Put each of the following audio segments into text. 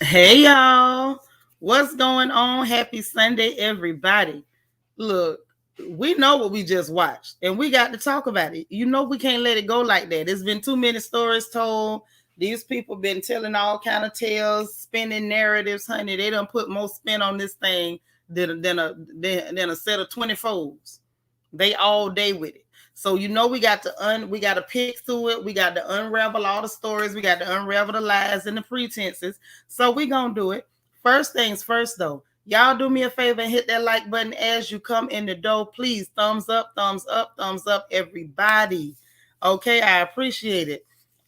Hey y'all, what's going on? Happy Sunday, everybody. Look, we know what we just watched and we got to talk about it. You know we can't let it go like that. There's been too many stories told. These people been telling all kind of tales, spinning narratives, honey. They done put more spin on this thing than a set of 24s. They all day with it. So you know we got to pick through it. We got to unravel all the stories. We got to unravel the lies and the pretenses. So we gonna do it. First things first though. Y'all do me a favor and hit that like button as you come in the door. Please, thumbs up, thumbs up, thumbs up, everybody. Okay, I appreciate it.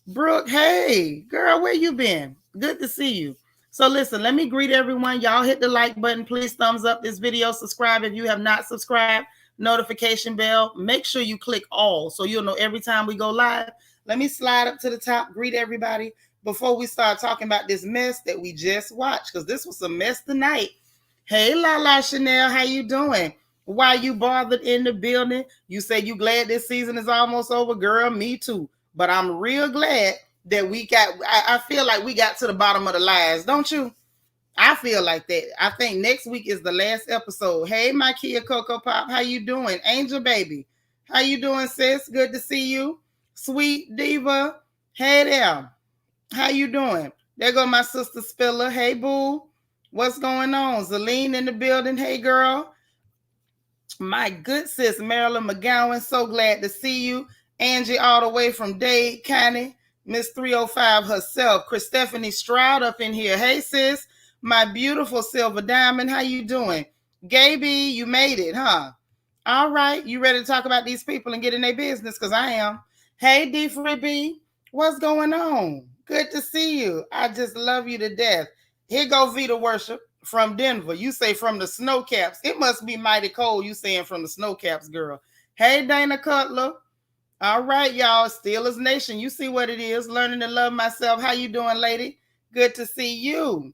Brooke, hey, girl, where you been? Good to see you. So listen, let me greet everyone. Y'all hit the like button. Please thumbs up this video. Subscribe if you have not subscribed. Notification bell. Make sure you click all so you'll know every time we go live. Let me slide up to the top, greet everybody before we start talking about this mess that we just watched, because this was a mess tonight. Hey, La Chanel, how you doing? Why you bothered in the building? You say you glad this season is almost over, girl. Me too. But I'm real glad that we got. I feel like we got to the bottom of the lies, don't you? I feel like that. I think next week is the last episode. Hey, my Kia Coco Pop, how you doing? Angel baby, how you doing, sis? Good to see you. Sweet Diva, hey there. How you doing? There go my sister Spiller. Hey, boo. What's going on? Zaline in the building. Hey, girl. My good sis, Marilyn McGowan. So glad to see you. Angie all the way from Dade County. Miss 305 herself. Chris Stephanie Stroud up in here. Hey, sis. My beautiful Silver Diamond. How you doing? Gaby, you made it, huh? All right. You ready to talk about these people and get in their business? Because I am. Hey, D Free B. What's going on? Good to see you. I just love you to death. Here go Vita Worship from Denver. You say from the snow caps. It must be mighty cold. You saying from the snow caps, girl. Hey, Dana Cutler. All right, y'all. Steelers Nation. You see what it is. Learning to love myself. How you doing, lady? Good to see you.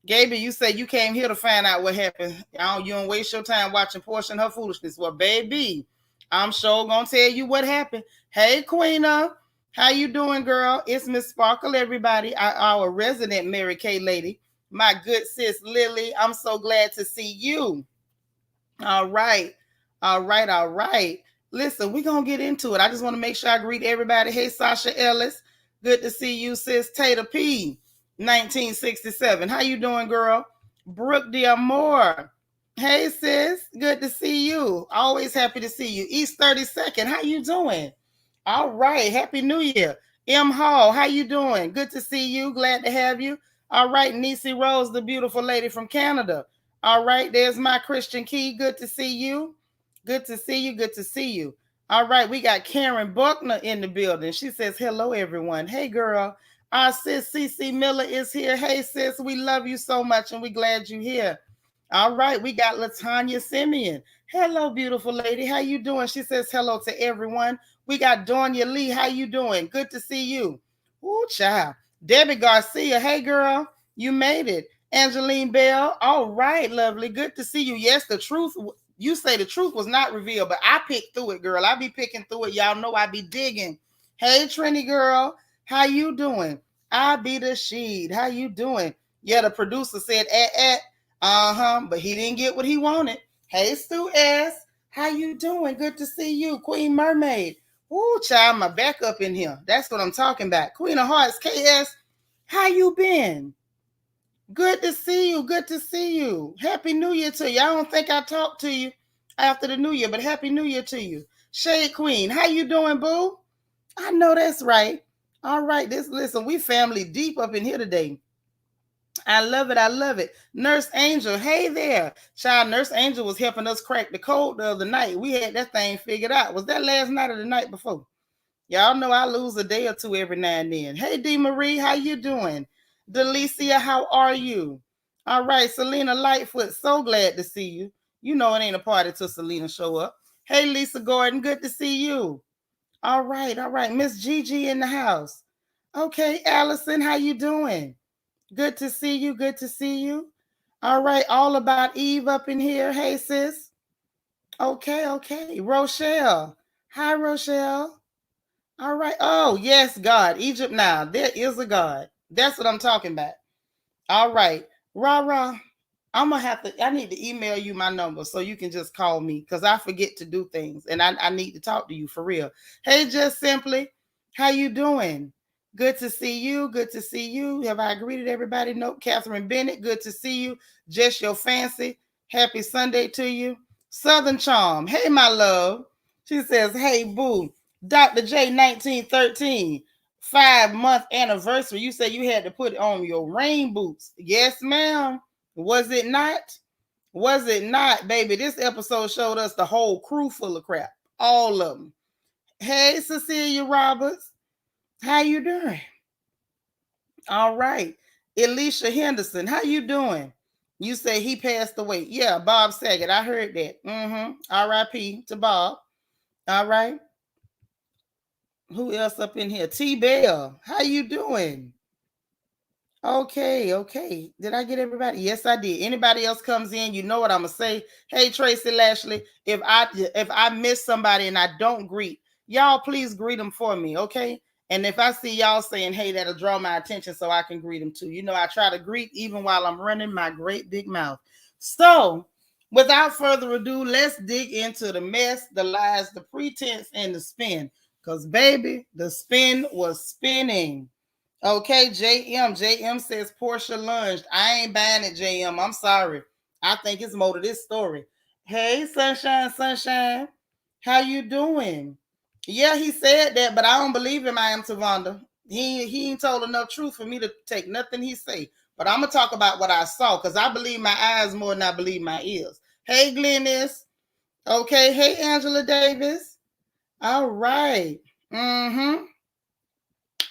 Gaby, you say you came here to find out what happened. You don't waste your time watching Portia and her foolishness. Well, baby, I'm sure gonna tell you what happened. Hey, Queena. How you doing, girl? It's Miss Sparkle, everybody. Our resident Mary Kay lady. My good sis, Lily. I'm so glad to see you. All right. All right. All right. Listen, we're going to get into it. I just want to make sure I greet everybody. Hey, Sasha Ellis. Good to see you, sis. Tater P, 1967. How you doing, girl? Brooke D'Amore. Hey, sis. Good to see you. Always happy to see you. East 32nd. How you doing? All right. Happy New Year. M. Hall. How you doing? Good to see you. Glad to have you. All right. Niecy Rose, the beautiful lady from Canada. All right. There's my Christian Key. Good to see you. Good to see you. Good to see you. All right. We got Karen Buckner in the building. She says, hello, everyone. Hey, girl. Our sis CC Miller is here. Hey, sis. We love you so much and we're glad you're here. All right. We got Latanya Simeon. Hello, beautiful lady. How you doing? She says hello to everyone. We got Donya Lee. How you doing? Good to see you. Ooh, child. Debbie Garcia. Hey, girl. You made it. Angeline Bell. All right, lovely. Good to see you. Yes, the truth. You say the truth was not revealed, but I picked through it, girl. I be picking through it. Y'all know I be digging. Hey, Trini girl. How you doing? I be the sheed. How you doing? Yeah, the producer said, but he didn't get what he wanted. Hey, Stu S. How you doing? Good to see you. Queen Mermaid. Ooh, child, my back up in here. That's what I'm talking about. Queen of Hearts, KS. How you been? Good to see you. Good to see you. Happy New Year to you. I don't think I talked to you after the New Year, but Happy New Year to you. Shade Queen, how you doing, boo? I know that's right. All right, listen, we family deep up in here today. I love it. I love it. Nurse Angel, hey there. Child, Nurse Angel was helping us crack the code the other night. We had that thing figured out. Was that last night or the night before? Y'all know I lose a day or two every now and then. Hey, D. Marie, how you doing? Delicia, how are you? All right, Selena Lightfoot, so glad to see you. You know it ain't a party till Selena show up. Hey, Lisa Gordon, good to see you. All right. Miss Gigi in the house. Okay, Allison, how you doing? Good to see you. Good to see you. All right, all about Eve up in here. Hey, sis. Okay. Rochelle. Hi, Rochelle. All right. Oh, yes, God. Egypt now. There is a God. That's what I'm talking about. All right. Rah. I need to email you my number so you can just call me because I forget to do things and I need to talk to you for real. Hey, just simply, how you doing? Good to see you. Good to see you. Have I greeted everybody? Nope. Catherine Bennett, good to see you. Just your fancy. Happy Sunday to you. Southern Charm. Hey, my love. She says, hey, boo. Dr. J 1913. 5-month anniversary. You said you had to put on your rain boots. Yes, ma'am. Was it not? Was it not, baby? This episode showed us the whole crew full of crap. All of them. Hey, Cecilia Roberts. How you doing? All right. Elisha Henderson. How you doing? You say he passed away. Yeah, Bob Saget. I heard that. R.I.P. to Bob. All right. Who else up in here? T Bell. How you doing? Okay. Did I get everybody? Yes, I did. Anybody else comes in, you know what I'm gonna say. Hey, Tracy Lashley, if I miss somebody and I don't greet, y'all please greet them for me, okay? And if I see y'all saying, hey, that'll draw my attention so I can greet them too. You know, I try to greet even while I'm running my great big mouth. So, without further ado, let's dig into the mess, the lies, the pretense, and the spin. Because, baby, the spin was spinning. Okay, JM says Portia lunged. I ain't buying it, JM. I'm sorry. I think it's more to this story. Hey, Sunshine. How you doing? Yeah, he said that, but I don't believe him. I am Tavonda. He ain't told enough truth for me to take nothing he say. But I'm gonna talk about what I saw because I believe my eyes more than I believe my ears. Hey, Glennis. Okay. Hey, Angela Davis. All right.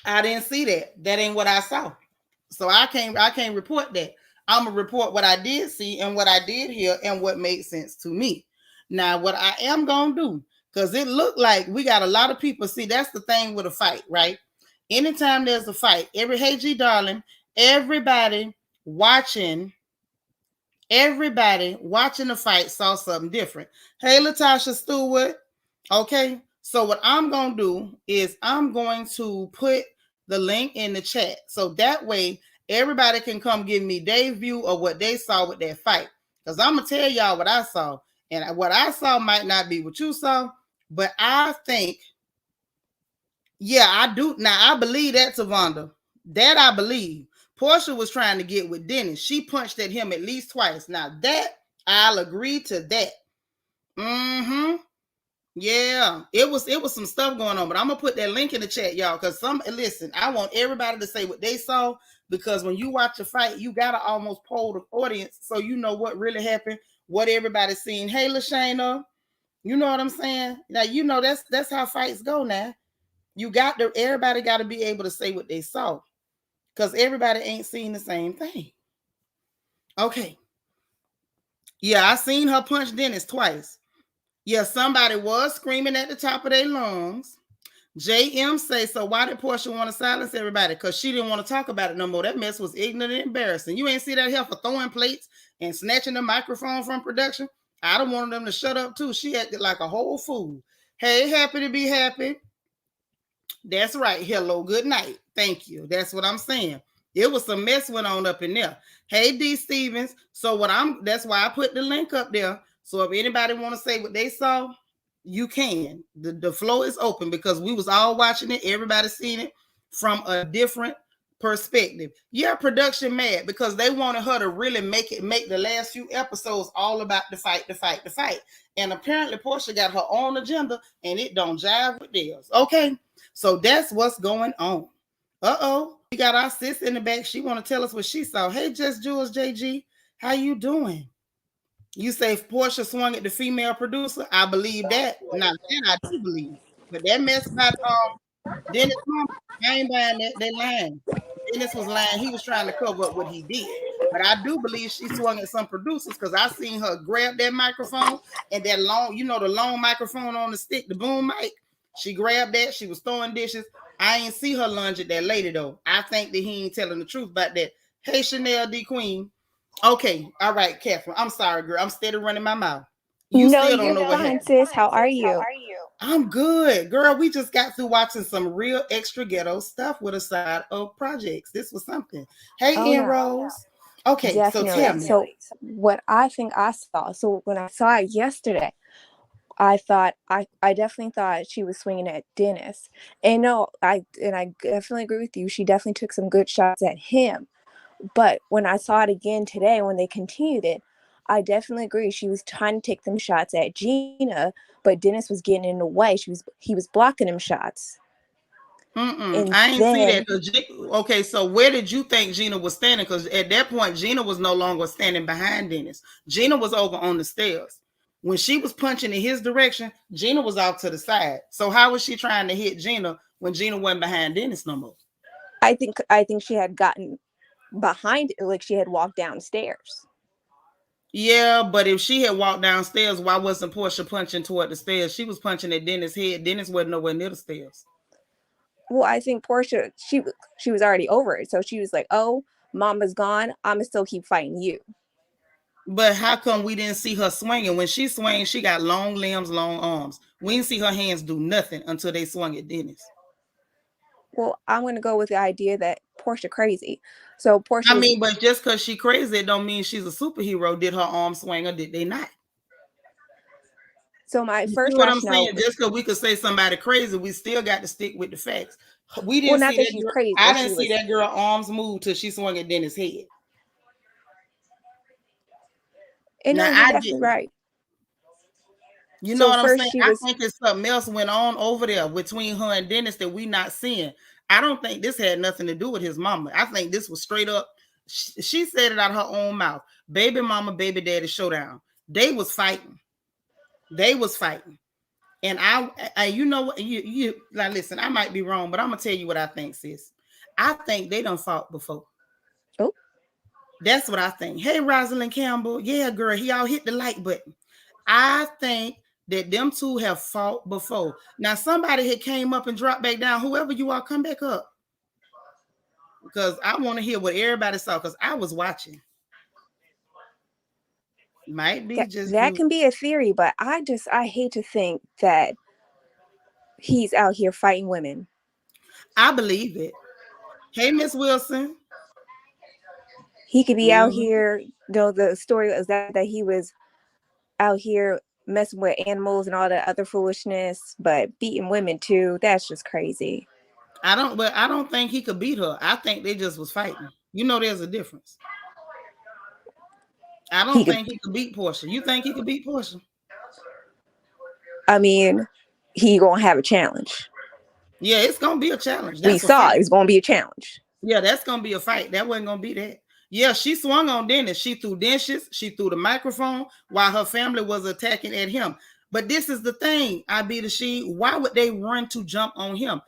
I didn't see that. That ain't what I saw. So I can't report that. I'm gonna report what I did see and what I did hear and what made sense to me. Now, what I am gonna do, because it looked like we got a lot of people. See, that's the thing with a fight, right? Anytime there's a fight, hey G darling, everybody watching the fight saw something different. Hey, Latasha Stewart. Okay, so what I'm gonna do is I'm going to put the link in the chat so that way everybody can come give me their view of what they saw with that fight. Because I'm gonna tell y'all what I saw, and what I saw might not be what you saw, but I think, yeah, I do. Now I believe that, Tavonda. That I believe. Portia was trying to get with Dennis. She punched at him at least twice. Now that I'll agree to that. Yeah, it was some stuff going on, but I'm gonna put that link in the chat, y'all. Because listen, I want everybody to say what they saw because when you watch a fight, you gotta almost poll the audience so you know what really happened, what everybody's seen. Hey, LaShayna, you know what I'm saying? Now you know that's how fights go. Now everybody got to be able to say what they saw because everybody ain't seen the same thing. Okay, yeah, I seen her punch Dennis twice. Yeah, somebody was screaming at the top of their lungs. JM say, so why did Portia want to silence everybody? Because she didn't want to talk about it no more. That mess was ignorant and embarrassing. You ain't see that here for throwing plates and snatching the microphone from production. I don't want them to shut up too. She acted like a whole fool. Hey, happy to be happy. That's right. Hello, good night. Thank you. That's what I'm saying. It was some mess went on up in there. Hey, D Stevens. So that's why I put the link up there. So if anybody want to say what they saw, you can. The floor is open because we was all watching it. Everybody seen it from a different perspective. Yeah, production mad because they wanted her to really make the last few episodes all about the fight. And apparently Portia got her own agenda and it don't jive with theirs. Okay, so that's what's going on. We got our sis in the back. She want to tell us what she saw. Hey, Just Jules JG, how you doing? You say Portia swung at the female producer. I believe that. Now that I do believe. But that mess about Dennis mama, I ain't buying that. They lying. Dennis was lying. He was trying to cover up what he did. But I do believe she swung at some producers because I seen her grab that microphone and that long, the long microphone on the stick, the boom mic. She grabbed that. She was throwing dishes. I ain't see her lunge at that lady though. I think that he ain't telling the truth about that. Hey, Chanel D Queen. Okay, all right, Catherine. I'm sorry, girl. I'm steady running my mouth. You still don't know what happened. Sis. How are you? I'm good, girl. We just got through watching some real extra ghetto stuff with a side of projects. This was something. Hey, Rose. Okay, so tell Definitely. me. So what I think I saw, so when I saw it yesterday, I definitely thought she was swinging at Dennis. And no, I definitely agree with you. She definitely took some good shots at him. But when I saw it again today, when they continued it, I definitely agree. She was trying to take them shots at Gina, but Dennis was getting in the way. He was blocking them shots. And I ain't see then that. Okay, so where did you think Gina was standing? Because at that point, Gina was no longer standing behind Dennis. Gina was over on the stairs. When she was punching in his direction, Gina was off to the side. So how was she trying to hit Gina when Gina wasn't behind Dennis no more? I think she had gotten behind it, like she had walked downstairs. Yeah, but if she had walked downstairs, why wasn't Portia punching toward the stairs? She was punching at Dennis' head. Dennis wasn't nowhere near the stairs. Well, I think Portia, she was already over it, so she was like, "Oh, Mama's gone. I'ma still keep fighting you." But how come we didn't see her swinging? When she swung, she got long limbs, long arms. We didn't see her hands do nothing until they swung at Dennis. Well, I'm gonna go with the idea that Portia crazy. So I Portia was. mean, but just because she crazy, it don't mean she's a superhero. Did her arm swing or did they not? So my You see first what I'm rationale saying? was, Just because we could say somebody crazy, we still got to stick with the facts. We well, didn't not see that that she's girl. crazy, I but didn't she see was. that girl arms move till she swung at Dennis' head. And Now no, you're I definitely didn't. right. You know So what I'm first saying? she I was. think it's something else went on over there between her and Dennis that we not seeing. I don't think this had nothing to do with his mama. I think this was straight up. She said it out of her own mouth. Baby mama, baby daddy showdown. They was fighting. They was fighting. And you know what? You like listen. I might be wrong, but I'm gonna tell you what I think, sis. I think they done fought before. Oh, That's what I think. Hey, Rosalind Campbell. Yeah, girl, he all hit the like button. I think that them two have fought before. Now, somebody had came up and dropped back down. Whoever you are, come back up. Because I want to hear what everybody saw because I was watching. Might be just that you. can be a theory, but I hate to think that he's out here fighting women. I believe it. Hey, Miss Wilson. He could be out Mhm. here. The story is that he was out here messing with animals and all that other foolishness, but beating women too. That's just crazy. I don't think he could beat her. I think they just was fighting. You know, there's a difference. I He don't could. think he could beat Portia. You think he could beat Portia? I mean, he gonna have a challenge. Yeah, it's gonna be a challenge. We That's a saw fight. it was gonna be a challenge. Yeah, that's gonna be a fight. That wasn't gonna be that. Yeah, she swung on Dennis. She threw dishes. She threw the microphone while her family was attacking at him. But this is the thing, I be the she. Why would they run to jump on him?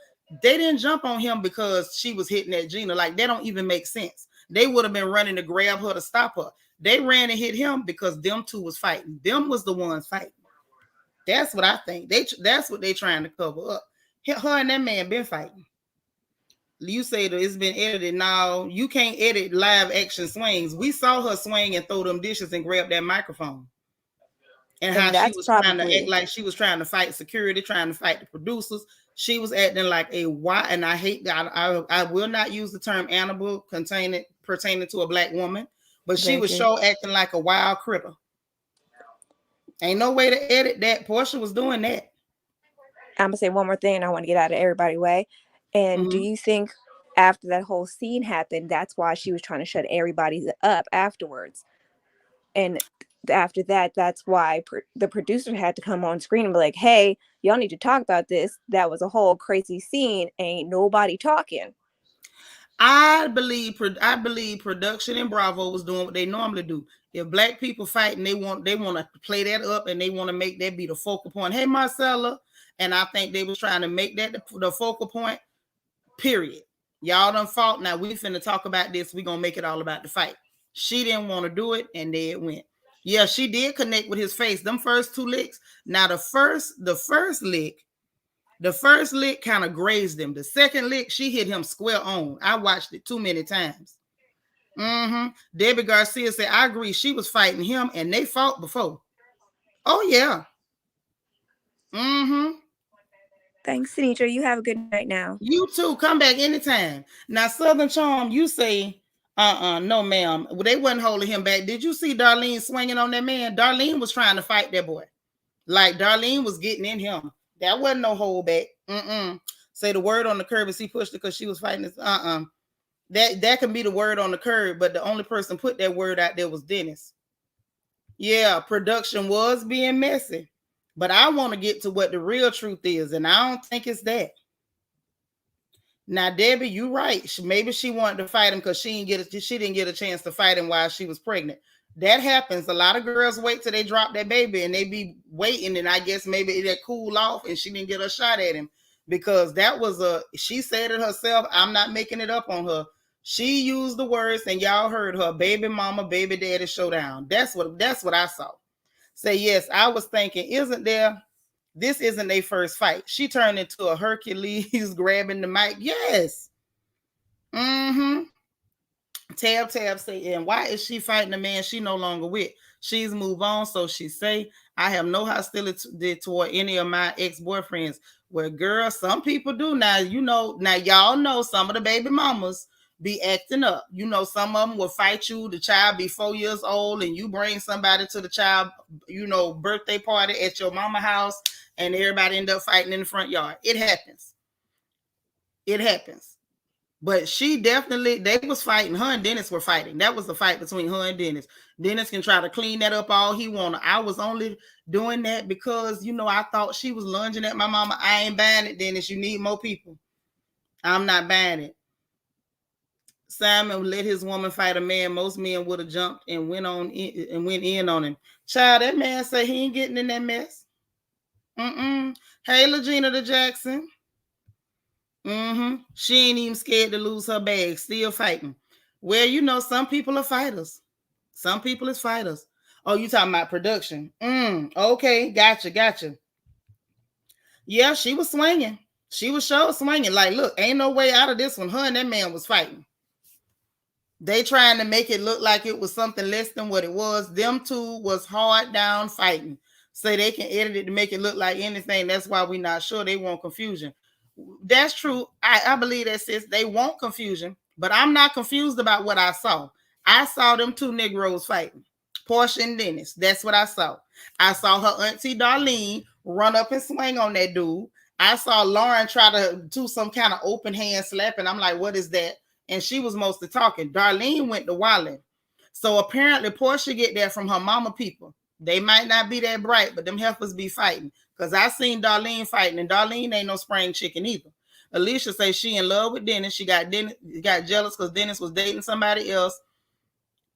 They didn't jump on him because she was hitting at Gina. Like that don't even make sense. They would have been running to grab her to stop her. They ran and hit him because them two was fighting. Them was the ones fighting. That's what I think. That's what they trying to cover up. Her and that man been fighting. You say that it's been edited. Now you can't edit live action swings. We saw her swing and throw them dishes and grab that microphone. And how And she that's was trying to act probably like she was trying to fight security, trying to fight the producers. She was acting like a why, and I hate that. I will not use the term animal containing pertaining to a black woman, but she very was true. sure acting like a wild critter. Ain't no way to edit that. Portia was doing that. I'm gonna say one more thing and I want to get out of everybody's way. And do Mm-hmm. you think after that whole scene happened, that's why she was trying to shut everybody up afterwards? And after that, that's why the producer had to come on screen and be like, "Hey, y'all need to talk about this. That was a whole crazy scene. Ain't nobody talking." I believe production and Bravo was doing what they normally do. If black people fight and they want to play that up and they want to make that be the focal point. Hey Marcella, and I think they was trying to make that the focal point. Period. Y'all done fought. Now we finna talk about this. We gonna make it all about the fight. She didn't want to do it, and there it went. Yeah, she did connect with his face. Them first two licks. Now the first lick kind of grazed him. The second lick, she hit him square on. I watched it too many times. Debbie Garcia said, I agree. She was fighting him and they fought before. Oh, yeah. Mm-hmm. Thanks, Seanitra. You have a good night now. You too. Come back anytime. Now, Southern Charm, you say No, ma'am. They wasn't holding him back. Did you see Darlene swinging on that man? Darlene was trying to fight that boy. Like Darlene was getting in him. That wasn't no hold back. Say the word on the curb is he pushed it because she was fighting this. That can be the word on the curb, but the only person put that word out there was Dennis. Yeah, production was being messy. But I want to get to what the real truth is, and I don't think it's that. Now, Debbie, you right. Maybe she wanted to fight him because she didn't get a chance to fight him while she was pregnant. That happens. A lot of girls wait till they drop that baby and they be waiting, and I guess maybe it cool off and she didn't get a shot at him because that was she said it herself. I'm not making it up on her. She used the words and y'all heard her, baby mama, baby daddy showdown. That's what I saw. Say, yes, I was thinking, this isn't their first fight. She turned into a Hercules grabbing the mic. Yes. Tab say, and why is she fighting a man she no longer with? She's moved on, so she say, I have no hostility toward any of my ex-boyfriends. Well, girl, some people do. Now, y'all know some of the baby mamas be acting up. Some of them will fight you. The child be 4 years old and you bring somebody to the child, birthday party at your mama house and everybody end up fighting in the front yard. It happens. But they was fighting. Her and Dennis were fighting. That was the fight between her and Dennis. Dennis can try to clean that up all he wanted. I was only doing that because, I thought she was lunging at my mama. I ain't buying it, Dennis. You need more people. I'm not buying it. Simon let his woman fight a man. Most men would have jumped and went in on him. Child, that man said he ain't getting in that mess. Hey, Legina the Jackson. She ain't even scared to lose her bag. Still fighting. Well, some people are fighters. Some people is fighters. Oh, you talking about production? Okay, gotcha. Yeah, she was swinging. She was sure swinging. Like, look, ain't no way out of this one. Her and that man was fighting. They trying to make it look like it was something less than what it was. Them two was hard down fighting. So they can edit it to make it look like anything. That's why we're not sure. They want confusion. That's true. I believe that, sis. They want confusion, but I'm not confused about what I saw. I saw them two Negroes fighting. Portia and Dennis. That's what I saw. I saw her auntie Darlene run up and swing on that dude. I saw Lauren try to do some kind of open hand slap, and I'm like, what is that? And she was mostly talking. Darlene went to Wildin'. So apparently Portia get that from her mama people. They might not be that bright, but them heifers be fighting. Because I seen Darlene fighting, and Darlene ain't no spring chicken either. Alicia say she in love with Dennis. She got jealous because Dennis was dating somebody else.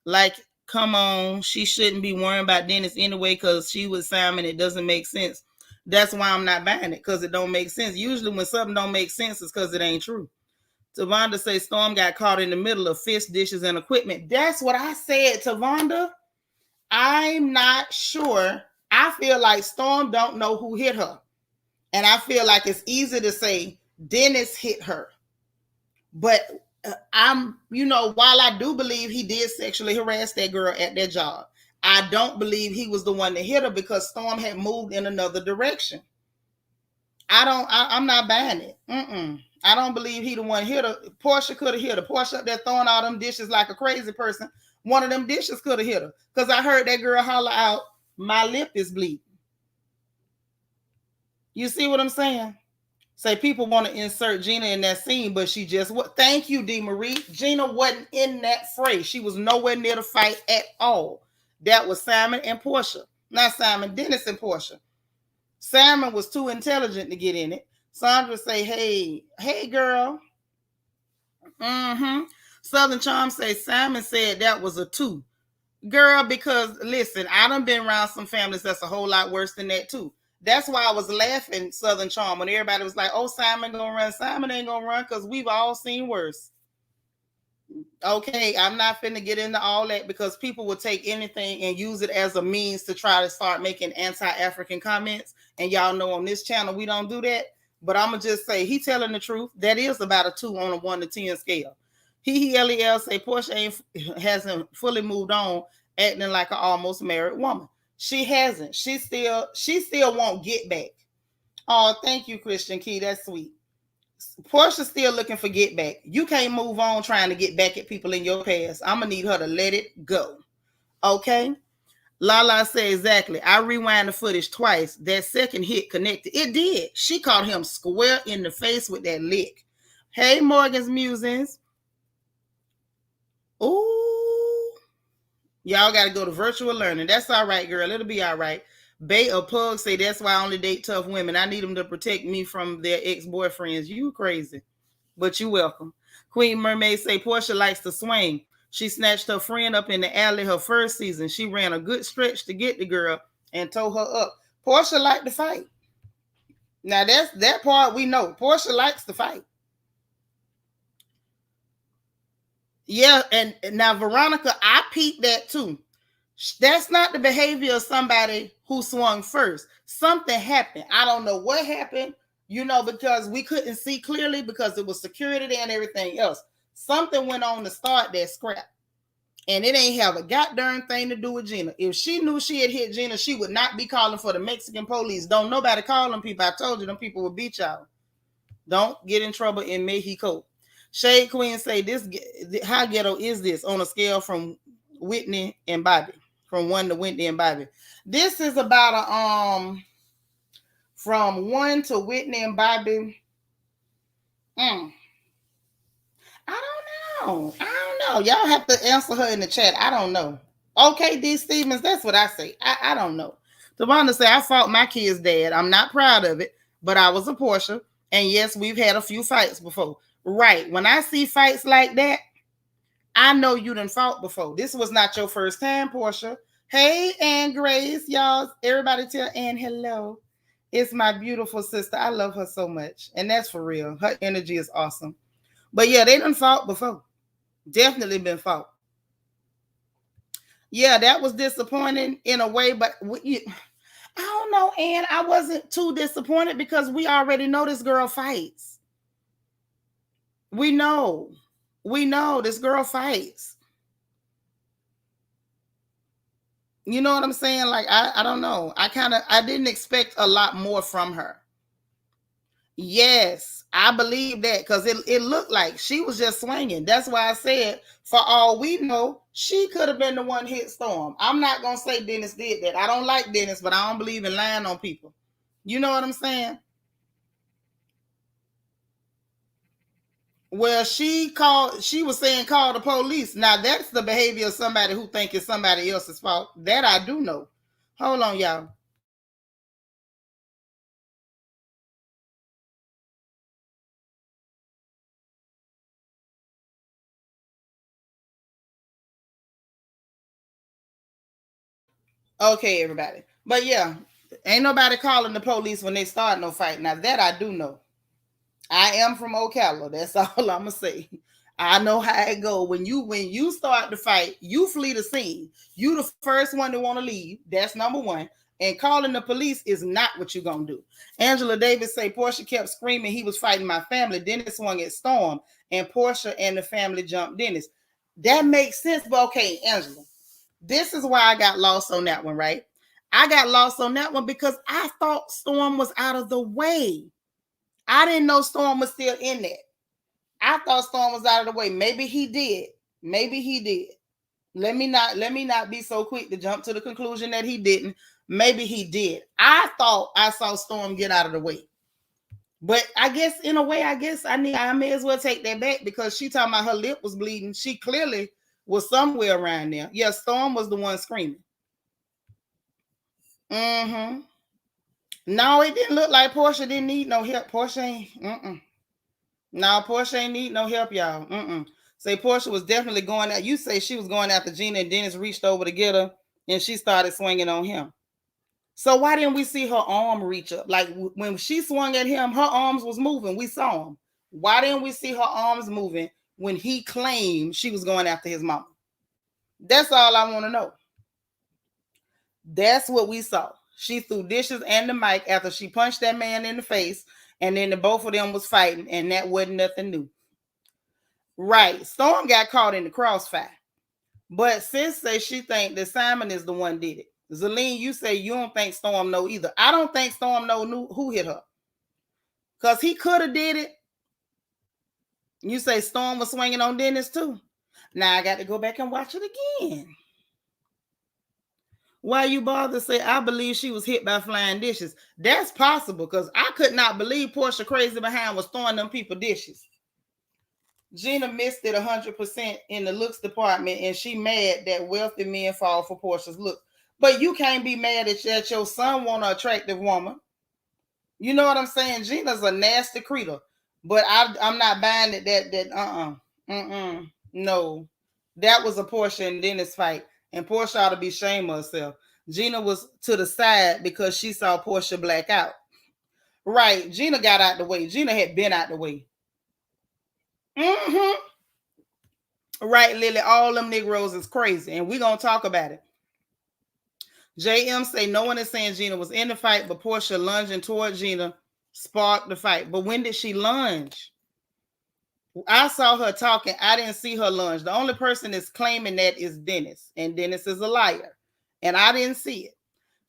Like, come on, she shouldn't be worrying about Dennis anyway because she was Simon. It doesn't make sense. That's why I'm not buying it, because it don't make sense. Usually when something don't make sense, it's because it ain't true. Tavonda say Storm got caught in the middle of fish dishes and equipment. That's what I said, Tavonda. I'm not sure. I feel like Storm don't know who hit her. And I feel like it's easy to say Dennis hit her. But while I do believe he did sexually harass that girl at their job, I don't believe he was the one that hit her because Storm had moved in another direction. I'm not buying it. I don't believe he the one hit her. Portia could have hit her. Portia up there throwing all them dishes like a crazy person. One of them dishes could have hit her. Because I heard that girl holler out, my lip is bleeding. You see what I'm saying? Say people want to insert Gina in that scene, but she just what? Thank you, D. Marie. Gina wasn't in that fray. She was nowhere near the fight at all. That was Simon and Portia. Not Simon, Dennis and Portia. Simon was too intelligent to get in it. Sandra say, hey, girl. Southern Charm say Simon said that was a 2. Girl, because listen, I done been around some families that's a whole lot worse than that too. That's why I was laughing, Southern Charm, when everybody was like, oh, Simon gonna run. Simon ain't gonna run because we've all seen worse. Okay, I'm not finna get into all that because people will take anything and use it as a means to try to start making anti-African comments. And y'all know on this channel, we don't do that. But I'm going to just say, he telling the truth. That is about a 2 on a 1 to 10 scale. Lel say Portia hasn't fully moved on, acting like an almost married woman. She hasn't. She still won't get back. Oh, thank you, Christian Key. That's sweet. Portia's still looking for get back. You can't move on trying to get back at people in your past. I'm gonna need her to let it go. Okay. Lala said exactly. I rewind the footage twice. That second hit connected. It did. She caught him square in the face with that lick. Hey, Morgan's Musings. Ooh. Y'all got to go to virtual learning. That's all right, girl. It'll be all right. Bay or Pug say that's why I only date tough women. I need them to protect me from their ex-boyfriends. You crazy. But you welcome. Queen Mermaid say Portia likes to swing. She snatched her friend up in the alley her first season. She ran a good stretch to get the girl and towed her up. Portia liked to fight. Now that's that part we know. Portia likes to fight. Yeah, and now Veronica, I peeped that too. That's not the behavior of somebody who swung first. Something happened. I don't know what happened, because we couldn't see clearly because it was security there and everything else. Something went on to start that scrap. And it ain't have a goddamn thing to do with Gina. If she knew she had hit Gina, she would not be calling for the Mexican police. Don't nobody call them people. I told you them people would beat y'all. Don't get in trouble in Mexico. Shade Queen say this. How ghetto is this on a scale from Whitney and Bobby? From 1 to Whitney and Bobby. This is about from 1 to Whitney and Bobby. I don't know. Y'all have to answer her in the chat. I don't know. Okay, D. Stevens, that's what I say. I don't know. Devonta say, I fought my kid's dad. I'm not proud of it, but I was a Porsha. And yes, we've had a few fights before. Right. When I see fights like that, I know you done fought before. This was not your first time, Porsha. Hey, Ann Grace, y'all. Everybody tell Ann hello. It's my beautiful sister. I love her so much. And that's for real. Her energy is awesome. But yeah, they done fought before. Definitely been fought. Yeah, that was disappointing in a way, but I don't know, Ann. I wasn't too disappointed because we already know this girl fights. We know this girl fights. You know what I'm saying? Like, I don't know. I didn't expect a lot more from her. Yes, I believe that because it looked like she was just swinging. That's why I said, for all we know, she could have been the one hit Storm. I'm not going to say Dennis did that. I don't like Dennis, but I don't believe in lying on people. You know what I'm saying? Well, she was saying call the police. Now, that's the behavior of somebody who thinks it's somebody else's fault. That I do know. Hold on, y'all. Okay, everybody. But yeah, ain't nobody calling the police when they start no fight. Now, that I do know. I am from Ocala. That's all I'm gonna say. I know how it go. When you start the fight, you flee the scene. You the first one to want to leave. That's number one. And calling the police is not what you're gonna do. Angela Davis say Portia kept screaming he was fighting my family. Dennis swung at Storm, and Portia and the family jumped Dennis. That makes sense. But okay, Angela, this is why I got lost on that one, right? I got lost on that one because I thought Storm was out of the way. I didn't know Storm was still in that. I thought Storm was out of the way. Maybe he did. Let me not be so quick to jump to the conclusion that he didn't. Maybe he did. I thought I saw Storm get out of the way. But I guess in a way, I may as well take that back because she talking about her lip was bleeding. She clearly was somewhere around there. Yeah, Storm was the one screaming. Mm-hmm. No, it didn't look like Portia didn't need no help. Portia ain't. No, Portia ain't need no help, y'all. Say Portia was definitely going out. You say she was going after Gina and Dennis reached over to get her and she started swinging on him. So why didn't we see her arm reach up? Like when she swung at him, her arms was moving. We saw him. Why didn't we see her arms moving when he claimed she was going after his mama? That's all I want to know. That's what we saw. She threw dishes and the mic after she punched that man in the face, and then the both of them was fighting, and that wasn't nothing new. Right. Storm got caught in the crossfire. But Sis says she think that Simon is the one did it. Zelene, you say you don't think Storm know either. I don't think Storm know who hit her. Because he could have did it, You say Storm was swinging on Dennis too. Now I got to go back and watch it again. Why you bother say I believe she was hit by flying dishes? That's possible because I could not believe Portia crazy behind was throwing them people dishes. Gina missed it 100% in the looks department, and she mad that wealthy men fall for Portia's look. But you can't be mad that your son want an attractive woman. You know what I'm saying? Gina's a nasty creature, but I'm not buying it. No, that was a Portia and Dennis fight, and Portia ought to be ashamed of herself. Gina was to the side because she saw Portia black out. Right, Gina got out the way. Gina had been out the way. Right, Lily, all them Negroes is crazy, and we're going to talk about it. JM say no one is saying Gina was in the fight, but Portia lunging toward Gina sparked the fight. But when did she lunge? I saw her talking. I didn't see her lunge. The only person that's claiming that is Dennis, and Dennis is a liar, and I didn't see it.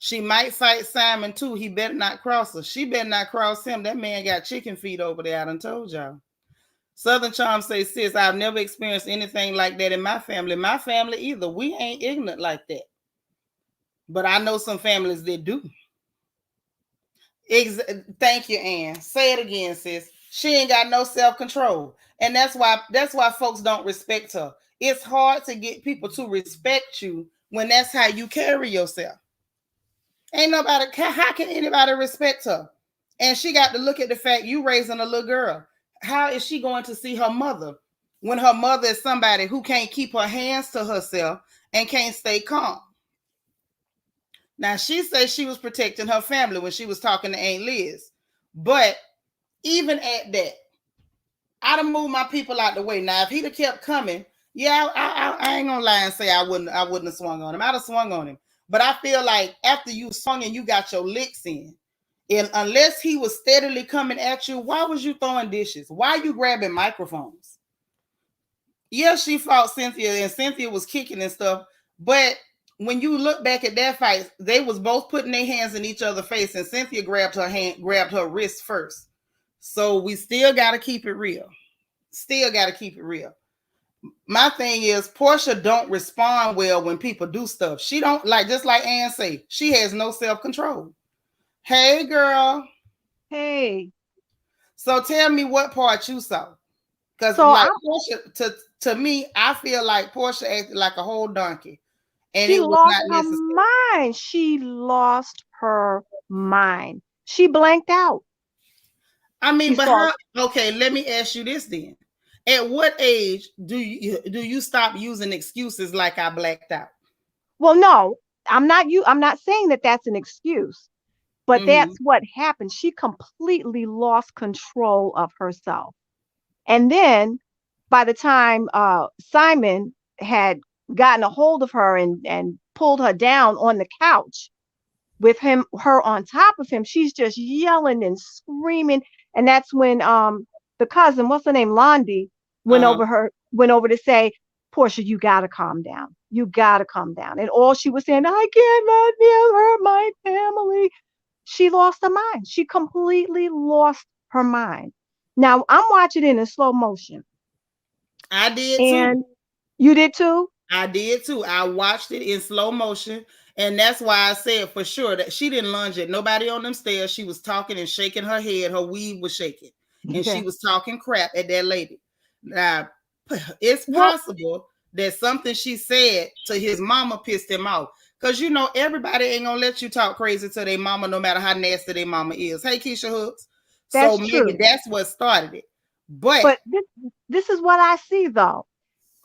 She might fight Simon too. He better not cross her. She better not cross him. That man got chicken feet over there. I done told y'all. Southern Charm says, sis, I've never experienced anything like that in my family. My family either. We ain't ignorant like that. But I know some families that do. Thank you, Ann. Say it again, sis. She ain't got no self-control. And that's why folks don't respect her. It's hard to get people to respect you when that's how you carry yourself. Ain't nobody, how can anybody respect her? And she got to look at the fact you raising a little girl. How is she going to see her mother when her mother is somebody who can't keep her hands to herself and can't stay calm? Now, she says she was protecting her family when she was talking to Aunt Liz. But even at that, I'd have moved my people out the way. Now, if he'd have kept coming, yeah, I ain't gonna lie and say I wouldn't have swung on him. I'd have swung on him. But I feel like after you swung and you got your licks in, and unless he was steadily coming at you, why was you throwing dishes? Why are you grabbing microphones? Yeah, she fought Cynthia, and Cynthia was kicking and stuff. But when you look back at that fight, they was both putting their hands in each other's face, and Cynthia grabbed her wrist first. So we still got to keep it real. Still got to keep it real. My thing is, Portia don't respond well when people do stuff. She don't, like, just like Ann say, she has no self-control. Hey, girl. Hey. So tell me what part you saw. Because like Portia, to me, I feel like Portia acted like a whole donkey. And she it was lost not her mind. She lost her mind. She blanked out. I mean, but how? Okay, let me ask you this then. At what age do you stop using excuses like I blacked out? Well, no, I'm not saying that that's an excuse, but that's what happened. She completely lost control of herself. And then by the time Simon had gotten a hold of her and pulled her down on the couch with her on top of him, she's just yelling and screaming. And that's when the cousin, what's her name, Londi, went over to say, Portia, you gotta calm down. You gotta calm down. And all she was saying, I can't let me hurt my family. She lost her mind. She completely lost her mind. Now I'm watching it in slow motion. I did too. You did too? I did too. I watched it in slow motion. And that's why I said for sure that she didn't lunge at nobody on them stairs. She was talking and shaking her head. Her weave was shaking. And she was talking crap at that lady. Now, it's possible that something she said to his mama pissed him off. Because, you know, everybody ain't going to let you talk crazy to their mama no matter how nasty their mama is. Hey, Keisha Hooks. So maybe that's what started it. But this is what I see, though.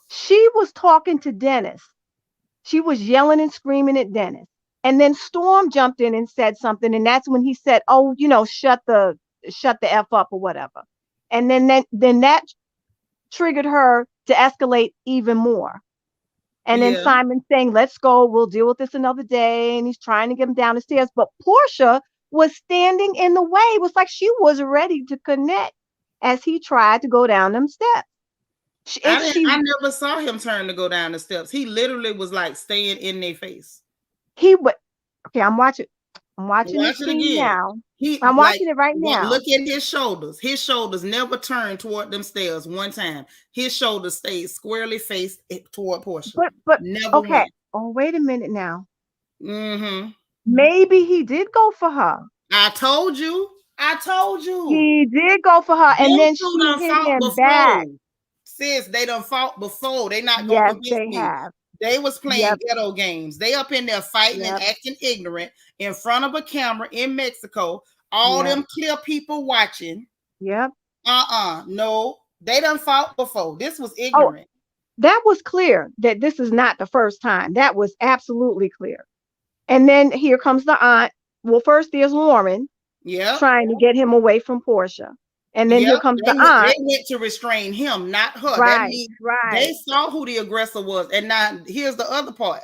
She was talking to Dennis. She was yelling and screaming at Dennis. And then Storm jumped in and said something. And that's when he said, oh, you know, shut the F up or whatever. And then that triggered her to escalate even more. And then Simon saying, let's go. We'll deal with this another day. And he's trying to get him down the stairs. But Portia was standing in the way. It was like she was ready to connect as he tried to go down them steps. I never saw him turn to go down the steps. He literally was like staying in their face. I'm watching I'm watching the Watch it scene again. now. He I'm like watching it right now. look at his shoulders. His shoulders never turned toward them stairs one time. His shoulders stayed squarely faced toward Portia. But Never okay. went. Oh, wait a minute now. Mm-hmm. Maybe he did go for her. I told you. I told you. He did go for her, and Them then two she done hit fought him back. before. Sis, they done fought before. They not gonna Yes, convince they me. have. They was playing ghetto games. They up in there fighting and acting ignorant in front of a camera in Mexico. All them clear people watching. Yep. No, they done fought before. This was ignorant. Oh, that was clear that this is not the first time. That was absolutely clear. And then here comes the aunt. Well, first there's Lauren trying to get him away from Portia. And then here comes the aunt. They went to restrain him, not her. Right, that means they saw who the aggressor was. And now here's the other part.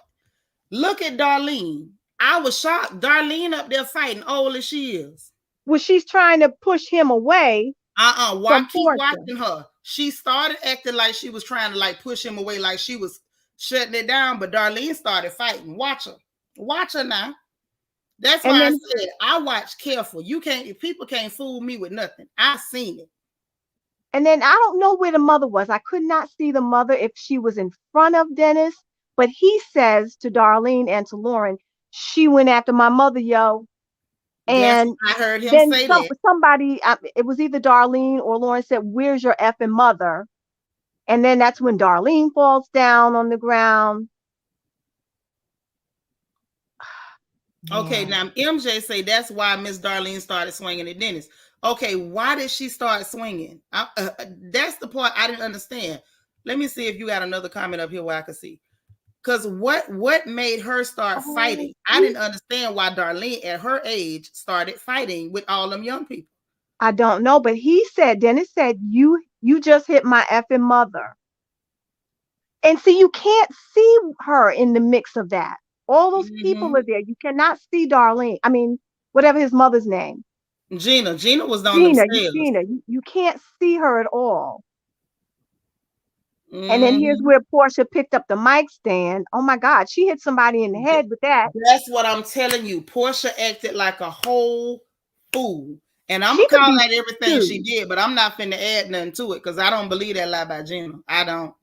Look at Darlene. I was shocked. Darlene up there fighting, old as she is. Well, she's trying to push him away. Why keep watching her? She started acting like she was trying to like push him away, like she was shutting it down. But Darlene started fighting. Watch her. Watch her now. That's why I said I watch careful. People can't fool me with nothing. I seen it. And then I don't know where the mother was. I could not see the mother if she was in front of Dennis, but he says to Darlene and to Lauren, she went after my mother, yo. And I heard him say that. Somebody, it was either Darlene or Lauren, said, "Where's your effing mother?" And then that's when Darlene falls down on the ground. Okay, now MJ say that's why Miss Darlene started swinging at Dennis. Okay, why did she start swinging? That's the part I didn't understand. Let me see if you got another comment up here where I can see. Because what made her start fighting? I didn't understand why Darlene at her age started fighting with all them young people. I don't know, but Dennis said, you just hit my effing mother. And see, you can't see her in the mix of that. All those people are there. You cannot see Darlene. I mean, whatever his mother's name. Gina was on them stairs. Gina, you can't see her at all. And then here's where Portia picked up the mic stand. Oh my God, she hit somebody in the head with that. That's what I'm telling you. Portia acted like a whole fool. And I'm gonna call out everything she did, but I'm not finna add nothing to it because I don't believe that lie by Gina. I don't.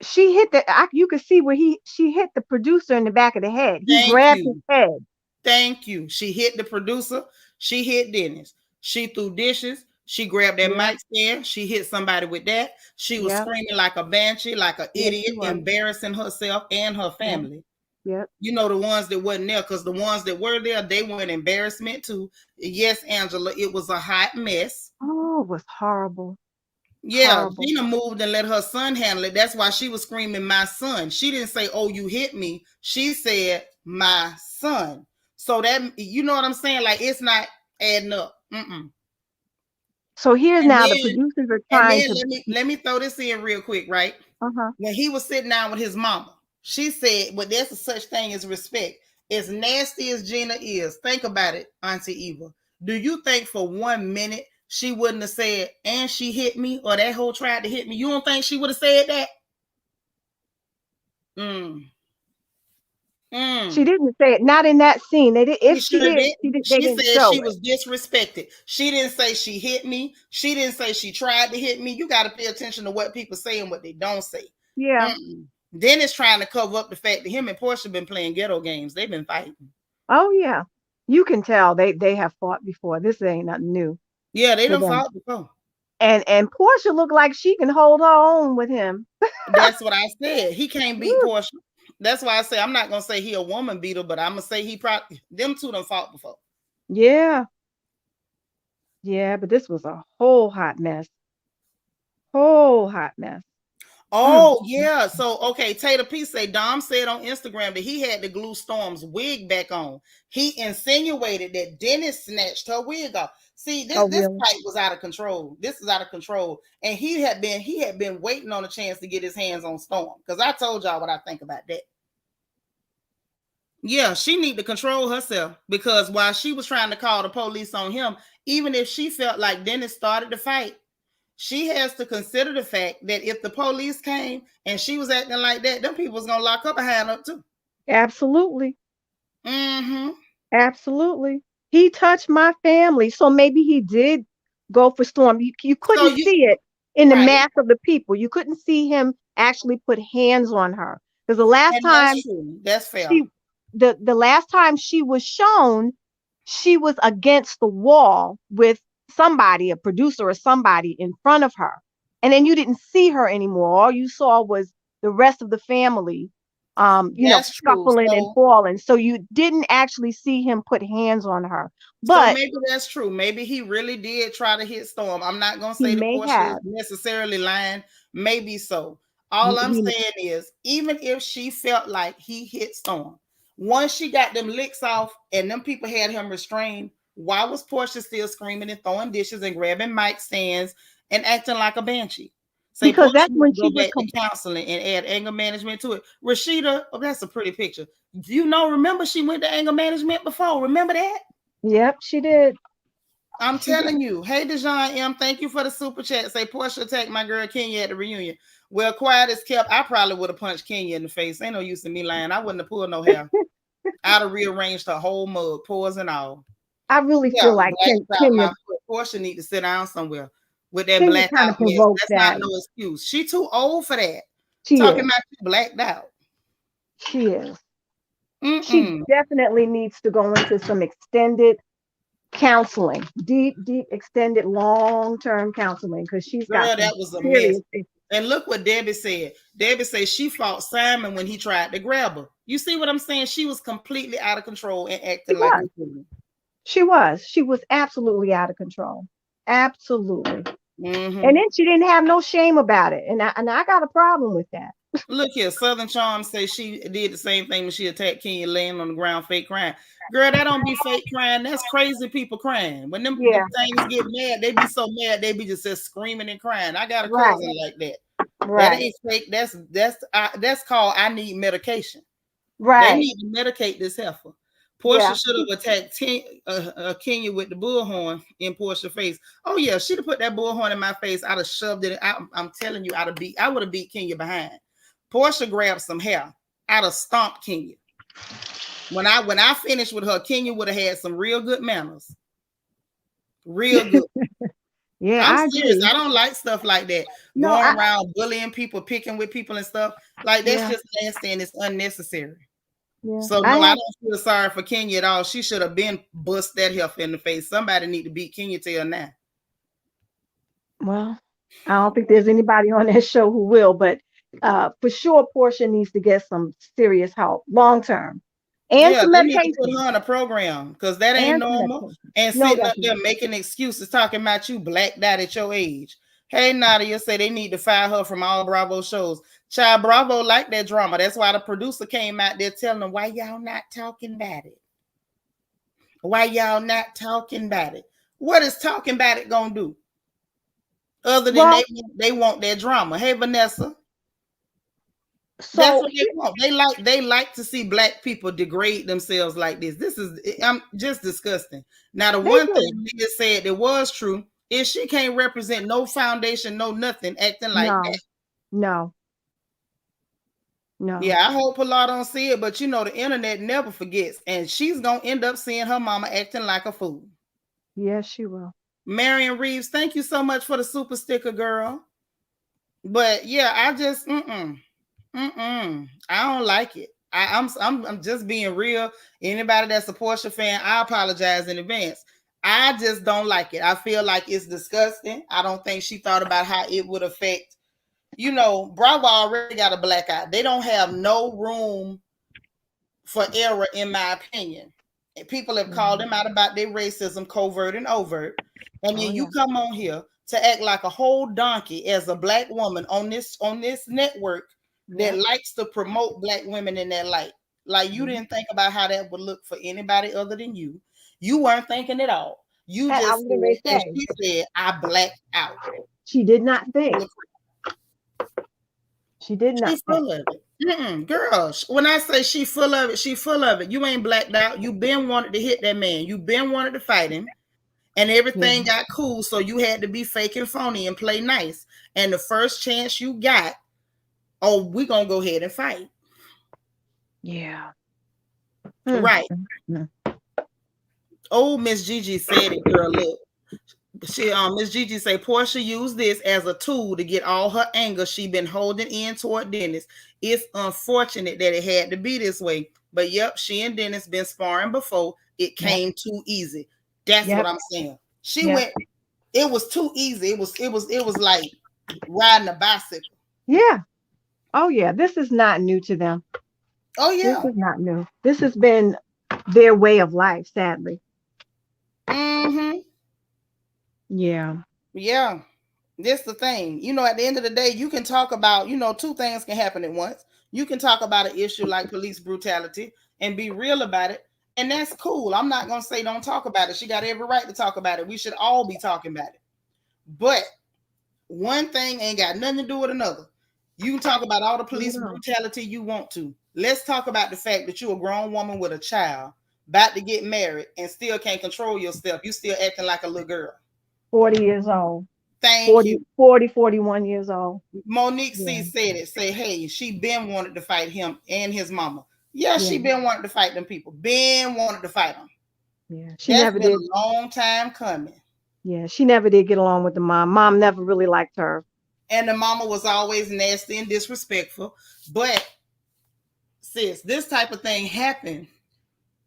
She hit you could see where she hit the producer in the back of the head. He grabbed his head. Thank you. She hit the producer. She hit Dennis. She threw dishes. She grabbed that mic stand. She hit somebody with that. She was screaming like a banshee, like an idiot, embarrassing herself and her family. Yep. You know, the ones that wasn't there, because the ones that were there, they were an embarrassment too. Yes, Angela, it was a hot mess. Oh, it was horrible. Yeah, horrible. Gina moved and let her son handle it. That's why she was screaming, "My son." She didn't say, "Oh, you hit me." She said, "My son." So that, you know what I'm saying? Like, it's not adding up. So here's now the producers are trying to. Let me throw this in real quick, right? When he was sitting down with his mama, she said, "Well, there's a such thing as respect." As nasty as Gina is, think about it, Auntie Eva. Do you think for 1 minute she wouldn't have said, "And she hit me," or that hoe tried to hit me? You don't think she would have said that? She didn't say it. Not in that scene. They did. If she did, she said she was disrespected. She didn't say she hit me. She didn't say she tried to hit me. You got to pay attention to what people say and what they don't say. Yeah. Dennis trying to cover up the fact that him and Portia been playing ghetto games. They've been fighting. Oh yeah, you can tell they have fought before. This ain't nothing new. Yeah, they done fought before. And Portia looked like she can hold her own with him. That's what I said. He can't beat Portia. That's why I say I'm not gonna say he a woman beater, but I'm gonna say he probably them two done fought before. Yeah. Yeah, but this was a whole hot mess. Whole hot mess. Oh yeah. So okay, Tater P say Dom said on Instagram that he had to glue Storm's wig back on. He insinuated that Dennis snatched her wig off. See, this fight was out of control. This is out of control. And he had been waiting on a chance to get his hands on Storm. Because I told y'all what I think about that. Yeah, she need to control herself, because while she was trying to call the police on him, even if she felt like Dennis started the fight, she has to consider the fact that if the police came and she was acting like that, them people was gonna lock her behind up too. Absolutely. Absolutely. He touched my family. So maybe he did go for Storm. You So couldn't you see it in the right, mass of the people. You couldn't see him actually put hands on her. Because the last and that's time true. That's fair. she the last time she was shown, she was against the wall with somebody, a producer or somebody in front of her. And then you didn't see her anymore. All you saw was the rest of the family That's true. scuffling and falling. So you didn't actually see him put hands on her. So But maybe that's true. Maybe he really did try to hit Storm. I'm not gonna he say the may Portia is have. necessarily lying. Maybe so. All I'm He saying is, even if she felt like he hit Storm, once she got them licks off and them people had him restrained, why was Portia still screaming and throwing dishes and grabbing mic stands and acting like a banshee? Say because Portia that's needs when to she go was back to counseling and add anger management to it. Rashida, oh, that's a pretty picture. You know, remember she went to anger management before. Remember that? Yep, she did. I'm She did. telling you. Hey, Dejan M, thank you for the super chat. Say Portia attacked my girl Kenya at the reunion. Well, quiet as kept. I probably would have punched Kenya in the face. Ain't no use in me lying. I wouldn't have pulled no hair. I'd have rearranged her whole mug, pores and all. I really Yeah, feel like blacked out my foot. Portia need to sit down somewhere with that Kenya blacked kind out of mess. provoked That's not that. no excuse. She too old for that. She Talking is. about you blacked out. She is. She Mm-mm. definitely needs to go into some extended counseling, deep, extended, long-term counseling, because she's got Girl, some that was a mess. serious issues. And look what Debbie said. Debbie said she fought Simon when he tried to grab her. You see what I'm saying? She was completely out of control and She acting like a was. fool. She was. She was absolutely out of control. Absolutely. And Mm-hmm. then she didn't have no shame about it. And I got a problem with that. Look here, Southern Charm says she did the same thing when she attacked Kenya laying on the ground, fake crying. Girl, that don't be fake crying. That's crazy people crying. When them Yeah. things get mad, they be so mad they be just screaming and crying. I got a Right. cousin like that. That Right. ain't fake. That's called I need medication. They Right. need to medicate this heifer. Portia Yeah. should have attacked Kenya with the bullhorn in Portia's face. Oh yeah, she'd have put that bullhorn in my face. I'd have shoved it. I'm telling you, I would have beat Kenya behind. Portia grabbed some hair. I'd have stomped Kenya. When I finished with her, Kenya would have had some real good manners. Real good. Yeah, I'm I serious. agree. I don't like stuff like that. No, Going around bullying people, picking with people and stuff. Like that's yeah, just nasty and it's unnecessary. yeah. So I no, I have don't feel sorry for Kenya at all. She should have been bust that heifer in the face. Somebody need to beat Kenya tail now. well, I don't think there's anybody on that show who will, but for sure Portia needs to get some serious help long term. And Yeah, some they need to put medication. her on a program because that ain't And some normal. medication. And No, sitting up that's there not. making excuses, talking about you blacked out at your age. Hey, Nadia say they need to fire her from all Bravo shows. Child, Bravo like that drama. That's why the producer came out there telling them, why y'all not talking about it? Why y'all not talking about it? What is talking about it gonna do? Other than Well, they want that drama. Hey, Vanessa. That's so what they want. They like to see black people degrade themselves like this. This is I'm just disgusting. Now the they one thing do. they just said that was true is she can't represent no foundation, no nothing, acting like No, that. no, no. Yeah, I hope a lot don't see it, but you know the internet never forgets, and she's gonna end up seeing her mama acting like a fool. Yes, she will. Marion Reeves, thank you so much for the super sticker, girl. But yeah, I just I don't like it. I'm just being real. Anybody that's a Porsche fan, I apologize in advance. I just don't like it. I feel like it's disgusting. I don't think she thought about how it would affect. Bravo already got a black eye. They don't have no room for error, in my opinion. And people have called Mhm. them out about their racism, covert and overt. And Oh then you yeah. come on here to act like a whole donkey as a black woman on this network that Yep. likes to promote black women in that light. Like you Mhm. didn't think about how that would look for anybody other than you. You weren't thinking at all. You I just was going to said, as say, she said, I blacked out. she did not think. She did She not think. full of it. Girl, when I say she full of it, she full of it. You ain't blacked out. You been wanted to hit that man. You been wanted to fight him. And Yeah. everything got cool. So you had to be fake and phony and play nice. And the first chance you got, oh, we gonna go ahead and fight. Yeah. Right. Mm. Oh, Miss Gigi said it, girl. Look, she Miss Gigi say Portia used this as a tool to get all her anger she been holding in toward Dennis. It's unfortunate that it had to be this way, but yep, she and Dennis been sparring before. It Yep. came too easy. That's what Yep. I'm saying. She Yep. went. It was too easy. It was like riding a bicycle. Yeah. Oh yeah. This is not new to them. Oh This yeah. is not new. This has been their way of life, sadly. Mm-hmm. Yeah. Yeah. This the thing. At the end of the day, you can talk about, two things can happen at once. You can talk about an issue like police brutality and be real about it. And that's cool. I'm not gonna say don't talk about it. She got every right to talk about it. We should all be talking about it. But one thing ain't got nothing to do with another. You can talk about all the police brutality you want to. Let's talk about the fact that you're a grown woman with a child about to get married and still can't control yourself. You still acting like a little girl. 40 years old. Thank 40, you. 40, 41 years old. Monique C Yeah. said it. Say, hey, she been wanted to fight him and his mama. Yeah, Yeah. she been wanting to fight them people. Been wanted to fight them. Yeah. She That's never been did. a long time coming. Yeah. She never did get along with the mom. Mom never really liked her. And the mama was always nasty and disrespectful. But sis, this type of thing happened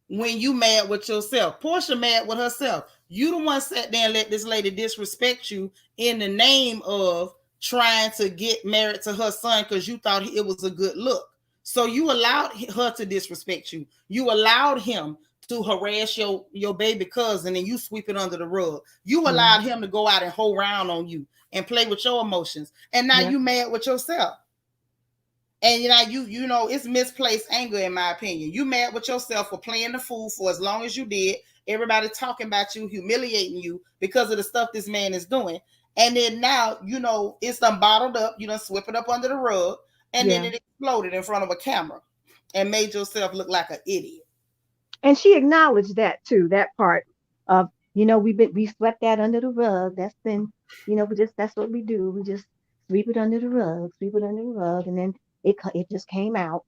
when you mad with yourself. Portia mad with herself. You the one sat there and let this lady disrespect you in the name of trying to get married to her son because you thought it was a good look. So you allowed her to disrespect you. You allowed him to harass your baby cousin and you sweep it under the rug. You allowed him to go out and hold around on you and play with your emotions. And now you mad with yourself. And it's misplaced anger, in my opinion. You mad with yourself for playing the fool for as long as you did. Everybody talking about you, humiliating you because of the stuff this man is doing. And then now, it's done bottled up. You done swept it up under the rug. And then it exploded in front of a camera and made yourself look like an idiot. And she acknowledged that too, that part of, we swept that under the rug. That's been, that's what we do. We just sweep it under the rug, and then it just came out.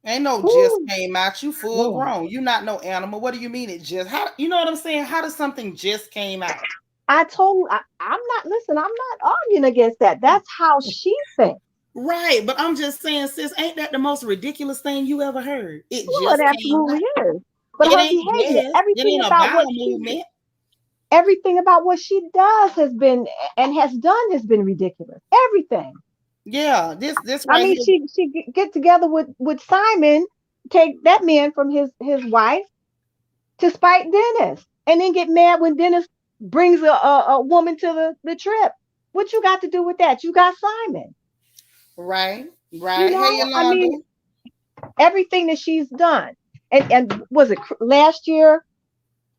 Ain't no just came out. You full grown. You not no animal. What do you mean it just? How you know what I'm saying? How does something just came out? I'm not arguing against that. That's how she thinks. Right, but I'm just saying, sis, ain't that the most ridiculous thing you ever heard? It It absolutely is. But her behavior, everything about what movement. Everything about what she does has been ridiculous. Everything. Yeah, this right. I mean, here. she get together with Simon, take that man from his wife to spite Dennis, and then get mad when Dennis brings a woman to the trip. What you got to do with that? You got Simon. Right. Hey, Yolanda. I mean, everything that she's done, and was it last year?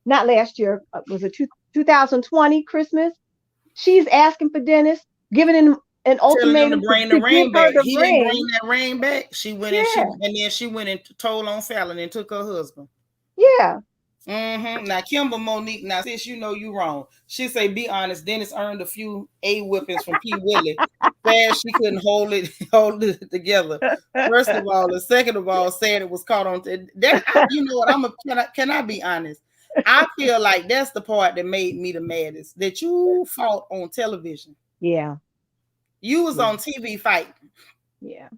Not last year. Was it 2020 Christmas? She's asking for Dennis, giving him an ultimatum to bring to the rain back. He didn't bring that rain back. She went and then she went and told on Fallon and took her husband. Yeah. Mm-hmm. Now Kimber Monique, now sis, you wrong. She say, be honest, Dennis earned a few A whippings from P. Willie. Fast she couldn't hold it together. First of all, and second of all, said it was caught on that. You know what? Can I be honest? I feel like that's the part that made me the maddest. That you fought on television. Yeah. You was on TV fighting. Yeah.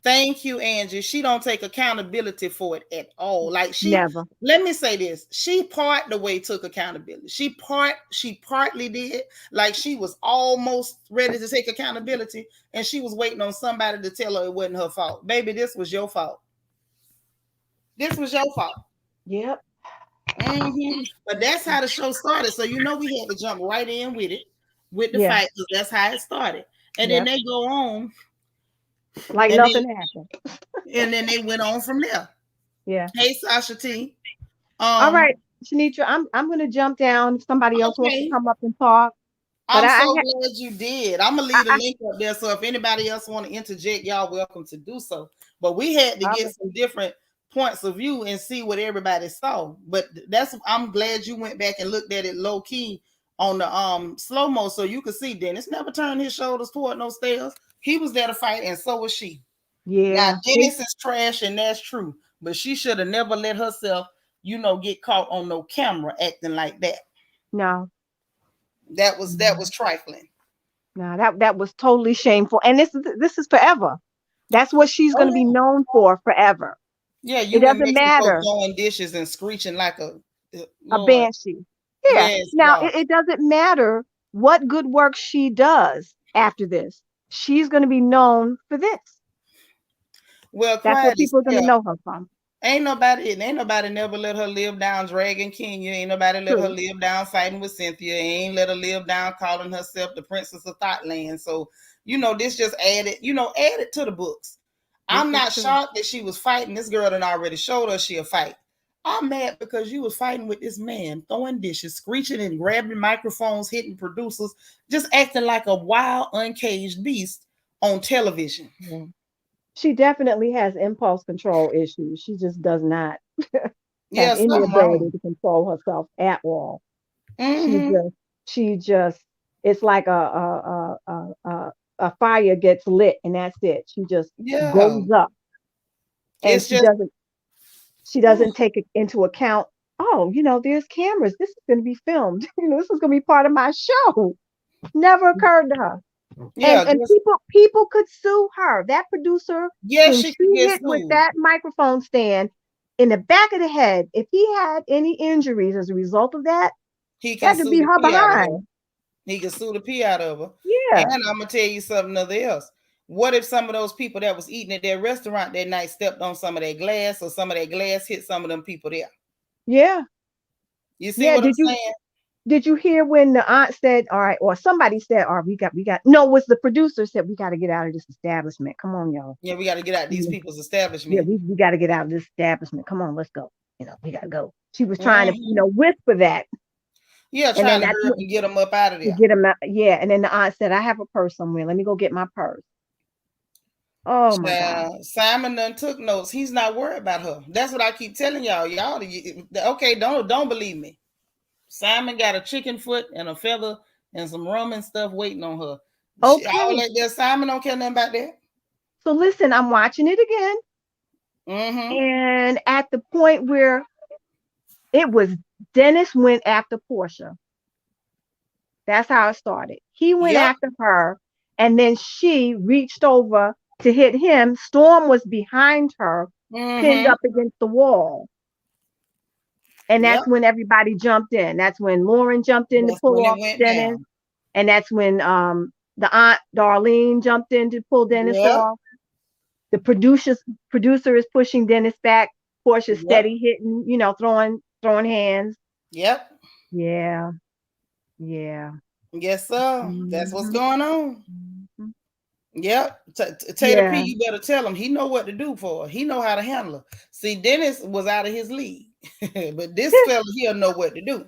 Thank you, Angie. She don't take accountability for it at all. Like never. Let me say this. She part the way took accountability. She partly did. Like she was almost ready to take accountability, and she was waiting on somebody to tell her it wasn't her fault. Baby, this was your fault. This was your fault. Yep. Mm-hmm. But that's how the show started. So we had to jump right in with it, with the fight, because that's how it started. And then they go on. Like nothing happened. And then they went on from there. Yeah. Hey, Sasha T. All right, Seanitra, I'm going to jump down. If somebody else wants to come up and talk. But I'm so glad you did. I'm going to leave the link up there. So if anybody else want to interject, y'all welcome to do so. But we had to get some different points of view and see what everybody saw. But I'm glad you went back and looked at it low key on the slow-mo so you could see Dennis never turned his shoulders toward no stairs. He was there to fight, and so was she. Yeah. Now Dennis is trash, and that's true. But she should have never let herself get caught on no camera acting like that. No. That was trifling. No, that was totally shameful. And this is forever. That's what she's Oh going to be yeah. known for forever. Yeah, It you in doesn't Mexico matter. throwing dishes and screeching like a A Lord. banshee. Yeah. Yes, Now God. it doesn't matter what good work she does after this. She's going to be known for this. Well, That's what quiet as people are going to hell. know her from. Ain't nobody never let her live down dragging Kenya. Ain't nobody let her True. live down fighting with Cynthia. Ain't let her live down calling herself the princess of Thoughtland. So, this just added to the books. This I'm is not true. shocked that she was fighting. This girl done already showed us she'll fight. I'm mad because you was fighting with this man, throwing dishes, screeching and grabbing microphones, hitting producers, just acting like a wild, uncaged beast on television. Yeah. She definitely has impulse control issues. She just does not have Yeah, any something ability wrong. to control herself at all. She Mm-hmm. just, she just, it's like a fire gets lit and that's it. She just Yeah. goes up and It's just she doesn't take it into account. Oh, there's cameras. This is going to be filmed. This is going to be part of my show. Never occurred to her. And yeah, and just people could sue her. That producer yeah, whom she she could get hit with sued. that microphone stand in the back of the head, if he had any injuries as a result of that, He can that could sue be the her pee out of her. behind. He can sue the pee out of her. And Yeah, I'm gonna tell you something other else. What if some of those people that was eating at their restaurant that night stepped on some of that glass, or some of that glass hit some of them people there? yeah, You see yeah. what I'm Did you saying? did you hear when the aunt said, "All right," or somebody said, "All right, we got." No, it was the producer said, "We got to get out of this establishment. Come on, y'all. Yeah, we got to get out these Mm, people's Yeah, establishment. we got to get out of this establishment. Come on, let's go. We got to go." She was trying to, Hmm. whisper that, Yeah, and trying then to that's hurry up what and get them up out of to there. get him out. Yeah, and then the aunt said, "I have a purse somewhere. Let me go get my purse." Oh my God. Simon done took notes. He's not worried about her. That's what I keep telling y'all. Y'all, okay? Don't believe me. Simon got a chicken foot and a feather and some rum and stuff waiting on her. All Okay. that there, Simon don't care nothing about that. So listen, I'm watching it again, Mm-hmm. and at the point where it was Dennis went after Portia. That's how it started. He went Yep. after her, and then she reached over to hit him. Storm was behind her, pinned Mm-hmm. up against the wall. And Yep. that's when everybody jumped in. That's when Lauren jumped in to That's pull when it off went Dennis. down. And that's when the aunt Darlene jumped in to pull Dennis Yep. off. The producer is pushing Dennis back. Portia's Yep. steady hitting, throwing hands. Yep. Yeah, yeah. Yes, sir. That's what's Hmm. going on. Hmm. Yep. Tater P, Yeah. you better tell him. He know what to do for her. He know how to handle her. See, Dennis was out of his league. But this fella here know what to do.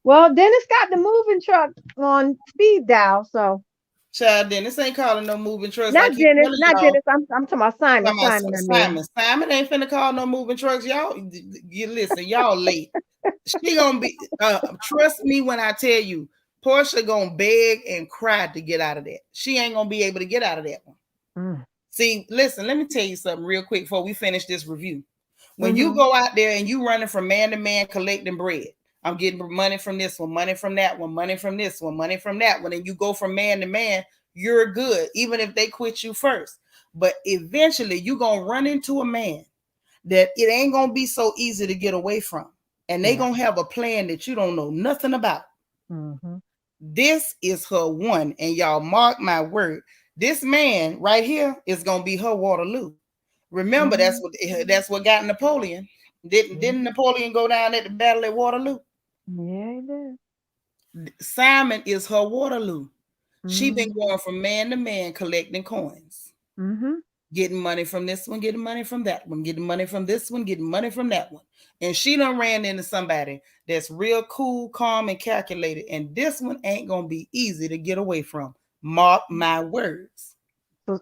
Well, Dennis got the moving truck on speed dial, so Child, Dennis ain't calling no moving trucks. I not keep Dennis, telling not y'all. Dennis. I'm talking about Simon. Talking about Simon, I mean. Simon. Simon ain't finna call no moving trucks. Y'all, you listen, y'all late. She gonna be trust me when I tell you, Portia gonna beg and cry to get out of that. She ain't gonna be able to get out of that one. Mm. See, listen, let me tell you something real quick before we finish this review. When you Mm-hmm. go out there and you running from man to man collecting bread, I'm getting money from this one, money from that one, money from this one, money from that one, and you go from man to man, you're good, even if they quit you first. But eventually you're gonna run into a man that it ain't gonna be so easy to get away from. And they Yeah. gonna have a plan that you don't know nothing about. Mm-hmm. This is her one, and y'all mark my word. This man right here is gonna be her Waterloo. Remember, Mm-hmm. that's what got Napoleon. Didn't Napoleon go down at the battle at Waterloo? Yeah, it is. Simon is her Waterloo. She been Mm-hmm. going from man to man collecting coins, Mm-hmm. getting money from this one, getting money from that one, getting money from this one, getting money from that one. And she done ran into somebody that's real cool, calm, and calculated. And this one ain't gonna be easy to get away from. Mark my words.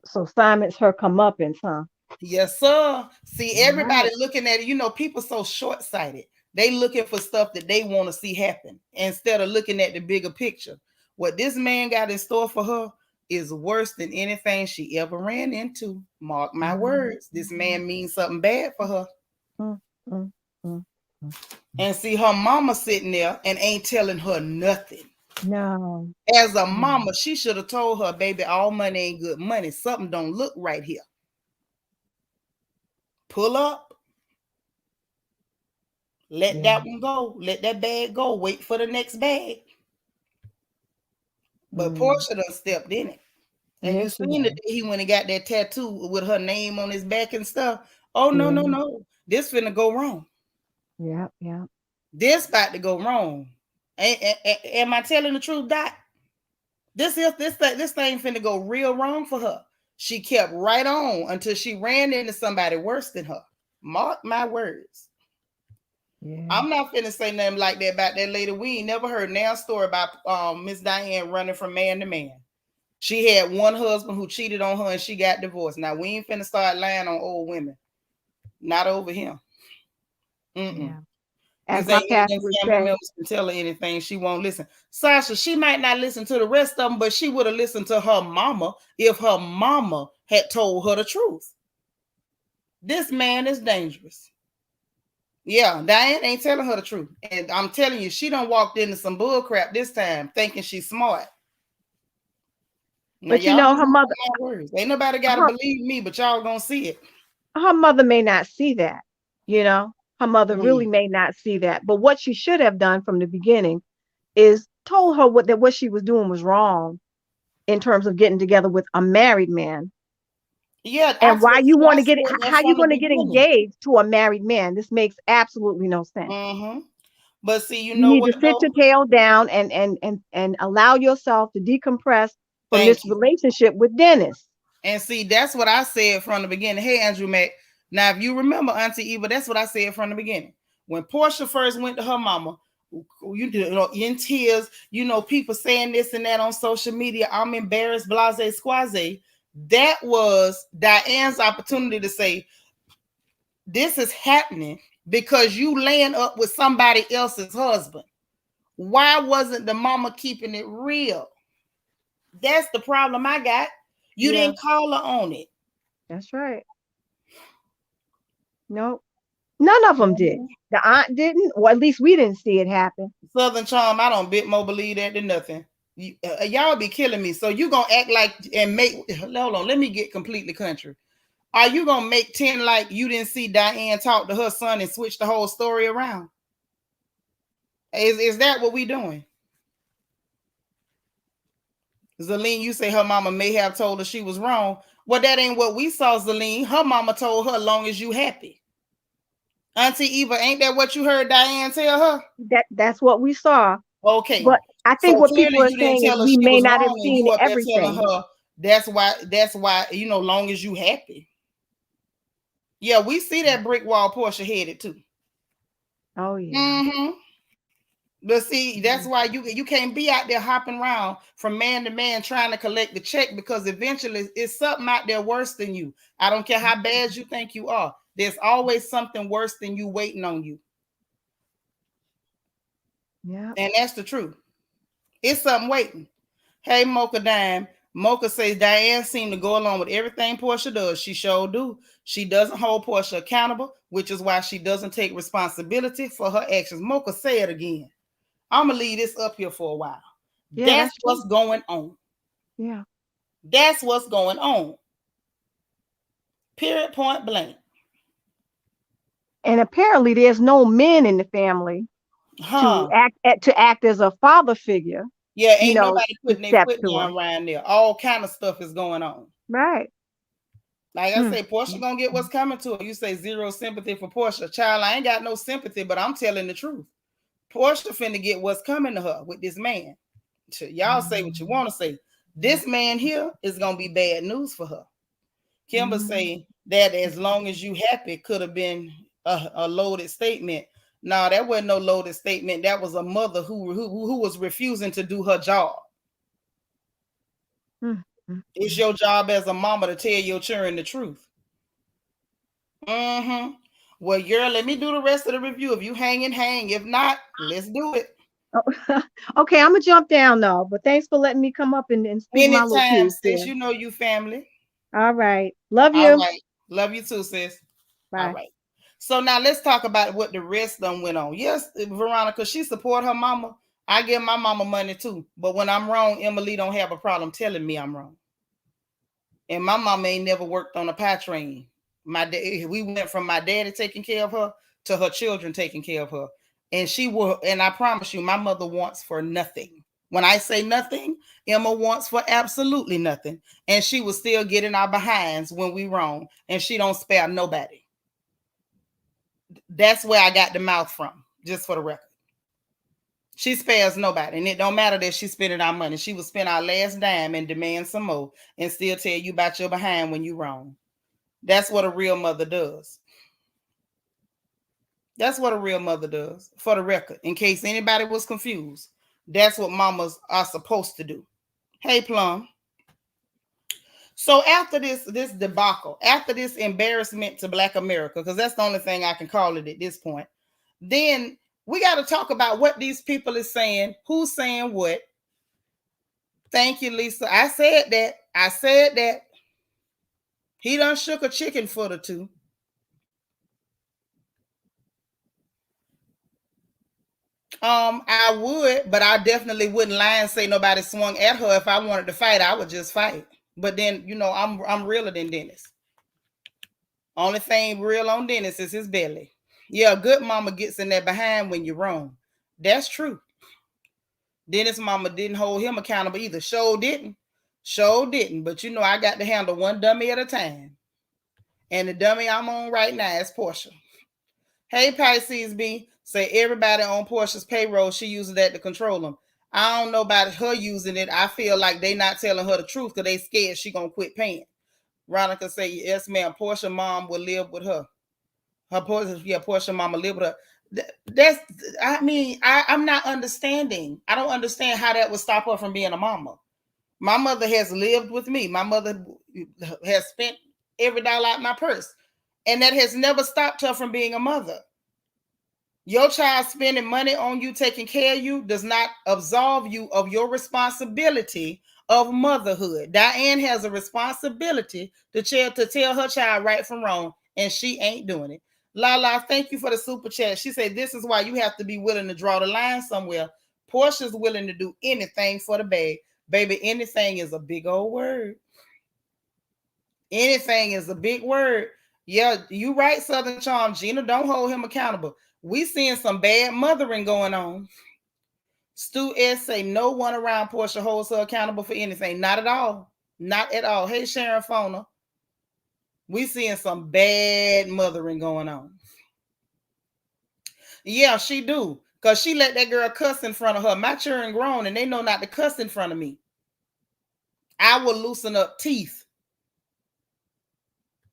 So Simon's her comeuppance, huh? Yes, sir. See, All everybody right. looking at it, people so short-sighted. They looking for stuff that they want to see happen instead of looking at the bigger picture. What this man got in store for her is worse than anything she ever ran into. Mark my Mm-hmm. words. This man means something bad for her. Mm-hmm. and see her mama sitting there and ain't telling her nothing. No. As a mama, she should have told her, baby, all money ain't good money. Something don't look right here. Pull up. Let that one go. Let that bag go. Wait for the next bag. But Portia done stepped in it. And you seen the day he went and got that tattoo with her name on his back and stuff. Oh, no, no, no. This finna go wrong. Yeah. This about to go wrong. Am I telling the truth, Doc? This thing finna go real wrong for her. She kept right on until she ran into somebody worse than her. Mark my words. Yeah. I'm not finna say nothing like that about that lady. We ain't never heard now story about Miss Diane running from man to man. She had one husband who cheated on her and she got divorced. Now we ain't finna start lying on old women. Not over him. Yeah. As my pastor would family say, members can tell her anything, she won't listen. Sasha, she might not listen to the rest of them, but she would have listened to her mama if her mama had told her the truth. This man is dangerous. Yeah, Diane ain't telling her the truth. And I'm telling you, she done walked into some bull crap this time, thinking she's smart. Now, but you know, her mother, ain't nobody got to believe me, but y'all gonna see it. Her mother may not see that, you know. Her mother really may not see that. But what she should have done from the beginning is told her what she was doing was wrong in terms of getting together with a married man. Yeah. And why you want to get how you going to get engaged to a married man? This makes absolutely no sense. Mm-hmm. But see, you need to sit your tail down and allow yourself to decompress from this relationship with Dennis. And see, that's what I said from the beginning. Hey, Andrew Mack. Now, if you remember, Auntie Eva, that's what I said from the beginning. When Portia first went to her mama, you know, in tears, you know, people saying this and that on social media. I'm embarrassed, blase, squaze. That was Diane's opportunity to say, this is happening because you laying up with somebody else's husband. Why wasn't the mama keeping it real? That's the problem I got. You didn't call her on it. That's right. Nope. None of them did. The aunt didn't, or at least we didn't see it happen. Southern Charm, I don't bit more believe that than nothing. Y'all be killing me. So you gonna act like and make, hold on, let me get completely country. Are you gonna make 10 like you didn't see Diane talk to her son and switch the whole story around? Is that what we doing? Zaleen, you say her mama may have told her she was wrong. Well, that ain't what we saw, Zaleen. Her mama told her, long as you happy. Auntie Eva, ain't that what you heard Diane tell her? That's what we saw. Okay. But I think so what people are saying is we may not have seen everything. Her, that's why, you know, long as you happy. Yeah, we see that brick wall Portia headed too. Oh, yeah. Mm-hmm. But see, that's why you can't be out there hopping around from man to man trying to collect the check, because eventually it's something out there worse than you. I don't care how bad you think you are. There's always something worse than you waiting on you. Yeah. And that's the truth. It's something waiting. Hey, Mocha Dime. Mocha says Diane seemed to go along with everything Portia does. She sure do. She doesn't hold Portia accountable, which is why she doesn't take responsibility for her actions. Mocha, say it again. I'm going to leave this up here for a while. Yeah, that's what's going on. Yeah. That's what's going on. Period, point blank. And apparently there's no men in the family to act as a father figure. Yeah, ain't nobody putting their foot down around there. All kind of stuff is going on. Right. Like I say, Portia gonna get what's coming to her. You say zero sympathy for Portia. Child, I ain't got no sympathy, but I'm telling the truth. Portia finna get what's coming to her with this man. Y'all say what you want to say. This man here is gonna be bad news for her. Kimber say that as long as you happy could have been a loaded statement. No, that wasn't no loaded statement. That was a mother who was refusing to do her job. It's your job as a mama to tell your children the truth. Well, girl, let me do the rest of the review. If you hang. If not, let's do it. Okay, I'm gonna jump down though, but thanks for letting me come up and speak my little piece. Sis, you know you family. All right, love you. All right, love you too, sis. Bye. All right. So now let's talk about what the rest of them went on. Yes, Veronica, she support her mama. I give my mama money too. But when I'm wrong, Emily don't have a problem telling me I'm wrong. And my mama ain't never worked on a pie train. We went from my daddy taking care of her to her children taking care of her. And she will, and I promise you, my mother wants for nothing. When I say nothing, Emma wants for absolutely nothing. And she will still get in our behinds when we wrong. And she don't spare nobody. That's where I got the mouth from, just for the record. She spares nobody. And it don't matter that she's spending our money. She will spend our last dime and demand some more and still tell you about your behind when you're wrong. That's what a real mother does. That's what a real mother does, for the record. In case anybody was confused, that's what mamas are supposed to do. Hey, Plum. So after this debacle, after this embarrassment to Black America, because that's the only thing I can call it at this point, then we got to talk about what these people is saying, who's saying what. Thank you, Lisa. I said that. He done shook a chicken foot or two. I would, but I definitely wouldn't lie and say nobody swung at her. If I wanted to fight, I would just fight. But then, I'm realer than Dennis. Only thing real on Dennis is his belly. Yeah, good mama gets in there behind when you're wrong. That's true. Dennis mama didn't hold him accountable either. Sure didn't. But I got to handle one dummy at a time. And the dummy I'm on right now is Portia. Hey, Pisces B, say everybody on Portia's payroll, she uses that to control them. I don't know about her using it. I feel like they not telling her the truth because they scared she gonna quit paying. Veronica say, yes, ma'am, Portia mom will live with her. Portia mama live with her. I'm not understanding. I don't understand how that would stop her from being a mama. My mother has lived with me. My mother has spent every dollar out my purse. And that has never stopped her from being a mother. Your child spending money on you, taking care of you, does not absolve you of your responsibility of motherhood. Diane has a responsibility to tell her child right from wrong, and she ain't doing it. Lala, thank you for the super chat. She said, this is why you have to be willing to draw the line somewhere. Portia's willing to do anything for the bag. Baby, anything is a big old word. Anything is a big word. Yeah, you right, Southern Charm. Gina, don't hold him accountable. We seeing some bad mothering going on. Stu S say no one around Portia holds her accountable for anything. Not at all. Not at all. Hey, Sharon Fona. We seeing some bad mothering going on. Yeah, she do. Because she let that girl cuss in front of her. My children grown and they know not to cuss in front of me. I will loosen up teeth.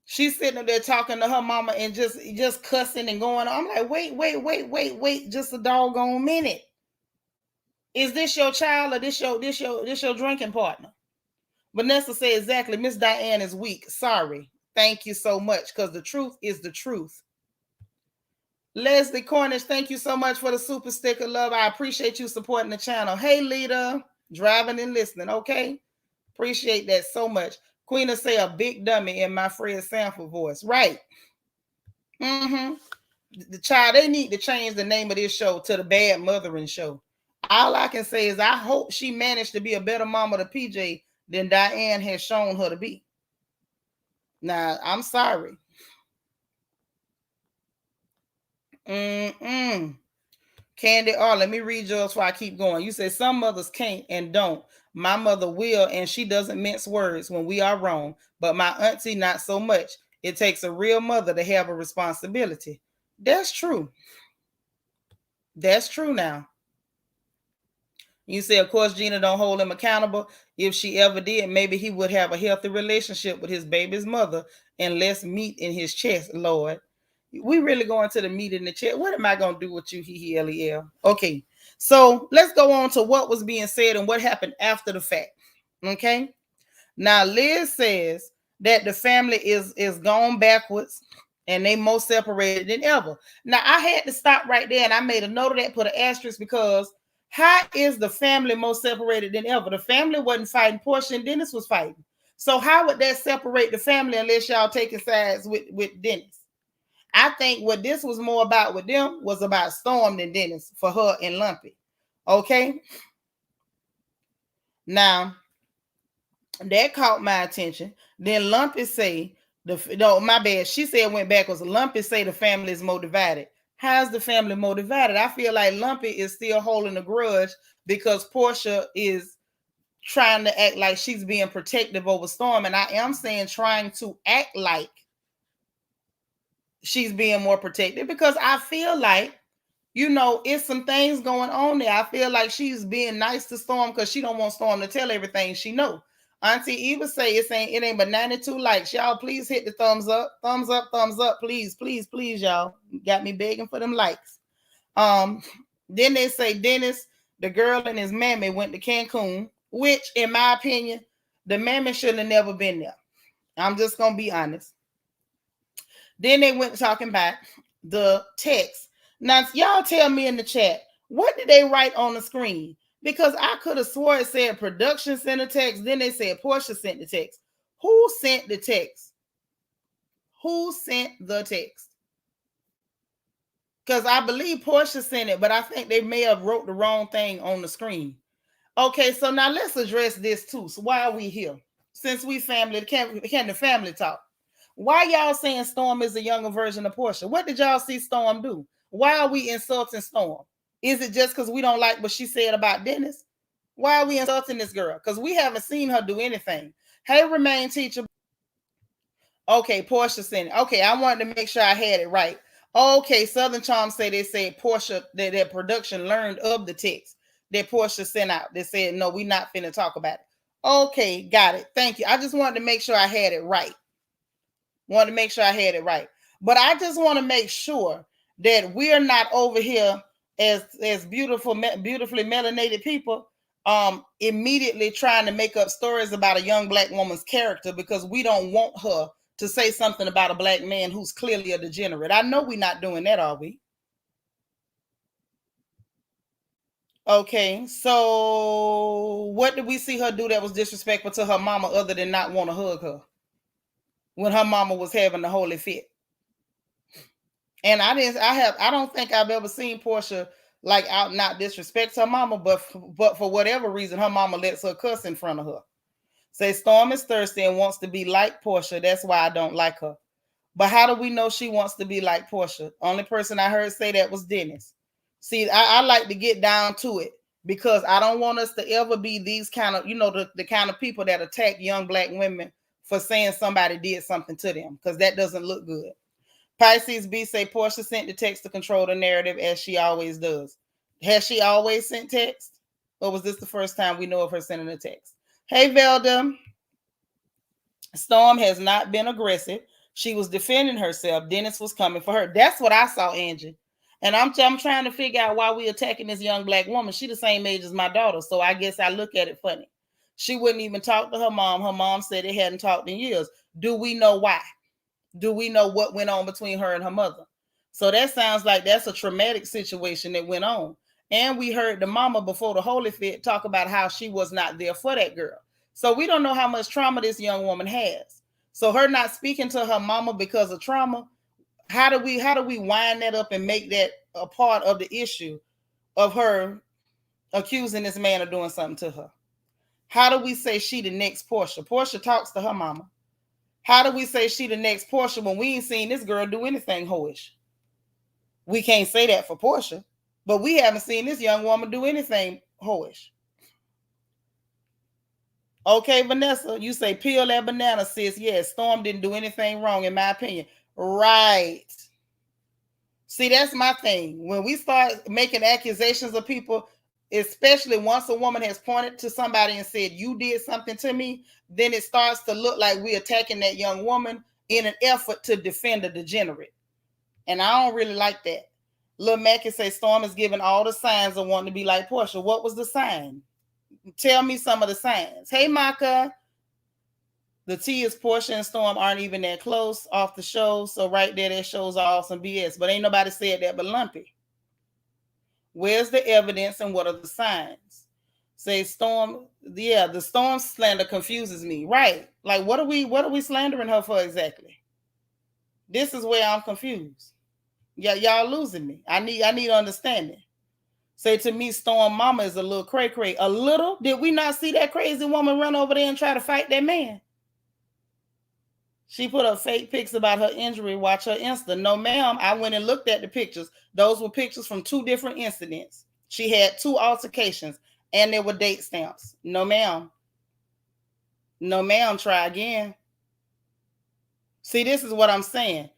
She's sitting up there talking to her mama and just cussing and going on. I'm like, wait, just a doggone minute. Is this your child or this your drinking partner? Vanessa said exactly. Miss Diane is weak. Sorry. Thank you so much, because the truth is the truth. Leslie Cornish, thank you so much for the super sticker, love. I appreciate you supporting the channel. Hey, Lita, driving and listening, okay? Appreciate that so much. Queen will say a big dummy in my Fred Sanford voice. Right. The child, they need to change the name of this show to the Bad Mothering Show. All I can say is I hope she managed to be a better mama to PJ than Diane has shown her to be. Now, I'm sorry. Candy let me read yours before I keep going. You said some mothers can't and don't. My mother will, and she doesn't mince words when we are wrong. But my auntie, not so much. It takes a real mother to have a responsibility. That's true. That's true now. You say, of course, Gina don't hold him accountable. If she ever did, maybe he would have a healthy relationship with his baby's mother and less meat in his chest, Lord. We really going to the meat in the chest. What am I going to do with you, Lel? Okay, so let's go on to what was being said and what happened after the fact. Okay, now Liz says that the family is gone backwards and they more separated than ever. Now, I had to stop right there and I made a note of that, put an asterisk, because how is the family more separated than ever? The family wasn't fighting. Portia and Dennis was fighting. So how would that separate the family unless y'all taking sides with Dennis? I think what this was more about with them was about Storm than Dennis for her and Lumpy. Okay. Now, that caught my attention. Then Lumpy say, no, my bad. She said went backwards. Lumpy say the family is more divided. How's the family more divided? I feel like Lumpy is still holding a grudge because Portia is trying to act like she's being protective over Storm. And I am saying trying to act like she's being more protective because I feel like, it's some things going on there. I feel like she's being nice to Storm because she don't want Storm to tell everything she know. Auntie Eva say it ain't but 92 likes. Y'all please hit the thumbs up, please, please, please, y'all. Got me begging for them likes. Then they say Dennis, the girl and his mammy went to Cancun, which in my opinion, the mammy should have never been there. I'm just gonna be honest. Then they went talking about the text. Now, y'all tell me in the chat, what did they write on the screen? Because I could have swore it said production sent a text. Then they said Portia sent the text. Who sent the text? Who sent the text? Because I believe Portia sent it, but I think they may have wrote the wrong thing on the screen. Okay, so now let's address this too. So why are we here? Since we family, can the family talk? Why y'all saying Storm is a younger version of Portia? What did y'all see Storm do? Why are we insulting Storm? Is it just because we don't like what she said about Dennis? Why are we insulting this girl? Because we haven't seen her do anything. Hey, Remain teacher. Okay, Portia sent it. Okay, I wanted to make sure I had it right. Okay, Southern Charm say they said Portia, that their production learned of the text that Portia sent out. They said, no, we not finna talk about it. Okay, got it. Thank you. I just wanted to make sure I had it right. But I just want to make sure that we're not over here as beautifully melanated people immediately trying to make up stories about a young black woman's character because we don't want her to say something about a black man who's clearly a degenerate. I know we're not doing that, are we? Okay, so what did we see her do that was disrespectful to her mama other than not want to hug her when her mama was having the holy fit? And I don't think I've ever seen Portia like out and out disrespect her mama, but for whatever reason, her mama lets her cuss in front of her. Say Storm is thirsty and wants to be like Portia. That's why I don't like her. But how do we know she wants to be like Portia? Only person I heard say that was Dennis. See, I like to get down to it because I don't want us to ever be these kind of, the kind of people that attack young black women for saying somebody did something to them because that doesn't look good. Pisces B say Portia sent the text to control the narrative as she always does. Has she always sent text? Or was this the first time we know of her sending a text? Hey, Velda. Storm has not been aggressive. She was defending herself. Dennis was coming for her. That's what I saw, Angie. And I'm trying to figure out why we attacking this young black woman. She the same age as my daughter, so I guess I look at it funny. She wouldn't even talk to her mom. Her mom said they hadn't talked in years. Do we know why? Do we know what went on between her and her mother? So that sounds like that's a traumatic situation that went on. And we heard the mama before the Holy Fit talk about how she was not there for that girl. So we don't know how much trauma this young woman has. So her not speaking to her mama because of trauma, how do we wind that up and make that a part of the issue of her accusing this man of doing something to her? How do we say she the next Portia? Portia talks to her mama. How do we say she the next Portia when we ain't seen this girl do anything hoish? We can't say that for Portia, but we haven't seen this young woman do anything hoish. Okay, Vanessa, you say peel that banana, sis. Yes, Storm didn't do anything wrong, in my opinion. Right. See, that's my thing. When we start making accusations of people, especially once a woman has pointed to somebody and said, you did something to me, then it starts to look like we're attacking that young woman in an effort to defend a degenerate. And I don't really like that. Lil Mackie say Storm is giving all the signs of wanting to be like Portia. What was the sign? Tell me some of the signs. Hey, Maka. The T is Portia and Storm aren't even that close off the show. So right there, that shows all some BS. But ain't nobody said that but Lumpy. Where's the evidence and what are the signs? Say Storm, yeah, the Storm slander confuses me. Right. Like what are we slandering her for exactly? This is where I'm confused. Yeah, y'all losing me. I need understanding. Say to me, Storm Mama is a little cray-cray. A little? Did we not see that crazy woman run over there and try to fight that man? She put up fake pics about her injury. Watch her Insta. No, ma'am. I went and looked at the pictures. Those were pictures from 2 different incidents. She had 2 altercations, and there were date stamps. No, ma'am. No, ma'am. Try again. See, this is what I'm saying.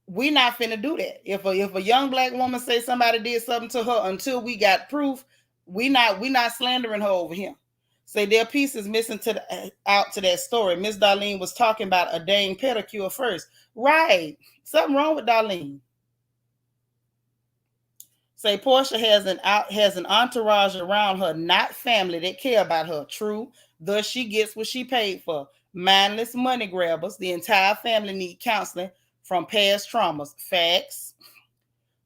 We not finna do that. If a young black woman say somebody did something to her, until we got proof, we not slandering her over here. Say their piece is missing out to that story. Miss Darlene was talking about a dang pedicure first. Right. Something wrong with Darlene. Say Portia has an entourage around her, not family that care about her. True. Thus she gets what she paid for. Mindless money grabbers. The entire family need counseling from past traumas. Facts.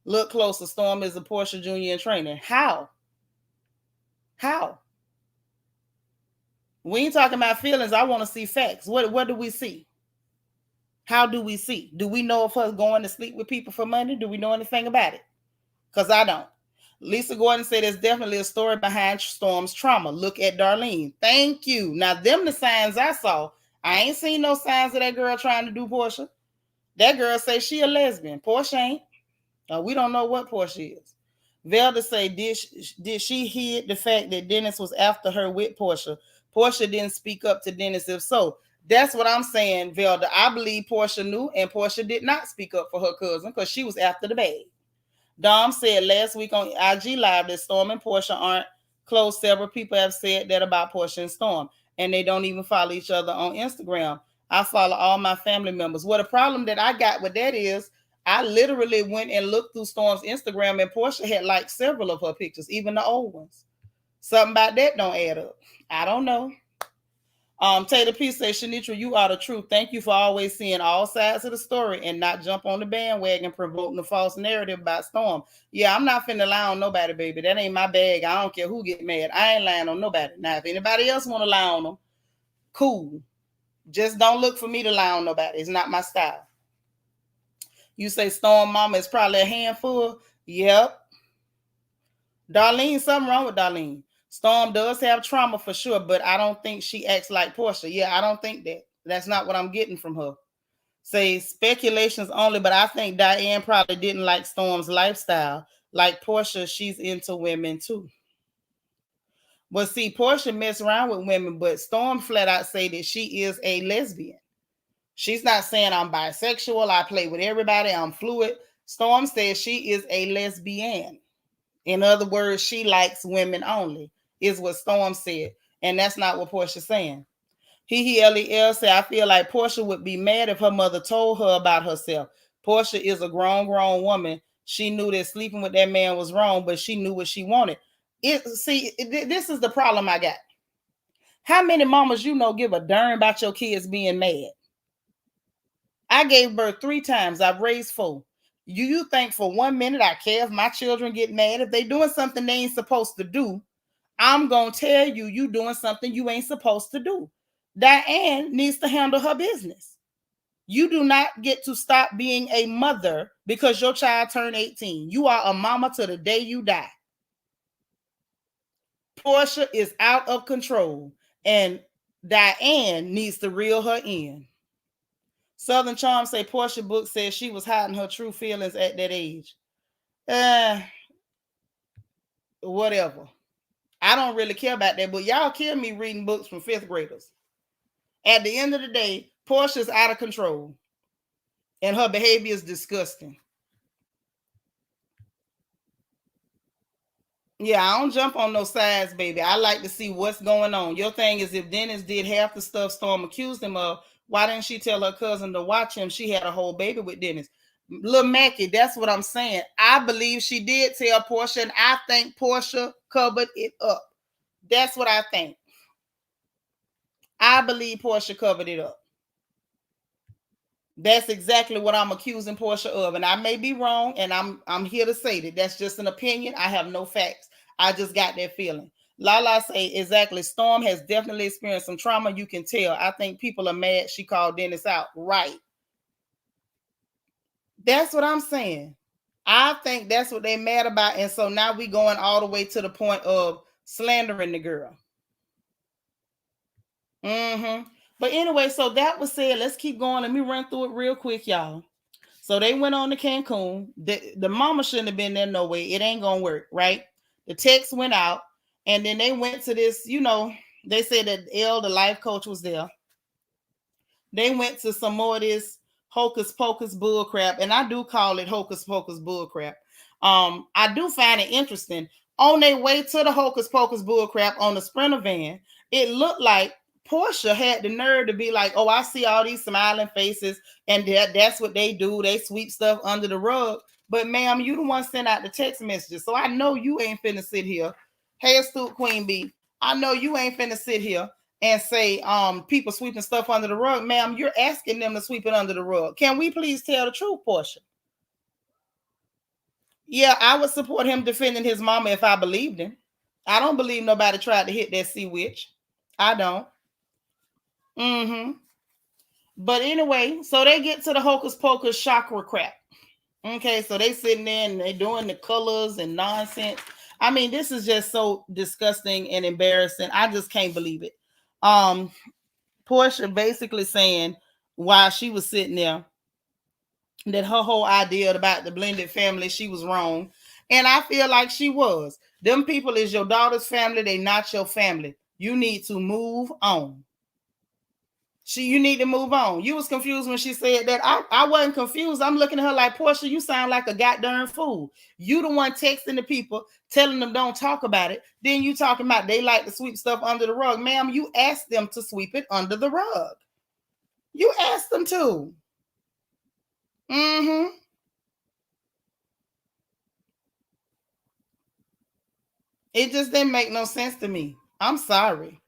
Look closer. Storm is a Porsha Jr. in training. How? We ain't talking about feelings. I want to see facts. What do we see? How do we see? Do we know of her going to sleep with people for money? Do we know anything about it? Because I don't. Lisa Gordon said there's definitely a story behind Storm's trauma. Look at Darlene. Thank you. Now, them the signs I saw. I ain't seen no signs of that girl trying to do Porsha. That girl say she a lesbian. Porsha ain't. We don't know what Porsha is. Velda say, did she hid the fact that Dennis was after her with Porsha? Porsha didn't speak up to Dennis. If so, that's what I'm saying, Velda. I believe Porsha knew, and Porsha did not speak up for her cousin because she was after the bag. Dom said last week on IG Live that Storm and Porsha aren't close. Several people have said that about Porsha and Storm, and they don't even follow each other on Instagram. I follow all my family members. Well, the problem that I got with that is I literally went and looked through Storm's Instagram, and Porsha had like several of her pictures, even the old ones. Something about that don't add up. I don't know. Taylor P says, Seanitra, you are the truth. Thank you for always seeing all sides of the story and not jump on the bandwagon promoting the false narrative about Storm. Yeah, I'm not finna lie on nobody, baby. That ain't my bag. I don't care who get mad. I ain't lying on nobody. Now, if anybody else want to lie on them, cool. Just don't look for me to lie on nobody. It's not my style. You say Storm Mama is probably a handful? Yep. Darlene, something wrong with Darlene. Storm does have trauma for sure, but I don't think she acts like Porsha. Yeah, I don't think that. That's not what I'm getting from her. Say speculations only, but I think Diane probably didn't like Storm's lifestyle. Like Porsha, she's into women too. But see, Porsha mess around with women, but Storm flat out say that she is a lesbian. She's not saying I'm bisexual, I play with everybody, I'm fluid. Storm says she is a lesbian. In other words, she likes women only, is what Storm said. And that's not what Porsha's saying. LEL said, I feel like Porsha would be mad if her mother told her about herself. Porsha is a grown woman. She knew that sleeping with that man was wrong, but she knew what she wanted. This is the problem I got. How many mamas you know give a darn about your kids being mad? I gave birth 3 times. I've raised 4. You think for 1 minute I care if my children get mad? If they doing something they ain't supposed to do, I'm going to tell you doing something you ain't supposed to do. Diane needs to handle her business. You do not get to stop being a mother because your child turned 18. You are a mama to the day you die. Porsha is out of control, and Diane needs to reel her in. Southern Charm say Porsha book says she was hiding her true feelings at that age. Whatever. I don't really care about that, but y'all kill me reading books from 5th graders. At the end of the day, Porsha's out of control, and her behavior is disgusting. Yeah, I don't jump on no sides, baby. I like to see what's going on. Your thing is, if Dennis did half the stuff Storm accused him of, why didn't she tell her cousin to watch him? She had a whole baby with Dennis. Lil Mackie, that's what I'm saying. I believe she did tell Porsha, and I think Porsha covered it up. That's what I think. I believe Porsha covered it up. That's exactly what I'm accusing Porsha of. And I may be wrong, and I'm here to say that that's just an opinion. I have no facts. I just got that feeling. Lala say, exactly. Storm has definitely experienced some trauma. You can tell. I think people are mad she called Dennis out. Right. That's what I'm saying. I think that's what they mad about. And so now we going all the way to the point of slandering the girl. But anyway, so that was said. Let's keep going. Let me run through it real quick, y'all. So they went on to Cancun. The mama shouldn't have been there no way. It ain't gonna work, right? The text went out, and then they went to this, they said that the life coach was there. They went to some more of this hocus pocus bull crap, and I do call it hocus pocus bull crap. I do find it interesting. On their way to the hocus pocus bull crap on the Sprinter van, it looked like Portia had the nerve to be like, "Oh, I see all these smiling faces, and that's what they do. They sweep stuff under the rug." But ma'am, you the one sent out the text messages, so I know you ain't finna sit here. Hey, astute Queen Bee, I know you ain't finna sit here and say people sweeping stuff under the rug. Ma'am, you're asking them to sweep it under the rug. Can we please tell the truth, Portia? Yeah, I would support him defending his mama if I believed him. I don't believe nobody tried to hit that sea witch. I don't. But anyway, so they get to the hocus pocus chakra crap. Okay, so they sitting there and they doing the colors and nonsense. I mean, this is just so disgusting and embarrassing. I just can't believe it. Portia basically saying while she was sitting there that her whole idea about the blended family, she was wrong. And I feel like she was. Them people is your daughter's family. They not your family. You need to move on. You need to move on. You was confused when she said that. I wasn't confused. I'm looking at her like, Portia, you sound like a goddamn fool. You the one texting the people, telling them don't talk about it. Then you talking about they like to sweep stuff under the rug. Ma'am, you asked them to sweep it under the rug. You asked them to. It just didn't make no sense to me. I'm sorry.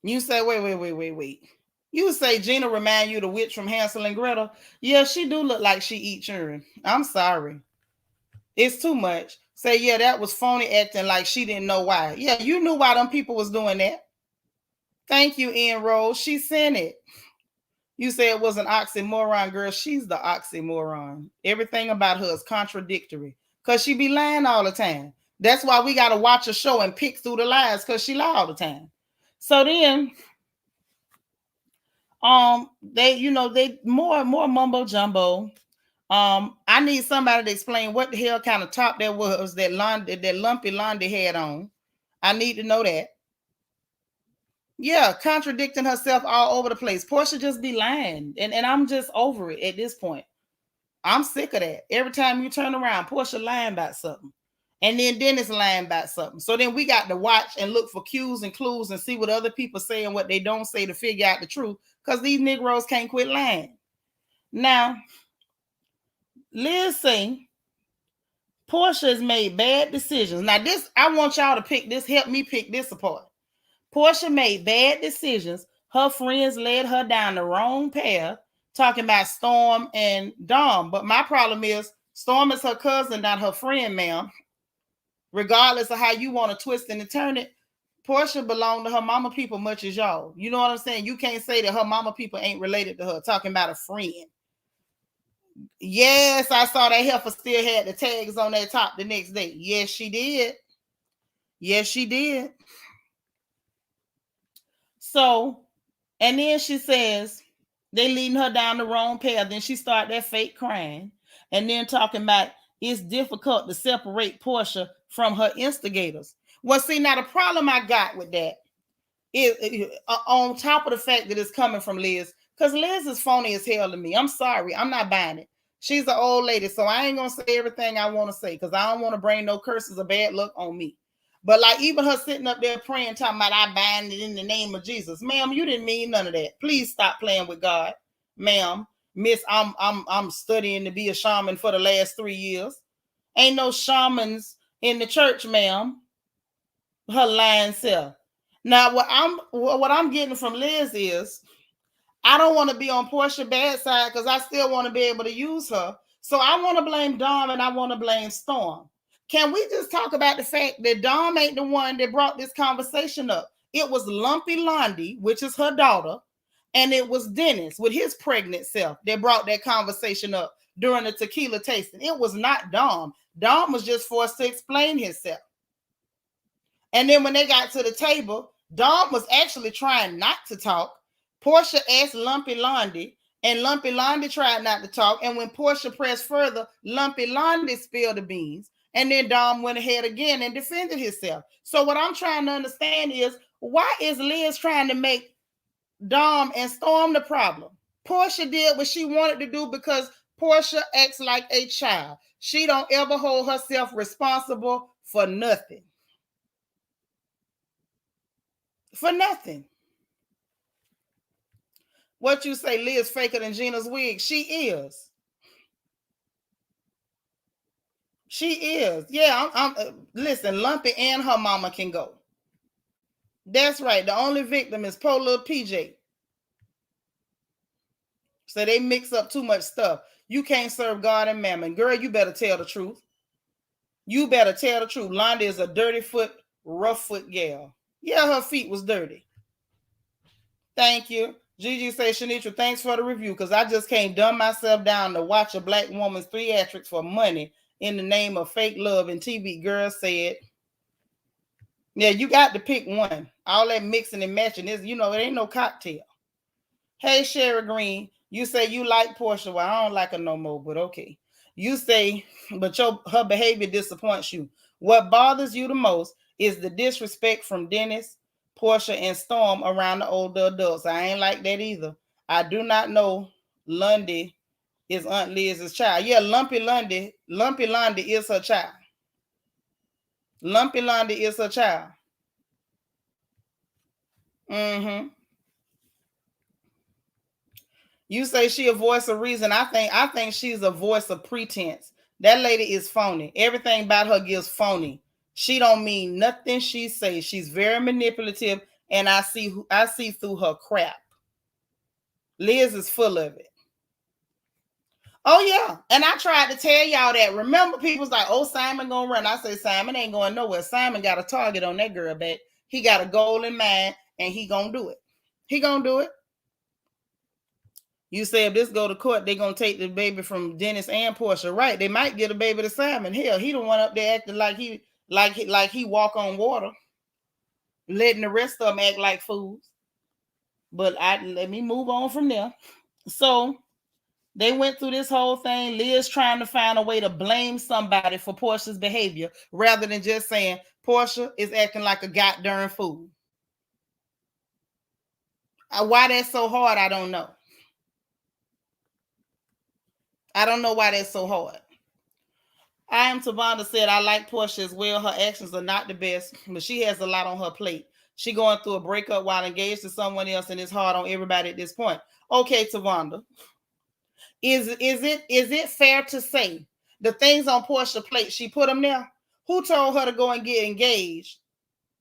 You say, wait. You say Gina remind you the witch from Hansel and Gretel. Yeah, she do look like she eat children. I'm sorry. It's too much. Say, yeah, that was phony acting like she didn't know why. Yeah, you knew why them people was doing that. Thank you, Ian Rose. She sent it. You say it was an oxymoron, girl. She's the oxymoron. Everything about her is contradictory because she be lying all the time. That's why we got to watch a show and pick through the lies because she lie all the time. So then, they more mumbo jumbo. I need somebody to explain what the hell kind of top that was that lumpy Londi had on. I need to know that. Yeah, contradicting herself all over the place. Portia just be lying, and I'm just over it at this point. I'm sick of that. Every time you turn around, Portia lying about something. And then Dennis lying about something. So then we got to watch and look for cues and clues and see what other people say and what they don't say to figure out the truth. Because these Negroes can't quit lying. Now, Liz say Portia has made bad decisions. Now, this, I want y'all to pick this, help me pick this apart. Portia made bad decisions. Her friends led her down the wrong path, talking about Storm and Dom. But my problem is, Storm is her cousin, not her friend, ma'am. Regardless of how you want to twist and turn it, Portia belonged to her mama people much as y'all. You know what I'm saying? You can't say that her mama people ain't related to her, talking about a friend. Yes, I saw that heifer still had the tags on that top the next day. Yes, she did. Yes, she did. So, and then she says they leading her down the wrong path. Then she started that fake crying. And then talking about it's difficult to separate Portia from her instigators. Well, see, now the problem I got with that is on top of the fact that it's coming from Liz, because Liz is phony as hell to me. I'm sorry. I'm not buying it. She's an old lady, so I ain't going to say everything I want to say because I don't want to bring no curses or bad luck on me. But like even her sitting up there praying, talking about I bind it in the name of Jesus. Ma'am, you didn't mean none of that. Please stop playing with God. Ma'am, miss, I'm studying to be a shaman for the last 3 years. Ain't no shamans in the church, ma'am. Her lying self. Now, what I'm getting from Liz is I don't want to be on Portia's bad side because I still want to be able to use her. So I want to blame Dom and I want to blame Storm. Can we just talk about the fact that Dom ain't the one that brought this conversation up? It was Lumpy Londi, which is her daughter, And it was Dennis with his pregnant self that brought that conversation up during the tequila tasting. It was not Dom. Dom was just forced to explain himself. And then when they got to the table, Dom was actually trying not to talk. Porsha asked Lumpy Londi, and Lumpy Londi tried not to talk. And when Porsha pressed further, Lumpy Londi spilled the beans. And then Dom went ahead again and defended himself. So what I'm trying to understand is, why is Liz trying to make Dom and Storm the problem? Porsha did what she wanted to do because Porsha acts like a child. She don't ever hold herself responsible for nothing. For nothing. What you say, Liz faker than Gina's wig? She is. She is. Yeah, listen, Lumpy and her mama can go. That's right. The only victim is poor little PJ. So they mix up too much stuff. You can't serve God and mammon. Girl, you better tell the truth. You better tell the truth. Londa is a dirty foot, rough foot gal. Yeah, her feet was dirty. Thank you. Gigi says, Seanitra, thanks for the review, because I just can't dumb myself down to watch a black woman's theatrics for money in the name of fake love. And TV girl said, yeah, you got to pick one. All that mixing and matching is, it ain't no cocktail. Hey, Sherry Green, you say you like Porsha. Well, I don't like her no more, but okay. You say, but her behavior disappoints you. What bothers you the most is the disrespect from Dennis, Porsha, and Storm around the older adults. I ain't like that either. I do not know Lundy is Aunt Liz's child. Yeah, Lumpy Lundy is her child. Lumpy Lundy is her child. Mm-hmm. You say she a voice of reason. I think she's a voice of pretense. That lady is phony. Everything about her gives phony. She don't mean nothing she says. She's very manipulative, and I see through her crap. Liz is full of it. Oh yeah, and I tried to tell y'all that. Remember, people's like, "Oh, Simon gonna run." I say Simon ain't going nowhere. Simon got a target on that girl back. He got a goal in mind, and he gonna do it. He gonna do it. You say if this go to court, they gonna take the baby from Dennis and Porsha, right? They might get a baby to Simon. Hell, he the one up there acting like he walk on water, letting the rest of them act like fools. But let me move on from there. So they went through this whole thing. Liz trying to find a way to blame somebody for Porsha's behavior rather than just saying Porsha is acting like a goddamn fool. Why that's so hard, I don't know. I don't know why that's so hard. I am Tavonda said, I like Porsha as well. Her actions are not the best, but she has a lot on her plate. She going through a breakup while engaged to someone else, and it's hard on everybody at this point. Okay, Tavonda. Is it fair to say the things on Portia's plate, she put them there? Who told her to go and get engaged?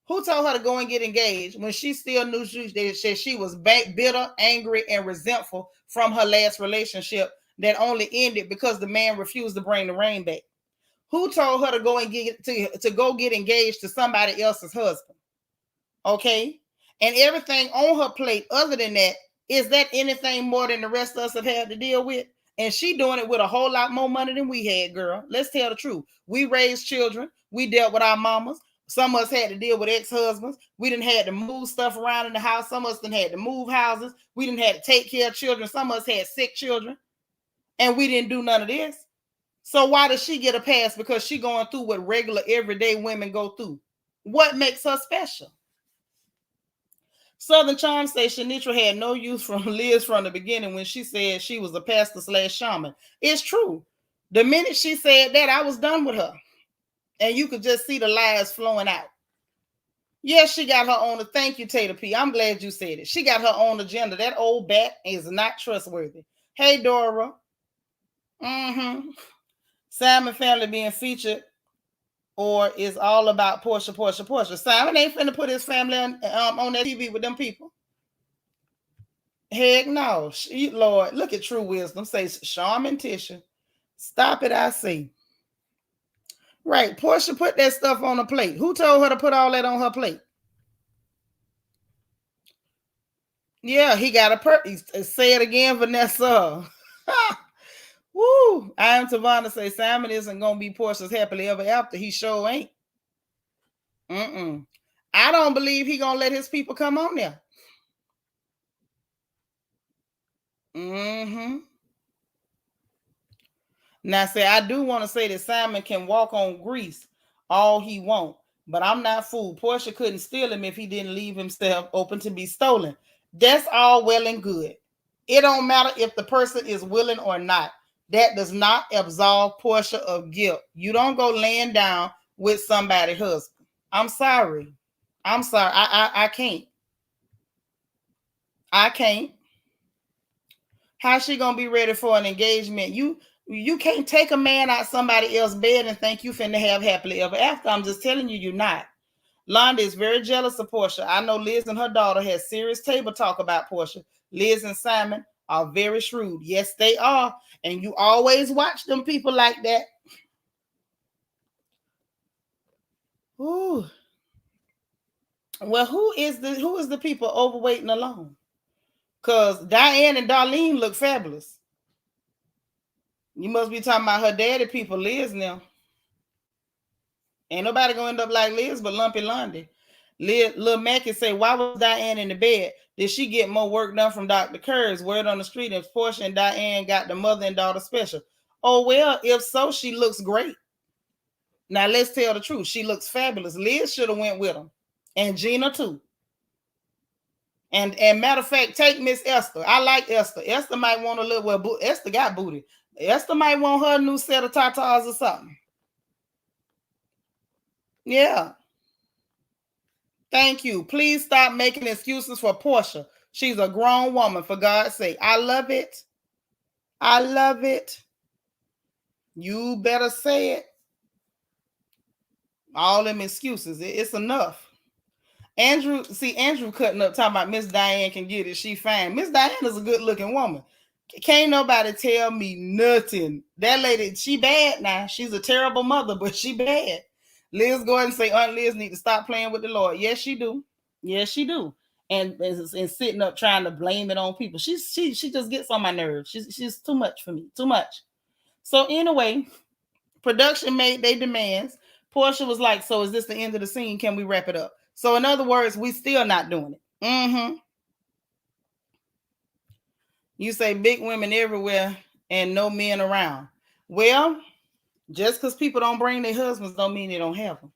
Who told her to go and get engaged when she still knew she was bitter, angry, and resentful from her last relationship that only ended because the man refused to bring the ring back? Who told her to go and get engaged to somebody else's husband? Okay, and everything on her plate other than that, is that anything more than the rest of us have had to deal with? And she doing it with a whole lot more money than we had, girl. Let's tell the truth. We raised children. We dealt with our mamas. Some of us had to deal with ex-husbands. We didn't had to move stuff around in the house. Some of us didn't had to move houses. We didn't had to take care of children. Some of us had sick children. And we didn't do none of this. So why does she get a pass? Because she going through what regular everyday women go through. What makes her special? Southern Charm says Seanitra had no use from Liz from the beginning when she said she was a pastor / shaman. It's true. The minute she said that, I was done with her. And you could just see the lies flowing out. Yes, she got her own. Thank you, Tater P. I'm glad you said it. She got her own agenda. That old bat is not trustworthy. Hey, Dora. Simon family being featured, or is all about Porsha. Simon ain't finna put his family on that TV with them people. Heck no. Lord, look at True Wisdom. Says Charmin Tisha. Stop it, I see. Right. Porsha put that stuff on a plate. Who told her to put all that on her plate? Yeah, he got say it again, Vanessa. Woo! I am Tavana say Simon isn't gonna be Portia's happily ever after. He sure ain't. I don't believe he gonna let his people come on there. Now, say I do want to say that Simon can walk on grease all he want, but I'm not fooled. Portia couldn't steal him if he didn't leave himself open to be stolen. That's all well and good. It don't matter if the person is willing or not. That does not absolve Portia of guilt. You don't go laying down with somebody's husband. I'm sorry. I can't. I can't. How's she gonna be ready for an engagement? You can't take a man out somebody else's bed and think you finna have happily ever after. I'm just telling you, you're not. Londa is very jealous of Portia. I know Liz and her daughter had serious table talk about Portia. Liz and Simon are very shrewd. Yes, they are. And you always watch them people like that. Ooh. Well, who is the people overweight and alone? Because Diane and Darlene look fabulous. You must be talking about her daddy people, Liz now. Ain't nobody gonna end up like Liz but Lumpy Lundy. Lil Mackie say, why was Diane in the bed? Did she get more work done from Dr. Kurz? Word on the street, if Portia and Diane got the mother and daughter special. Oh, well, if so, she looks great. Now, let's tell the truth. She looks fabulous. Liz should have went with them. And Gina, too. And matter of fact, take Miss Esther. I like Esther. Esther might want a little, well, Esther got booty. Esther might want her new set of tatas or something. Yeah. Thank you. Please stop making excuses for Portia. She's a grown woman, for God's sake. I love it. I love it. You better say it. All them excuses. It's enough. Andrew cutting up talking about Miss Diane can get it. She fine. Miss Diane is a good looking woman. Can't nobody tell me nothing. That lady, she bad now. She's a terrible mother, but she bad. Liz go ahead and say Aunt Liz need to stop playing with the Lord. Yes, she do. Yes, she do. And sitting up trying to blame it on people. She just gets on my nerves. She's too much for me. Too much. So anyway, production made their demands. Portia was like, so is this the end of the scene? Can we wrap it up? So in other words, we still not doing it. You say big women everywhere and no men around. Well, just because people don't bring their husbands don't mean they don't have them.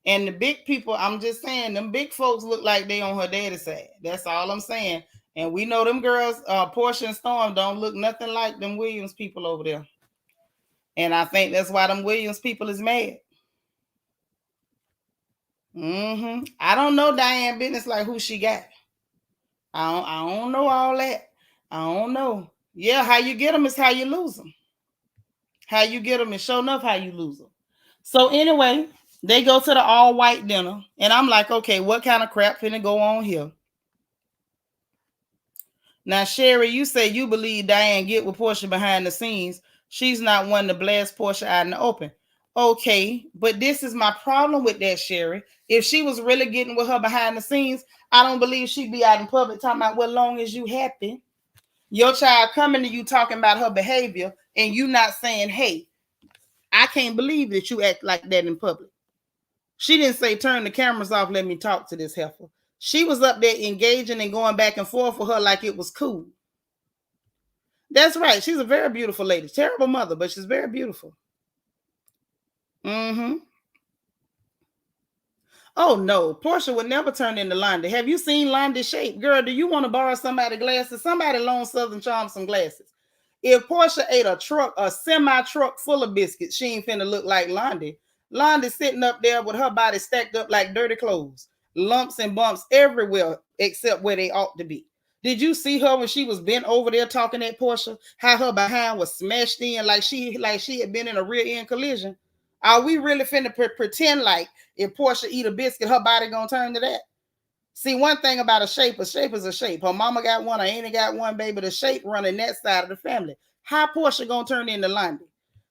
And the big people, I'm just saying, them big folks look like they on her daddy's side. That's all I'm saying. And we know them girls, Portia and Storm, don't look nothing like them Williams people over there. And I think that's why them Williams people is mad. I don't know Diane business like who she got. I don't know all that. I don't know. Yeah, how you get them is how you lose them. How you get them is sure enough how you lose them. So anyway, they go to the all-white dinner. And I'm like, okay, what kind of crap finna go on here? Now, Sherry, you say you believe Diane get with Portia behind the scenes. She's not one to blast Portia out in the open. Okay, but this is my problem with that, Sherry. If she was really getting with her behind the scenes, I don't believe she'd be out in public talking about, well, long as you happy. Your child coming to you talking about her behavior and you not saying, hey, I can't believe that you act like that in public. She didn't say, turn the cameras off, let me talk to this heifer. She was up there engaging and going back and forth with her like it was cool. That's right. She's a very beautiful lady. Terrible mother, but she's very beautiful. Oh, no. Portia would never turn into Londa. Have you seen Londa's shape? Girl, do you want to borrow somebody's glasses? Somebody loan Southern Charm some glasses. If Portia ate a semi-truck full of biscuits, she ain't finna look like Londa. Londa sitting up there with her body stacked up like dirty clothes. Lumps and bumps everywhere except where they ought to be. Did you see her when she was bent over there talking at Portia? How her behind was smashed in like she had been in a rear end collision? Are we really finna pretend like if Portia eat a biscuit, her body gonna turn to that? See, one thing about a shape is a shape. Her mama got one, her auntie got one, baby. The shape running that side of the family. How Portia gonna turn into Lundy?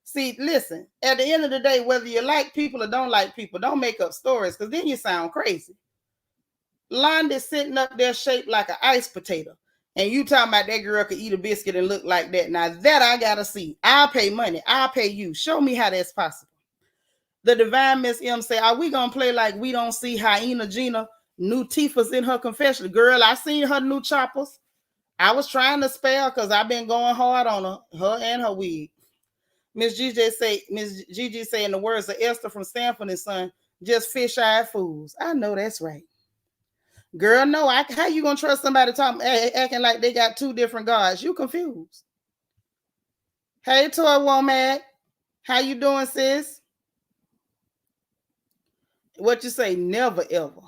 See, listen, at the end of the day, whether you like people or don't like people, don't make up stories because then you sound crazy. Londa sitting up there shaped like an ice potato. And you talking about that girl could eat a biscuit and look like that. Now that I gotta see. I'll pay money. I'll pay you. Show me how that's possible. The divine Miss M say, are we gonna play like we don't see Hyena Gina new teethers in her confession? Girl, I seen her new choppers. I was trying to spare because I've been going hard on her and her wig. Miss Gigi say in the words of Esther from Sanford and Son, just fish-eyed fools. I know that's right. Girl, no, how you gonna trust somebody acting like they got two different gods? You confused. Hey, Toy Womack, how you doing, sis? What you say? Never ever.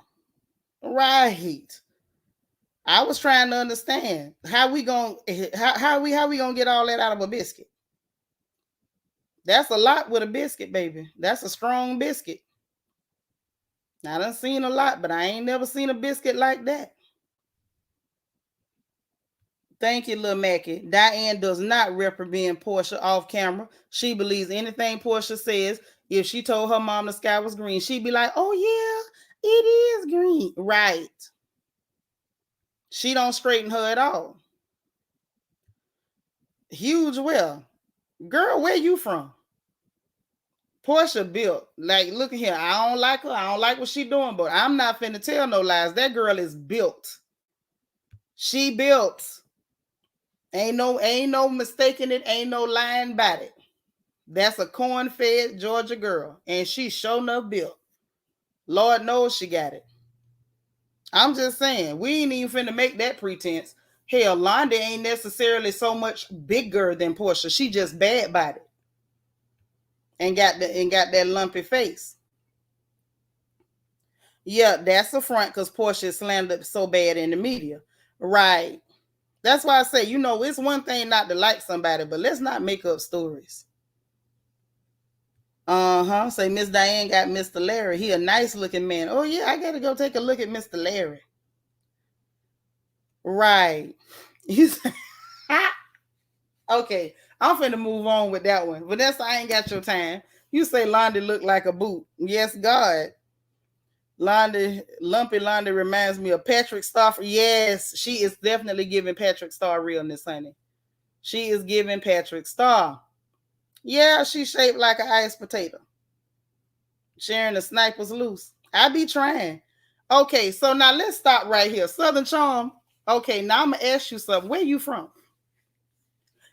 Right. I was trying to understand how we gonna get all that out of a biscuit. That's a lot with a biscuit, baby. That's a strong biscuit. I done seen a lot, but I ain't never seen a biscuit like that. Thank you, Lil Mackie. Diane does not reprimand Portia off camera. She believes anything Portia says. If she told her mom the sky was green, she'd be like, oh yeah, it is green. Right. She don't straighten her at all. Huge well. Girl, where you from? Portia built. Like, look at here. I don't like her. I don't like what she doing, but I'm not finna tell no lies. That girl is built. She built. Ain't no mistaking it. Ain't no lying about it. That's a corn-fed Georgia girl. And she sure enough built. Lord knows she got it. I'm just saying, we ain't even finna make that pretense. Hell, Londa ain't necessarily so much bigger than Portia. She just bad bodied. And got that lumpy face. Yeah, that's a front because Portia is slandered so bad in the media. Right. That's why I say, it's one thing not to like somebody, but let's not make up stories. Say Miss Diane got Mr. Larry. He a nice looking man. Oh yeah, I gotta go take a look at Mr. Larry. Right. You say, okay, I'm finna move on with that one. Vanessa, I ain't got your time. You say Londa look like a boot. Yes, God. Lumpy Londa reminds me of Patrick Star. Yes, she is definitely giving Patrick Star realness, honey. She is giving Patrick Star. Yeah, she's shaped like an ice potato. Sharing the snipers loose. I be trying. Okay, so now let's stop right here. Southern Charm. Okay, now I'm gonna ask you something. Where you from?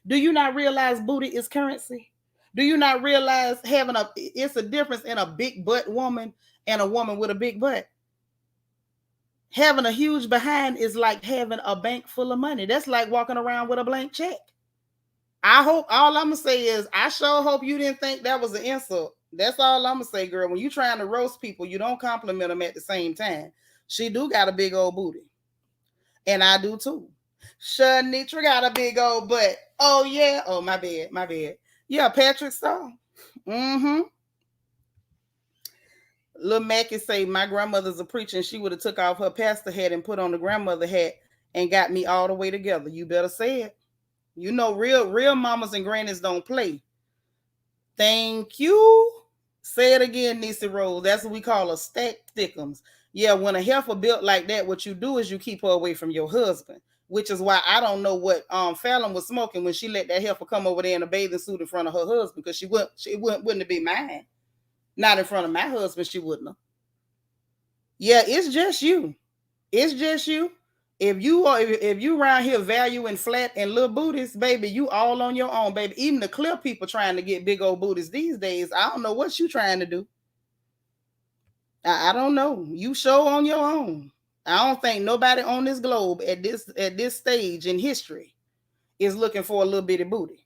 Do you not realize booty is currency? Do you not realize it's a difference in a big butt woman and a woman with a big butt? Having a huge behind is like having a bank full of money. That's like walking around with a blank check. All I'm gonna say is I sure hope you didn't think that was an insult. That's all I'm gonna say, girl. When you trying to roast people, you don't compliment them at the same time. She do got a big old booty. And I do too. Seanitra got a big old butt. Oh yeah. Oh, my bad. Yeah, Patrick Star. Lil Mackie say my grandmother's a preacher and she would have took off her pastor hat and put on the grandmother hat and got me all the way together. You better say it. Real mamas and grannies don't play. Thank you. Say it again, Nisi Rose. That's what we call a stack thickums. Yeah, when a heifer built like that, what you do is you keep her away from your husband, which is why I don't know what Fallon was smoking when she let that heifer come over there in a bathing suit in front of her husband, because she wouldn't have been mine. Not in front of my husband, she wouldn't have. Yeah, it's just you. It's just you. If you around here valuing flat and little booties, baby, you all on your own, baby. Even the clear people trying to get big old booties these days. I don't know what you trying to do. I don't know. You show on your own. I don't think nobody on this globe at this stage in history is looking for a little bitty booty.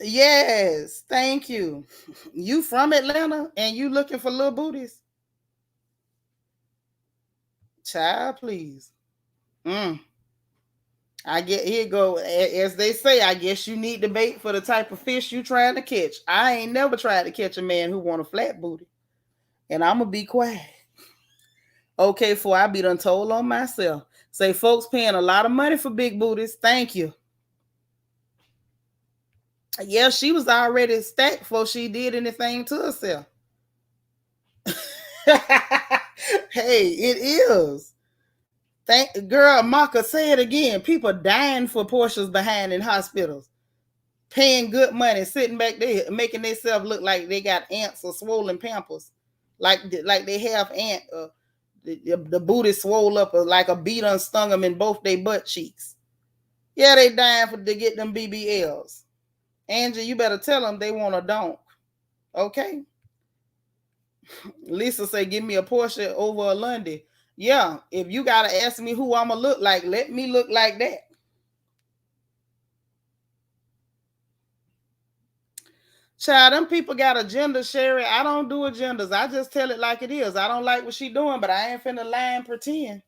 Yes, thank you. You from Atlanta and you looking for little booties? Child, please. I get here go. As they say, I guess you need the bait for the type of fish you trying to catch. I ain't never tried to catch a man who want a flat booty. And I'm going to be quiet. Okay, for I be done told on myself. Say folks paying a lot of money for big booties. Thank you. Yeah, she was already stacked before she did anything to herself. Hey, it is. Thank girl, Maka, say it again. People dying for Porsches behind in hospitals, paying good money, sitting back there, making themselves look like they got ants or swollen pampers, like they have ant. The booty swole up like a bee done stung them in both their butt cheeks. Yeah, they dying to get them BBLs. Angie, you better tell them they want a donk. Okay. Lisa say, give me a Porsche over a London. Yeah, if you gotta ask me who I'ma look like, let me look like that. Child, them people got agendas, Sherry. I don't do agendas. I just tell it like it is. I don't like what she doing, but I ain't finna lie and pretend.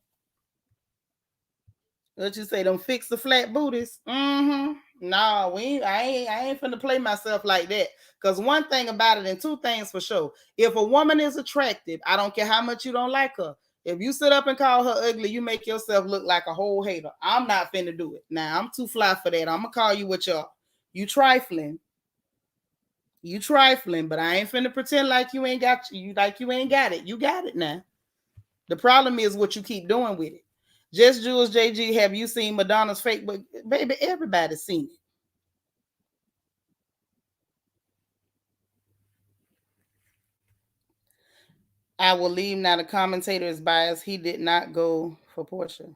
What you say? Them fix the flat booties. Mm-hmm. No, I ain't finna play myself like that. Cause one thing about it, and two things for sure. If a woman is attractive, I don't care how much you don't like her. If you sit up and call her ugly, you make yourself look like a whole hater. I'm not finna do it. Now I'm too fly for that. I'm gonna call you what you are. You trifling. You trifling, but I ain't finna pretend like you ain't got you like you ain't got it. You got it now. The problem is what you keep doing with it. Just Jules JG, have you seen Madonna's fake? But baby, everybody's seen it. I will leave now. The commentator is biased. He did not go for Portia.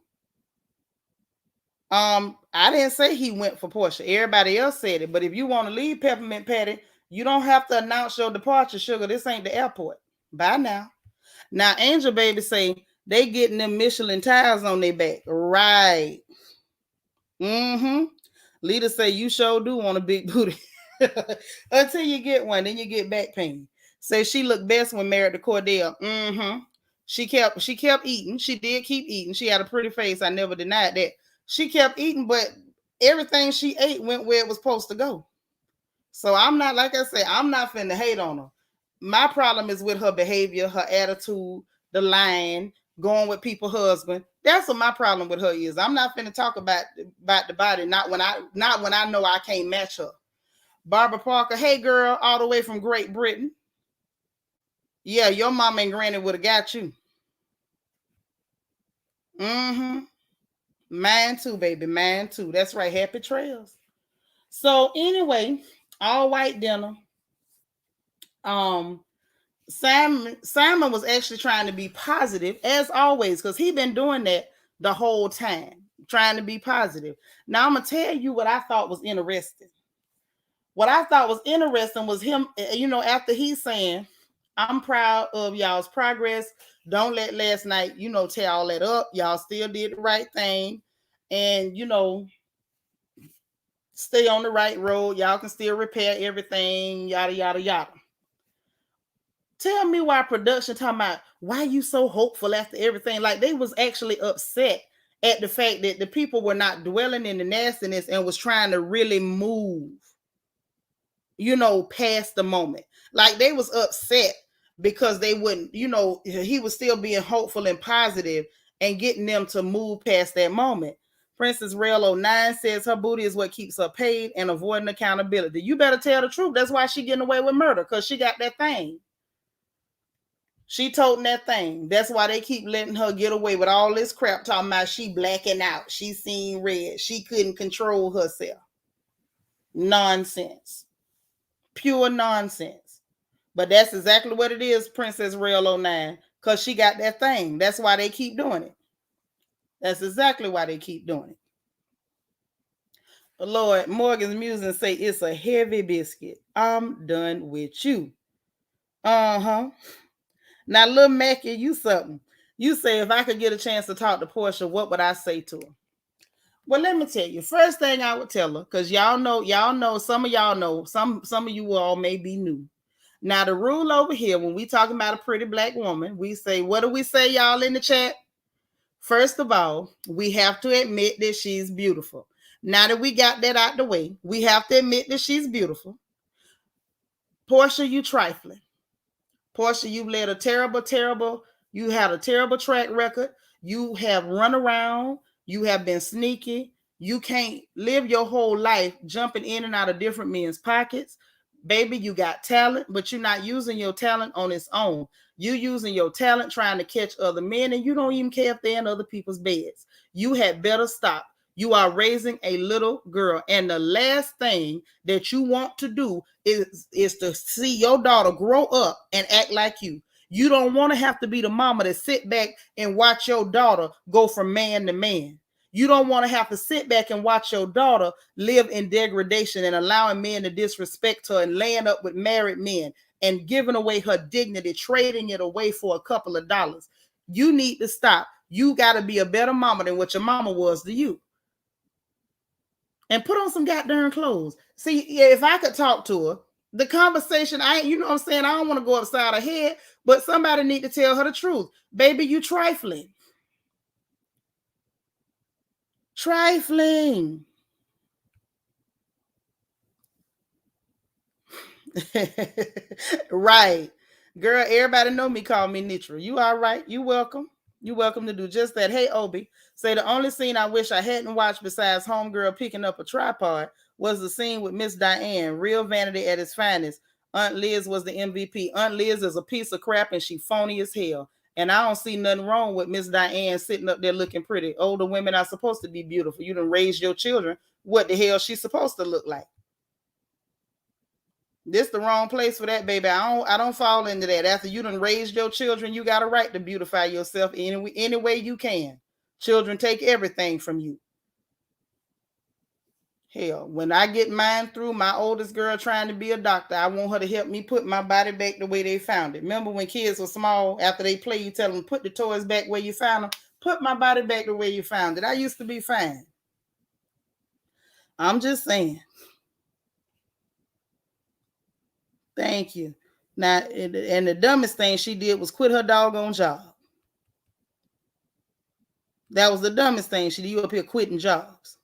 I didn't say he went for Portia. Everybody else said it. But if you want to leave Peppermint Patty, you don't have to announce your departure, sugar. This ain't the airport. Bye now. Now, Angel Baby say they getting them Michelin tires on their back. Right. Mm-hmm. Lita say you sure do want a big booty. Until you get one, then you get back pain. Say she looked best when married to Cordell. Mm-hmm. She kept eating. She did keep eating. She had a pretty face. I never denied that. She kept eating, but everything she ate went where it was supposed to go. So I'm not, like I said, I'm not finna hate on her. My problem is with her behavior, her attitude, the lying, going with people's husband. That's what my problem with her is. I'm not finna talk about the body, not when I know I can't match her. Barbara Parker, hey girl, all the way from Great Britain. Yeah, your mom and granny would have got you. Mm-hmm. Mine too, baby. Mine too. That's right. Happy trails. So anyway, all white dinner. Um, Simon was actually trying to be positive as always because he been doing that the whole time, trying to be positive. Now I'm gonna tell you what I thought was interesting. What I thought was interesting was him, after he's saying, I'm proud of y'all's progress. Don't let last night, tear all that up. Y'all still did the right thing. And, stay on the right road. Y'all can still repair everything, yada, yada, yada. Tell me why production talking about why you so hopeful after everything. Like they was actually upset at the fact that the people were not dwelling in the nastiness and was trying to really move, past the moment. Like they was upset because they wouldn't, he was still being hopeful and positive and getting them to move past that moment. Princess Rail 09 says her booty is what keeps her paid and avoiding accountability. You better tell the truth. That's why she getting away with murder, because she got that thing. She toting that thing. That's why they keep letting her get away with all this crap talking about she blacking out. She seen red. She couldn't control herself. Nonsense. Pure nonsense. But that's exactly what it is, Princess Rail 09, because she got that thing. That's why they keep doing it. That's exactly why they keep doing it. Lord, Morgan's Musing say it's a heavy biscuit. I'm done with you. Uh-huh. Now, little Mackie, you something. You say if I could get a chance to talk to Portia, what would I say to her? Well, let me tell you. First thing I would tell her, because y'all know, some of y'all know, some of you all may be new. Now, the rule over here, when we talking about a pretty black woman, we say, what do we say, y'all, in the chat? First of all, we have to admit that she's beautiful. Now that we got that out the way, we have to admit that she's beautiful. Portia, you trifling. Portia, you've led you had a terrible track record. You have run around. You have been sneaky. You can't live your whole life jumping in and out of different men's pockets. Baby, you got talent, but you're not using your talent on its own. You using your talent trying to catch other men, and you don't even care if they're in other people's beds. You had better stop. You are raising a little girl, and the last thing that you want to do is to see your daughter grow up and act like you. You don't want to have to be the mama that sit back and watch your daughter go from man to man. You don't want to have to sit back and watch your daughter live in degradation and allowing men to disrespect her and laying up with married men and giving away her dignity, trading it away for a couple of dollars. You need to stop. You got to be a better mama than what your mama was to you. And put on some goddamn clothes. See, if I could talk to her, the conversation, you know what I'm saying? I don't want to go upside her head, but somebody need to tell her the truth. Baby, you trifling. Trifling. Right. Girl, everybody know me, call me Nitra. You all right? You welcome. You welcome to do just that. Hey, Obi, say the only scene I wish I hadn't watched besides Homegirl picking up a tripod was the scene with Miss Diane, real vanity at its finest. Aunt Liz was the MVP. Aunt Liz is a piece of crap and she phony as hell. And I don't see nothing wrong with Miss Diane sitting up there looking pretty. Older women are supposed to be beautiful. You done raise your children. What the hell she's supposed to look like? This the wrong place for that, baby. I don't fall into that. After you done raised your children, you got a right to beautify yourself any way you can. Children take everything from you. Hell, when I get mine through, my oldest girl trying to be a doctor, I want her to help me put my body back the way they found it. Remember when kids were small, after they play, you tell them, put the toys back where you found them. Put my body back the way you found it. I used to be fine. I'm just saying. Thank you. Now, and the dumbest thing she did was quit her doggone job. That was the dumbest thing she did. You up here quitting jobs.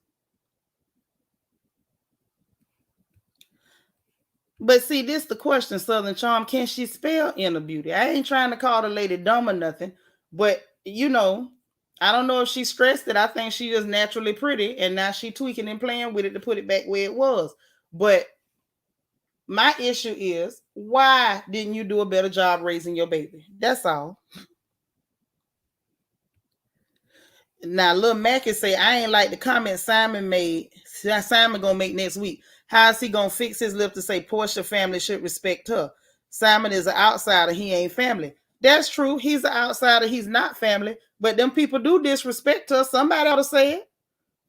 But see, this the question, Southern Charm. Can she spell inner beauty? I ain't trying to call the lady dumb or nothing. But, you know, I don't know if she stressed it. I think she just naturally pretty. And now she tweaking and playing with it to put it back where it was. But my issue is, why didn't you do a better job raising your baby? That's all. Now, Lil Mackie say, I ain't like the comment Simon made. Simon gonna make next week. How is he gonna fix his lip to say Portia family should respect her? Simon is an outsider. He ain't family. That's true. He's an outsider. He's not family. But them people do disrespect her. Somebody ought to say it.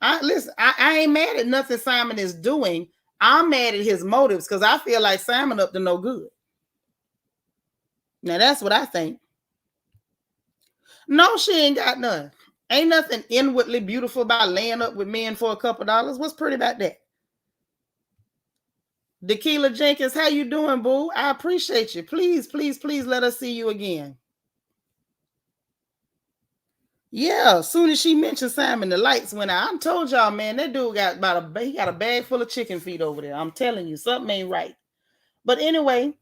I ain't mad at nothing Simon is doing. I'm mad at his motives because I feel like Simon up to no good. Now, that's what I think. No, she ain't got none. Ain't nothing inwardly beautiful about laying up with men for a couple dollars. What's pretty about that? Tequila Jenkins, how you doing, boo? I appreciate you. Please, please, please let us see you again. Yeah, as soon as she mentioned Simon, the lights went out. I told y'all, man, that dude got he got a bag full of chicken feet over there. I'm telling you, something ain't right. But anyway,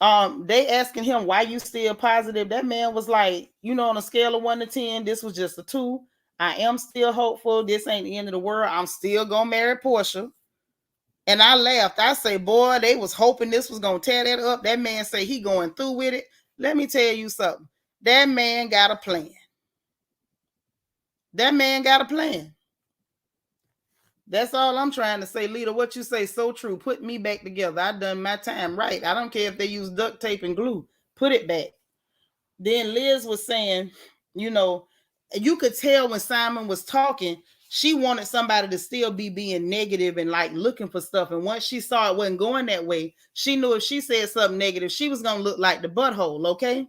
they asking him why you still positive. That man was like, you know, on a scale of 1 to 10, this was just a 2. I am still hopeful. This ain't the end of the world. I'm still gonna marry Portia. And I laughed. I say, boy, they was hoping this was gonna tear that up. That man say he going through with it. Let me tell you something. That man got a plan. That man got a plan. That's all I'm trying to say, Lita. What you say so true. Put me back together. I done my time right. I don't care if they use duct tape and glue. Put it back. Then Liz was saying, you know, you could tell when Simon was talking, she wanted somebody to still be being negative and like looking for stuff. And once she saw it wasn't going that way, she knew if she said something negative, she was going to look like the butthole, okay?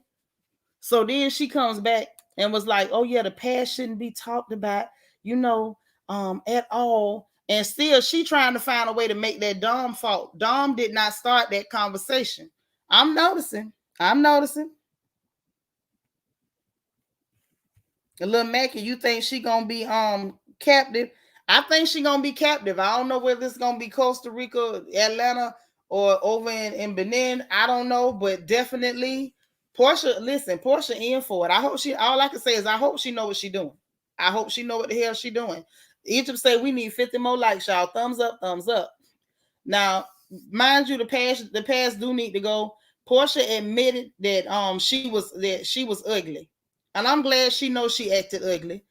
So then she comes back and was like, oh yeah, the past shouldn't be talked about, you know, at all. And still she trying to find a way to make that Dom fault. Dom did not start that conversation. I'm noticing. Little Mackie, you think she gonna be captive? I think she gonna be captive. I don't know whether it's gonna be Costa Rica, Atlanta, or over in Benin. I don't know, but definitely Portia. Listen, Portia in for it. I hope she. All I can say is I hope she know what she doing. I hope she know what the hell she doing. Egypt say we need 50 more likes, y'all. Thumbs up, thumbs up. Now, mind you, the past do need to go. Portia admitted that she was ugly. And I'm glad she knows she acted ugly.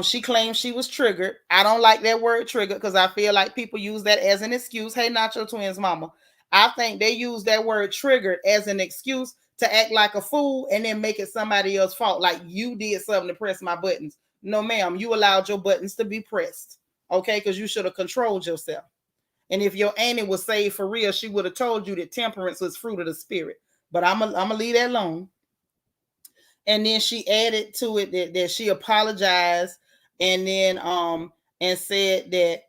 She claims she was triggered. I don't like that word triggered because I feel like people use that as an excuse. Hey, Nacho Twins mama. I think they use that word triggered as an excuse to act like a fool and then make it somebody else's fault. Like you did something to press my buttons. No, ma'am, you allowed your buttons to be pressed. Okay, because you should have controlled yourself. And if your auntie was saved for real, she would have told you that temperance was fruit of the spirit. But I'm gonna leave that alone. And then she added to it that she apologized and then and said that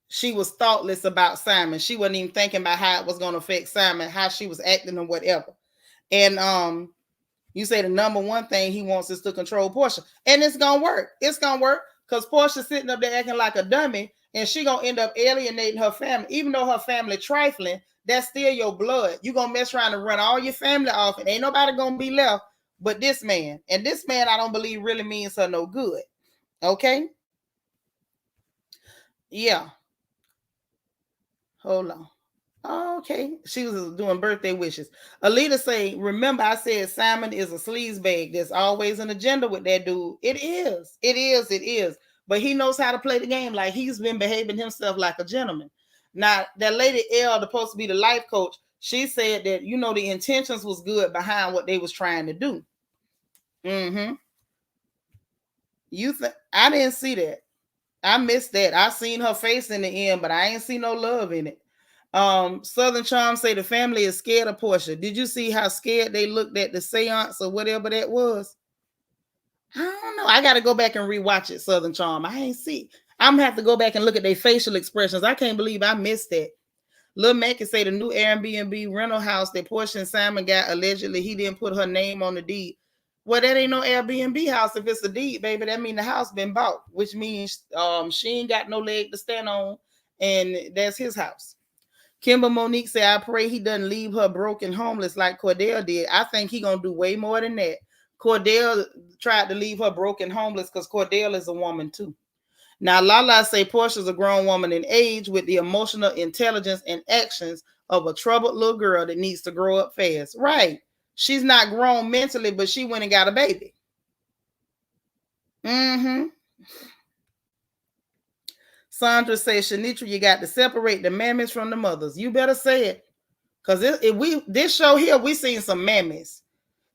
she was thoughtless about Simon. She wasn't even thinking about how it was going to affect Simon, how she was acting or whatever. And you say the number one thing he wants is to control Portia. And it's gonna work. It's gonna work because Portia's sitting up there acting like a dummy, and she gonna end up alienating her family. Even though her family trifling, that's still your blood. You gonna mess around and run all your family off, and ain't nobody gonna be left but this man. And this man, I don't believe really means her no good. Okay? Yeah. Hold on. Okay. She was doing birthday wishes. Alita say, remember I said Simon is a sleazebag. There's always an agenda with that dude. It is. It is. It is. But he knows how to play the game. Like he's been behaving himself like a gentleman. Now, that lady L, supposed to be the life coach, she said that, you know, the intentions was good behind what they was trying to do. Mm-hmm. I didn't see that. I missed that. I seen her face in the end, but I ain't see no love in it. Southern Charm say the family is scared of Portia. Did you see how scared they looked at the seance or whatever that was? I don't know. I got to go back and rewatch it, Southern Charm. I ain't see. I'm gonna have to go back and look at their facial expressions. I can't believe I missed that. Lil Mac can say the new Airbnb rental house that Portia and Simon got, allegedly he didn't put her name on the deed. Well, that ain't no Airbnb house. If it's a deed, baby, that mean the house been bought, which means she ain't got no leg to stand on, and that's his house. Kimber Monique said, I pray he doesn't leave her broken homeless like Cordell did. I think he gonna do way more than that. Cordell tried to leave her broken homeless because Cordell is a woman too. Now, Lala say Portia's a grown woman in age with the emotional intelligence and actions of a troubled little girl that needs to grow up fast. Right. She's not grown mentally, but she went and got a baby. Mm-hmm. Sandra says, Seanitra, you got to separate the mammies from the mothers. You better say it. Because this show here, we seen some mammies.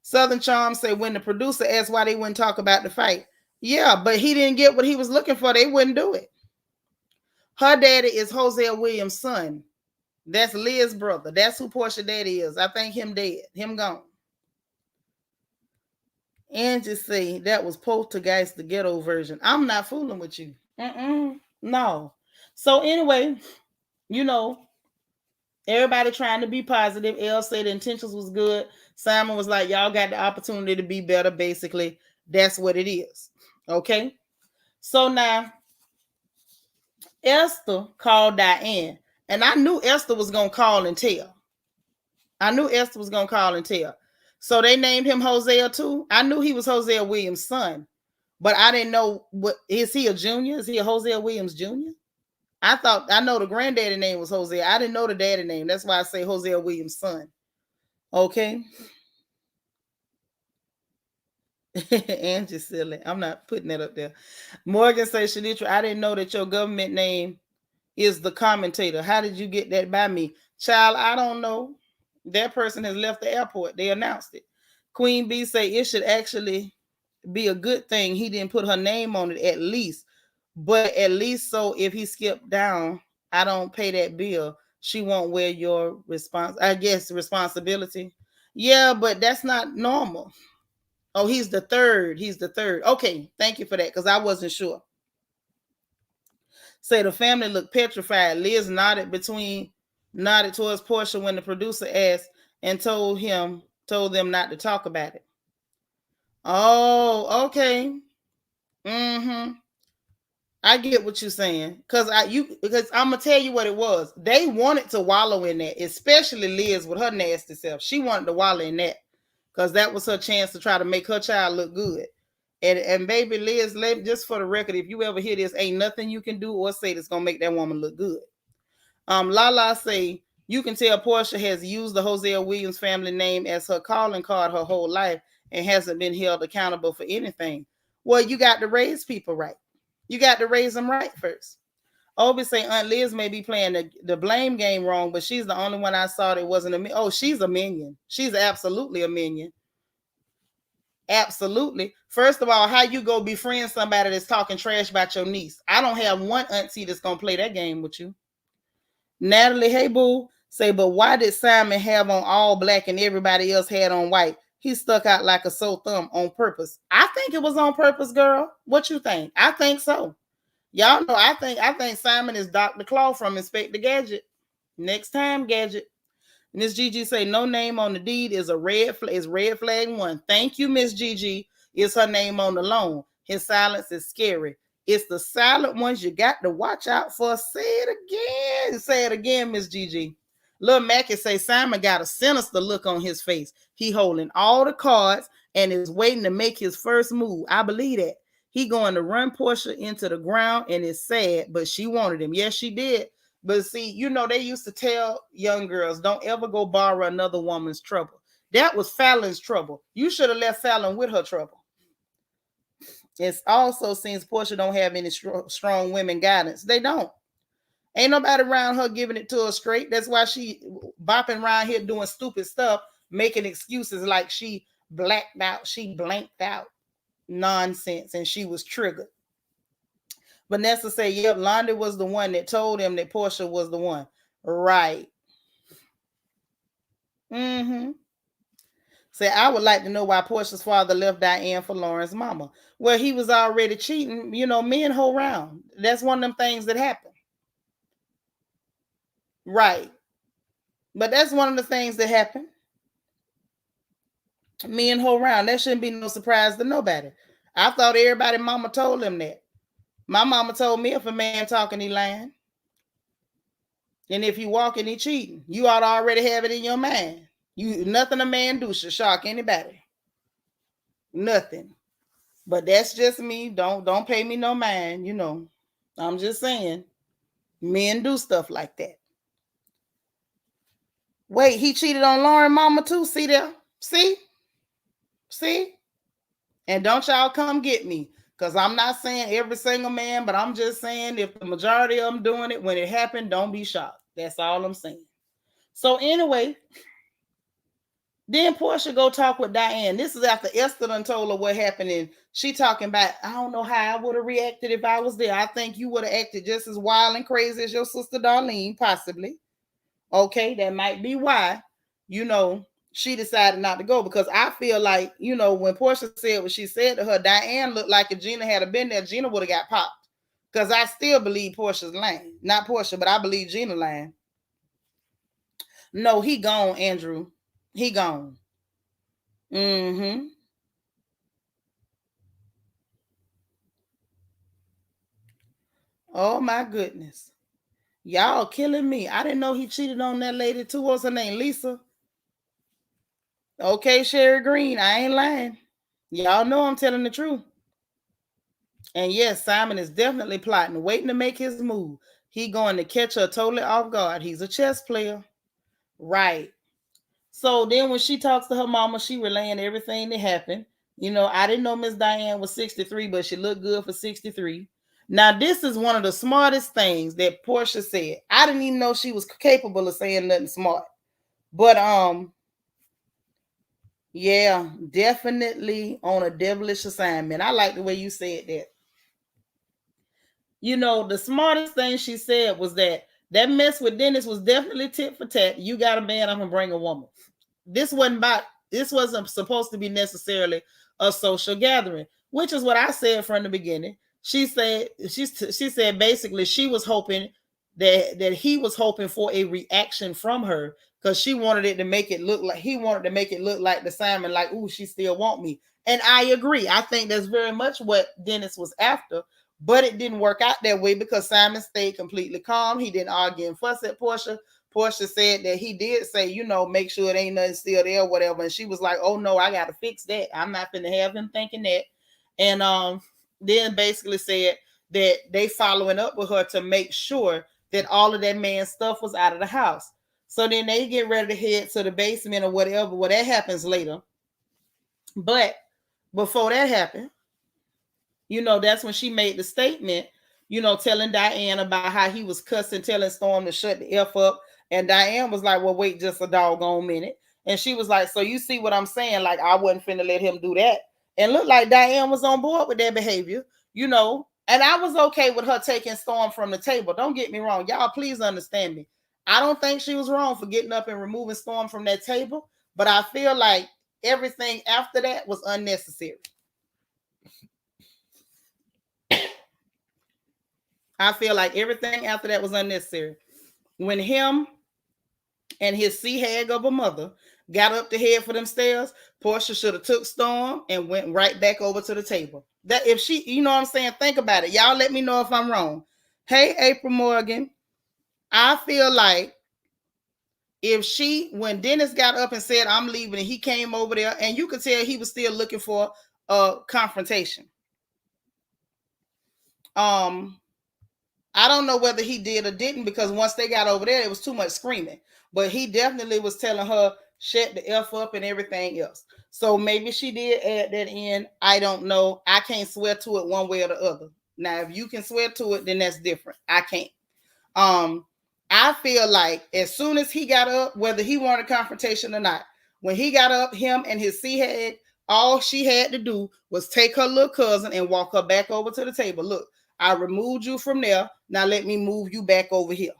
Southern Charm say when the producer asked why they wouldn't talk about the fight. Yeah, but he didn't get what he was looking for. They wouldn't do it. Her daddy is Hosea Williams' son. That's Liz's brother. That's who Portia daddy is. I think him dead. Him gone. Angie say that was Poltergeist, the ghetto version. I'm not fooling with you. No. So anyway, you know, everybody trying to be positive. Elle said the intentions was good. Simon was like, y'all got the opportunity to be better. Basically, that's what it is. Okay. So now, Esther called Diane. And I knew Esther was going to call and tell. So they named him Hosea too. I knew he was Hosea Williams' son. But I didn't know, is he a junior? Is he a Hosea Williams Jr.? I know the granddaddy name was Hosea. I didn't know the daddy name. That's why I say Hosea Williams' son. Okay. Angie's silly. I'm not putting that up there. Morgan says, Seanitra, I didn't know that your government name is the commentator. How did you get that by me? Child, I don't know. That person has left the airport. They announced it. Queen B say it should actually be a good thing he didn't put her name on it at least. But at least so if he skipped down, I don't pay that bill. She won't wear your responsibility. Yeah, but that's not normal. Oh, he's the third. Okay, thank you for that, because I wasn't sure. Say the family looked petrified. Liz nodded towards Portia when the producer asked and told them not to talk about it. Oh, okay. Mm-hmm. I get what you're saying. Because I'm gonna tell you what it was. They wanted to wallow in that, especially Liz with her nasty self. She wanted to wallow in that because that was her chance to try to make her child look good. And baby Liz, just for the record, if you ever hear this, ain't nothing you can do or say that's gonna make that woman look good. Lala say You can tell Portia has used the Hosea Williams family name as her calling card her whole life and hasn't been held accountable for anything. Well, you got to raise people right. You got to raise them right first. Obi say Aunt Liz may be playing the blame game wrong, but she's the only one I saw that wasn't a minion. Oh, she's a minion. She's absolutely a minion. Absolutely. First of all, how you go befriend somebody that's talking trash about your niece? I don't have one auntie that's gonna play that game with you. Natalie, hey boo, say, but why did Simon have on all black and everybody else had on white? He stuck out like a sore thumb on purpose. I think it was on purpose, girl. What you think? I think so. Y'all know I think Simon is Dr. Claw from Inspector Gadget. Next time, Gadget. Miss Gigi say no name on the deed is a red flag. Is red flag 1. Thank you, Miss Gigi. Is her name on the loan? His silence is scary. It's the silent ones you got to watch out for. Say it again. Say it again, Miss Gigi. Lil Mackie say Simon got a sinister look on his face. He holding all the cards and is waiting to make his first move. I believe that. He going to run Portia into the ground, and it's sad, but she wanted him. Yes, she did. But see, you know, they used to tell young girls, don't ever go borrow another woman's trouble. That was Fallon's trouble. You should have left Fallon with her trouble. It's also since Portia don't have any strong women guidance. They don't. Ain't nobody around her giving it to her straight. That's why she bopping around here doing stupid stuff, making excuses like she blacked out, she blanked out. Nonsense, and she was triggered. Vanessa said, yep, Londa was the one that told him that Portia was the one. Right. Say, I would like to know why Portia's father left Diane for Lauren's mama. Well, he was already cheating. You know, men hold around. That's one of them things that happen. Right. But that's one of the things that happen. Men hold around. That shouldn't be no surprise to nobody. I thought everybody mama told him that. My mama told me if a man talking, he lying. And if he walking, he cheating. You ought to already have it in your mind. You nothing a man do should shock anybody. Nothing. But that's just me. Don't pay me no mind, you know. I'm just saying. Men do stuff like that. Wait, he cheated on Lauren mama too. See there? See? And don't y'all come get me. Because I'm not saying every single man, but I'm just saying if the majority of them doing it, when it happened, don't be shocked. That's all I'm saying. So anyway, then Portia go talk with Diane. This is after Esther done told her what happened, and she talking about, I don't know how I would have reacted if I was there. I think you would have acted just as wild and crazy as your sister Darlene, possibly. Okay, that might be why, you know, she decided not to go, because I feel like, you know, when Portia said what she said to her, Diane looked like if Gina had been there, Gina would have got popped. Because I still believe Portia's lying. Not Portia, but I believe Gina lying. No, he gone, Andrew. He gone. Oh my goodness. Y'all killing me. I didn't know he cheated on that lady too. What's her name? Lisa? Okay, Sherry Green. I ain't lying. Y'all know I'm telling the truth. And yes, Simon is definitely plotting, waiting to make his move. He going to catch her totally off guard. He's a chess player. Right. So then when she talks to her mama, she relaying everything that happened. You know, I didn't know Miss Diane was 63, but she looked good for 63. Now, this is one of the smartest things that Portia said. I didn't even know she was capable of saying nothing smart. But yeah, definitely on a devilish assignment. I like the way you said that. You know, the smartest thing she said was that mess with Dennis was definitely tit for tat. You got a man, I'm gonna bring a woman. This wasn't supposed to be necessarily a social gathering, which is what I said from the beginning. She said basically she was hoping that he was hoping for a reaction from her, because she wanted it to make it look like he wanted to make it look like the Simon, like, ooh, she still want me. And I agree. I think that's very much what Dennis was after. But it didn't work out that way, because Simon stayed completely calm. He didn't argue and fuss at Portia. Portia said that he did say, you know, make sure it ain't nothing still there or whatever. And she was like, oh, no, I got to fix that. I'm not going to have him thinking that. And then basically said that they following up with her to make sure that all of that man's stuff was out of the house. So then they get ready to head to the basement or whatever. Well, that happens later. But before that happened, that's when she made the statement, telling Diane about how he was cussing, telling Storm to shut the F up. And Diane was like, well, wait just a doggone minute. And she was like, so you see what I'm saying? Like, I wasn't finna let him do that. And looked like Diane was on board with their behavior, And I was okay with her taking Storm from the table. Don't get me wrong. Y'all, please understand me. I don't think she was wrong for getting up and removing Storm from that table. But I feel like everything after that was unnecessary. I feel like everything after that was unnecessary. When him and his sea hag of a mother got up to head for them stairs, Portia should have took Storm and went right back over to the table. That if she, you know what I'm saying? Think about it. Y'all let me know if I'm wrong. Hey, April Morgan, I feel like when Dennis got up and said, I'm leaving, and he came over there, and you could tell he was still looking for a confrontation. I don't know whether he did or didn't, because once they got over there, it was too much screaming. But he definitely was telling her, shut the F up and everything else. So maybe she did add that in. I don't know. I can't swear to it one way or the other. Now, if you can swear to it, then that's different. I can't. I feel like as soon as he got up, whether he wanted a confrontation or not, when he got up, him and his sea head, all she had to do was take her little cousin and walk her back over to the table. Look, I removed you from there. Now let me move you back over here.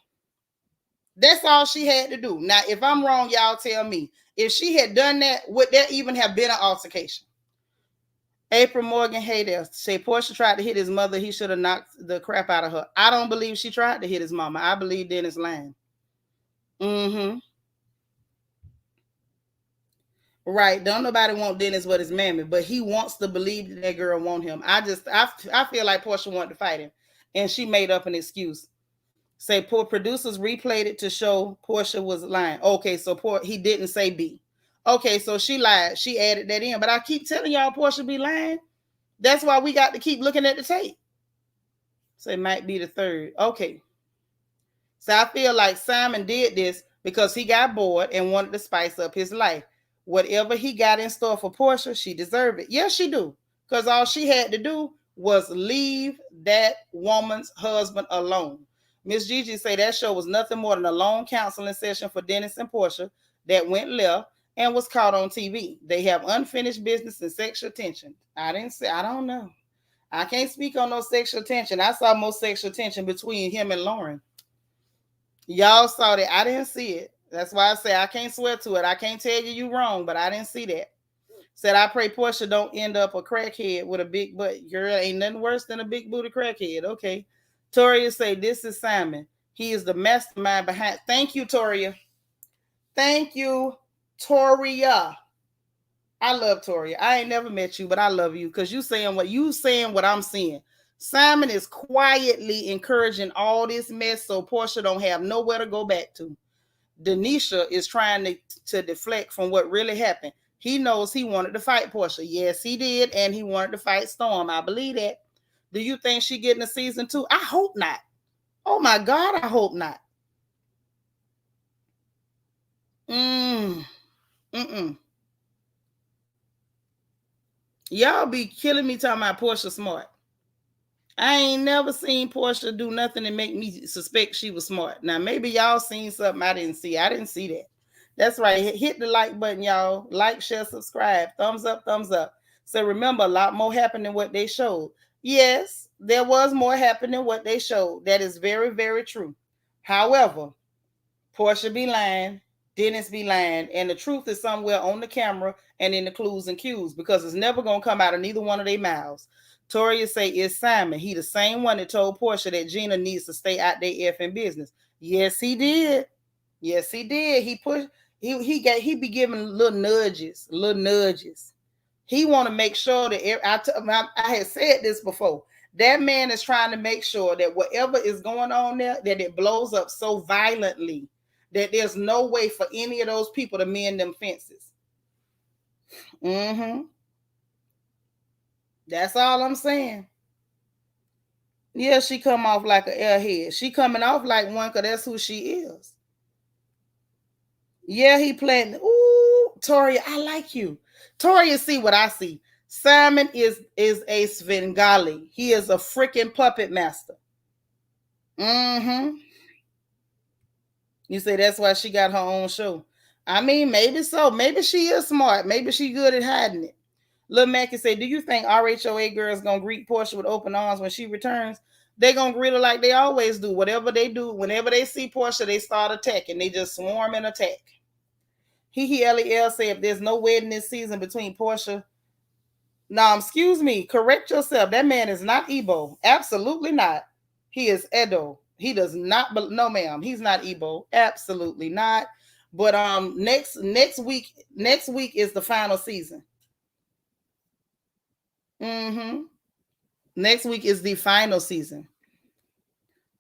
That's all she had to do. Now, if I'm wrong, y'all tell me. If she had done that, would there even have been an altercation? April Morgan, hey there. Say Portia tried to hit his mother. He should have knocked the crap out of her. I don't believe she tried to hit his mama. I believe Dennis lying. Right. Don't nobody want Dennis but his mammy, but he wants to believe that girl want him. I feel like Portia wanted to fight him, and she made up an excuse. Say poor producers replayed it to show Portia was lying. Okay, so he didn't say B. Okay, so she lied. She added that in, but I keep telling y'all Portia be lying. That's why we got to keep looking at the tape. So it might be the third. Okay. So I feel like Simon did this because he got bored and wanted to spice up his life. Whatever he got in store for Portia, she deserved it. Yes, she do. Because all she had to do was leave that woman's husband alone. Miss Gigi say that show was nothing more than a long counseling session for Dennis and Portia that went left and was caught on TV. They have unfinished business and sexual tension. I don't know. I can't speak on no sexual tension. I saw more sexual tension between him and Lauren. Y'all saw that. I didn't see it. That's why I say I can't swear to it. I can't tell you wrong, but I didn't see that. Said I pray Portia don't end up a crackhead with a big butt. Girl, ain't nothing worse than a big booty crackhead. Okay. Toria say this is Simon. He is the mastermind behind. Thank you, Toria. Thank you, Toria. I love Toria. I ain't never met you, but I love you because you saying what I'm seeing. Simon is quietly encouraging all this mess so Portia don't have nowhere to go back to. Denisha is trying to deflect from what really happened. He knows he wanted to fight Portia. Yes, he did, and he wanted to fight Storm. I believe that. Do you think she getting a season 2? I hope not. Oh my God, I hope not. Y'all be killing me talking about Portia smart. I ain't never seen Portia do nothing to make me suspect she was smart. Now, maybe y'all seen something I didn't see. I didn't see that. That's right. Hit the like button, y'all. Like, share, subscribe. Thumbs up, thumbs up. So remember, a lot more happened than what they showed. Yes, there was more happened than what they showed. That is very, very true. However, Portia be lying, Dennis be lying, and the truth is somewhere on the camera and in the clues and cues because it's never going to come out of neither one of their mouths. Toria say it's Simon. He the same one that told Portia that Gina needs to stay out their effing business. Yes, he did. Yes, he did. He be giving little nudges. He want to make sure that I had said this before. That man is trying to make sure that whatever is going on there, that it blows up so violently that there's no way for any of those people to mend them fences. That's all I'm saying. Yeah, she come off like an airhead. She coming off like one because that's who she is. Yeah, he playing. Ooh, Toria, I like you. Toria, see what I see. Simon is a Svengali. He is a freaking puppet master. Mm-hmm. You say that's why she got her own show. I mean, maybe so. Maybe she is smart. Maybe she good at hiding it. Lil Mackie say, do you think RHOA girls gonna greet Porsha with open arms when she returns? They gonna greet her like they always do. Whatever they do, whenever they see Porsha, they start attacking. They just swarm and attack. LEL say if there's no wedding this season between Porsha. Now, excuse me, correct yourself. That man is not Igbo. Absolutely not. He is Edo. He does not. No, ma'am. He's not Igbo. Absolutely not. But next week is the final season. Mm-hmm. Next week is the final season.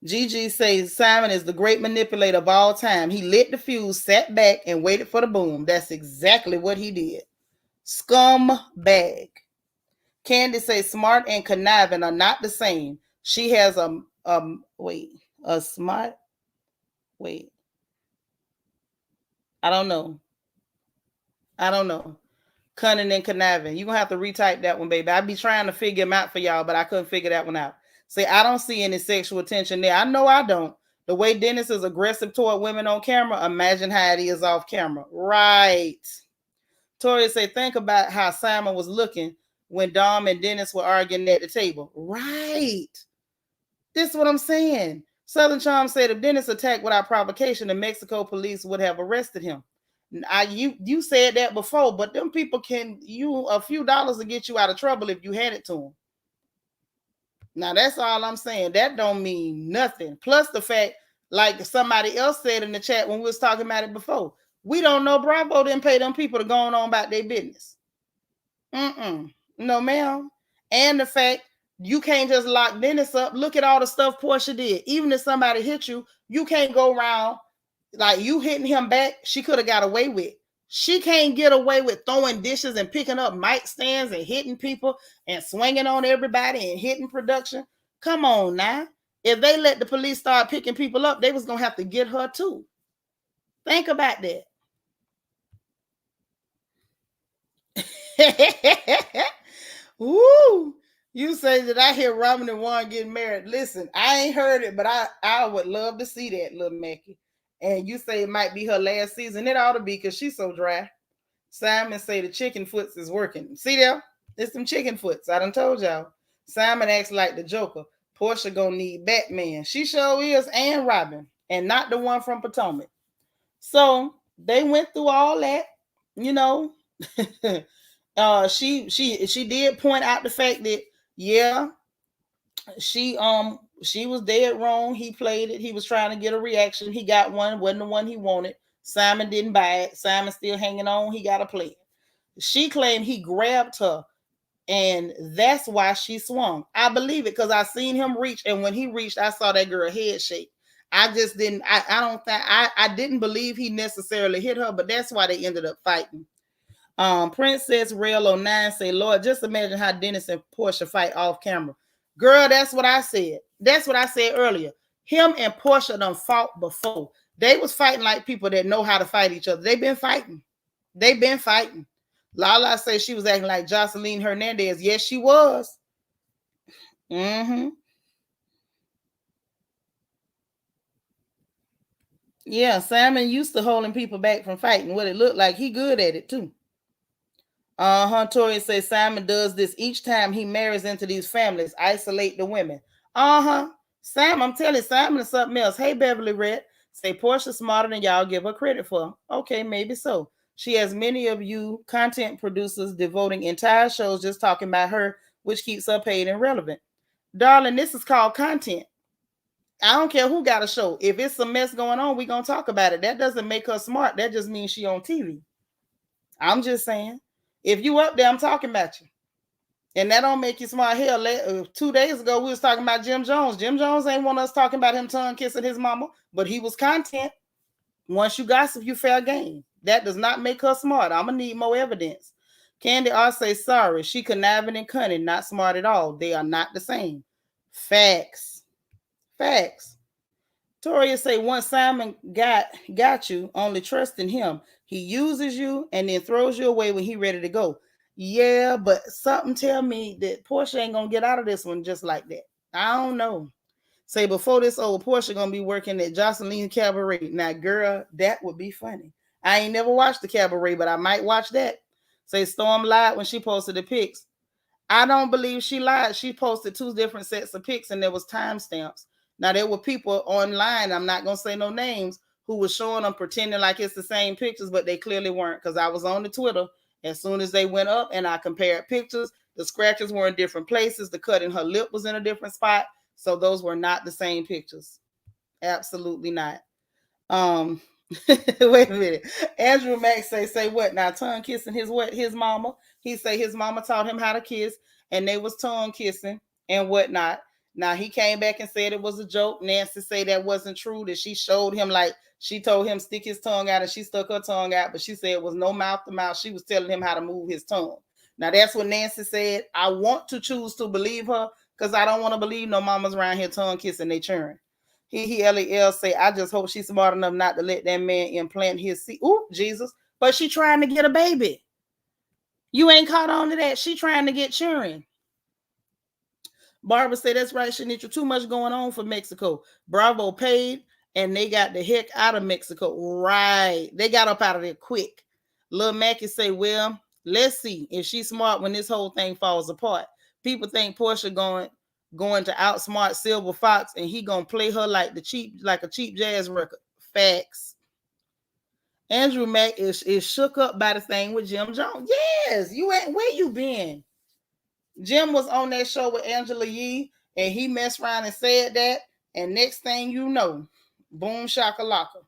Gigi says Simon is the great manipulator of all time. He lit the fuse, sat back, and waited for the boom. That's exactly what he did. Scumbag. Candy says smart and conniving are not the same. She has a smart. Wait. I don't know. Cunning and conniving. You're going to have to retype that one, baby. I be trying to figure them out for y'all, but I couldn't figure that one out. See, I don't see any sexual tension there. I know I don't. The way Dennis is aggressive toward women on camera, imagine how it is off camera. Right. Tori say, think about how Simon was looking when Dom and Dennis were arguing at the table. Right. This is what I'm saying. Southern Charm said if Dennis attacked without provocation, the Mexico police would have arrested him. You said that before, but them people can a few dollars to get you out of trouble if you hand it to them. Now that's all I'm saying. That don't mean nothing. Plus the fact, like somebody else said in the chat when we was talking about it before, we don't know. Bravo didn't pay them people to go on about their business. No, ma'am. And the fact you can't just lock Dennis up. Look at all the stuff Porsha did. Even if somebody hit you, you can't go around like you hitting him back. She could have got away with. She can't get away with throwing dishes and picking up mic stands and hitting people and swinging on everybody and hitting production. Come on now. If they let the police start picking people up, they was going to have to get her too. Think about that. Woo! You say that I hear Robin and Warren getting married. Listen, I ain't heard it, but I would love to see that, little Mackie. And you say it might be her last season. It ought to be because she's so dry. Simon say the chicken foots is working. See there? It's some chicken foots. I done told y'all. Simon acts like the Joker. Porsha gonna need Batman. She sure is, and Robin, and not the one from Potomac. So they went through all that, you know. She did point out the fact that she was dead wrong. He played it. He was trying to get a reaction. He got one. Wasn't the one he wanted. Simon didn't buy it. Simon still hanging on. He got to play it. She claimed he grabbed her, and that's why she swung. I believe it because I seen him reach, and when he reached, I saw that girl head shake. I just didn't. I don't think I didn't believe he necessarily hit her, but that's why they ended up fighting. Princess Rail 09 say, Lord, just imagine how Dennis and Porsha fight off camera. Girl, that's what I said. That's what I said earlier. Him and Porsha done fought before. They was fighting like people that know how to fight each other. They've been fighting. Lala says she was acting like Jocelyn Hernandez. Yes, she was. Mm-hmm. Yeah, Simon used to holding people back from fighting. What it looked like, he good at it too. Tori says Simon does this each time he marries into these families, isolate the women. Sam, I'm telling you, Simon is something else. Hey, Beverly Red, say Porsha smarter than y'all give her credit for. Okay, maybe so. She has many of you content producers devoting entire shows just talking about her, which keeps her paid and relevant. Darling, this is called content. I don't care who got a show. If it's some mess going on, we're going to talk about it. That doesn't make her smart. That just means she on TV. I'm just saying. If you up there, I'm talking about you. And that don't make you smart. Hell, 2 days ago, we was talking about Jim Jones. Jim Jones ain't want us talking about him tongue kissing his mama, but he was content. Once you gossip, you fair game. That does not make her smart. I'm going to need more evidence. Candy R say, sorry, she conniving and cunning, not smart at all. They are not the same. Facts. Toria say once Simon got you, only trust in him. He uses you and then throws you away when he ready to go. Yeah, but something tell me that Portia ain't gonna get out of this one just like that. I don't know. Say before this old Portia gonna be working at Jocelyn Cabaret. Now, girl, that would be funny. I ain't never watched the Cabaret, but I might watch that. Say Storm lied when she posted the pics. I don't believe she lied. She posted 2 different sets of pics and there was timestamps. Now there were people online, I'm not gonna say no names, who was showing them pretending like it's the same pictures, but they clearly weren't, because I was on the Twitter as soon as they went up and I compared pictures. The scratches were in different places. The cut in her lip was in a different spot. So those were not the same pictures. Absolutely not. Wait a minute. Andrew Mack say what now? Tongue kissing his what? His mama. He say his mama taught him how to kiss, and they was tongue kissing and whatnot. Now he came back and said it was a joke. Nancy say that wasn't true. That she showed him, like she told him stick his tongue out, and she stuck her tongue out, but she said it was no mouth to mouth. She was telling him how to move his tongue. Now that's what Nancy said. I want to choose to believe her because I don't want to believe no mamas around here tongue kissing they children. He LEL say, I just hope she's smart enough not to let that man implant his seed. Ooh, Jesus. But she trying to get a baby. You ain't caught on to that. She trying to get children. Barbara said, that's right, Seanitra. Too much going on for Mexico. Bravo paid, and they got the heck out of Mexico. Right. They got up out of there quick. Lil Mackie say, well, let's see if she's smart when this whole thing falls apart. People think Porsha going to outsmart Silver Fox, and he gonna play her like a cheap jazz record. Facts. Andrew Mack is shook up by the thing with Jim Jones. Yes, you ain't where you been. Jim was on that show with Angela Yee, and he messed around and said that, and next thing you know, boom shakalaka.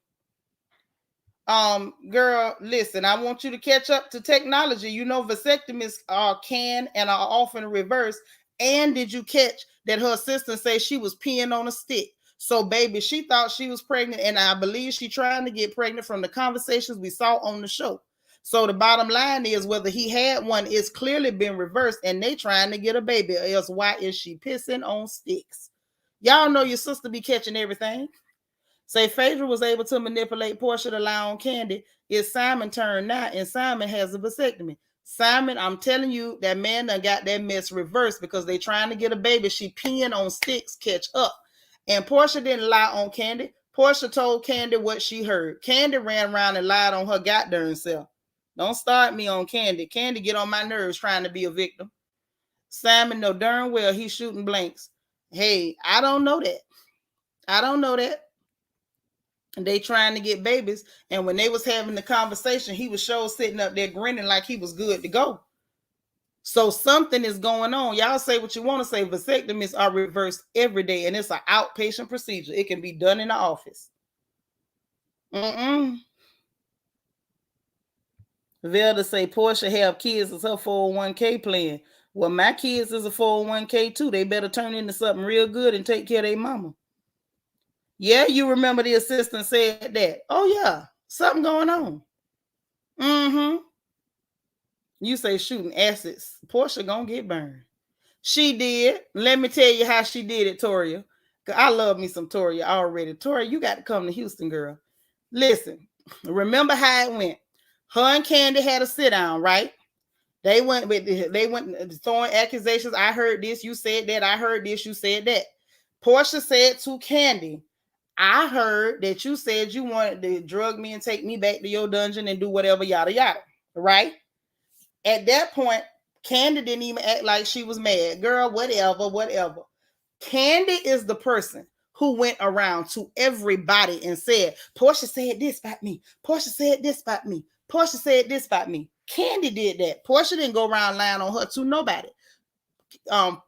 Girl, listen, I want you to catch up to technology. You know, vasectomies can and are often reversed. And did you catch that her assistant say she was peeing on a stick? So, baby, she thought she was pregnant, and I believe she trying to get pregnant from the conversations we saw on the show. So the bottom line is whether he had one is clearly been reversed, and they trying to get a baby. Else, why is she pissing on sticks? Y'all know your sister be catching everything. Say Phaedra was able to manipulate Portia to lie on Candy. It's Simon's turn now, and Simon has a vasectomy. Simon, I'm telling you, that man done got that mess reversed because they trying to get a baby. She peeing on sticks, catch up. And Portia didn't lie on Candy. Portia told Candy what she heard. Candy ran around and lied on her goddamn self. Don't start me on Candy. Candy get on my nerves trying to be a victim. Simon know darn well he's shooting blanks. Hey, I don't know that. I don't know that. And they trying to get babies. And when they was having the conversation, he was sure sitting up there grinning like he was good to go. So something is going on. Y'all say what you want to say. Vasectomies are reversed every day, and it's an outpatient procedure. It can be done in the office. Velda say Portia have kids as her 401k plan. Well, my kids is a 401k too. They better turn into something real good and take care of their mama. Yeah, you remember the assistant said that. Oh, yeah, something going on. You say shooting acids. Portia gonna get burned. She did. Let me tell you how she did it, Toria. I love me some Toria already. Toria, you got to come to Houston, girl. Listen, remember how it went. Her and Candy had a sit down, right? They went throwing accusations. I heard this, you said that. I heard this, you said that. Portia said to Candy, I heard that you said you wanted to drug me and take me back to your dungeon and do whatever, yada, yada, right? At that point, Candy didn't even act like she was mad. Girl, whatever. Candy is the person who went around to everybody and said, Portia said this about me. Portia said this about me. Portia said this about me. Candy did that. Portia didn't go around lying on her to nobody.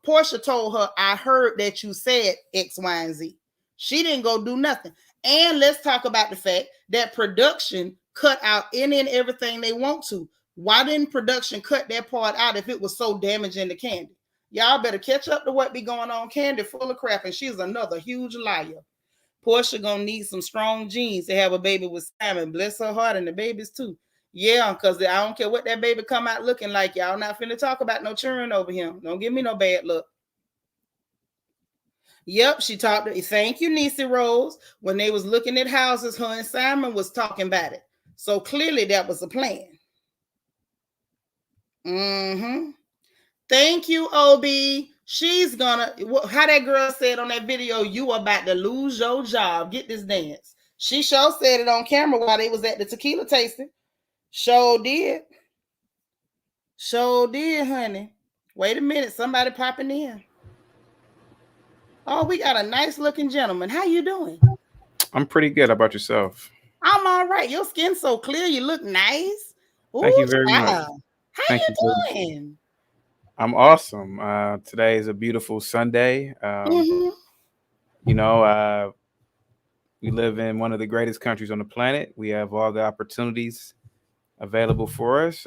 Portia told her, I heard that you said X, Y, and Z. She didn't go do nothing. And let's talk about the fact that production cut out any and everything they want to. Why didn't production cut that part out if it was so damaging to Candy? Y'all better catch up to what be going on. Candy full of crap, and she's another huge liar. Portia gonna need some strong genes to have a baby with Simon. Bless her heart and the babies too. Yeah, because I don't care what that baby come out looking like. Y'all not finna talk about no children over him. Don't give me no bad luck. Yep, she talked. Thank you, Niecy Rose. When they was looking at houses, her and Simon was talking about it. So clearly that was a plan. Mm-hmm. Thank you, Ob. She's gonna. How that girl said on that video, you about to lose your job. Get this dance. She sure said it on camera while they was at the tequila tasting. Sure did. Sure did, honey. Wait a minute, somebody popping in. Oh, we got a nice looking gentleman. How you doing? I'm pretty good. How about yourself? I'm all right. Your skin's so clear. You look nice. Thank Ooh, you very much. child. How Thank you you very much. doing? I'm awesome. Today is a beautiful Sunday. Mm-hmm. You know, we live in one of the greatest countries on the planet. We have all the opportunities available for us,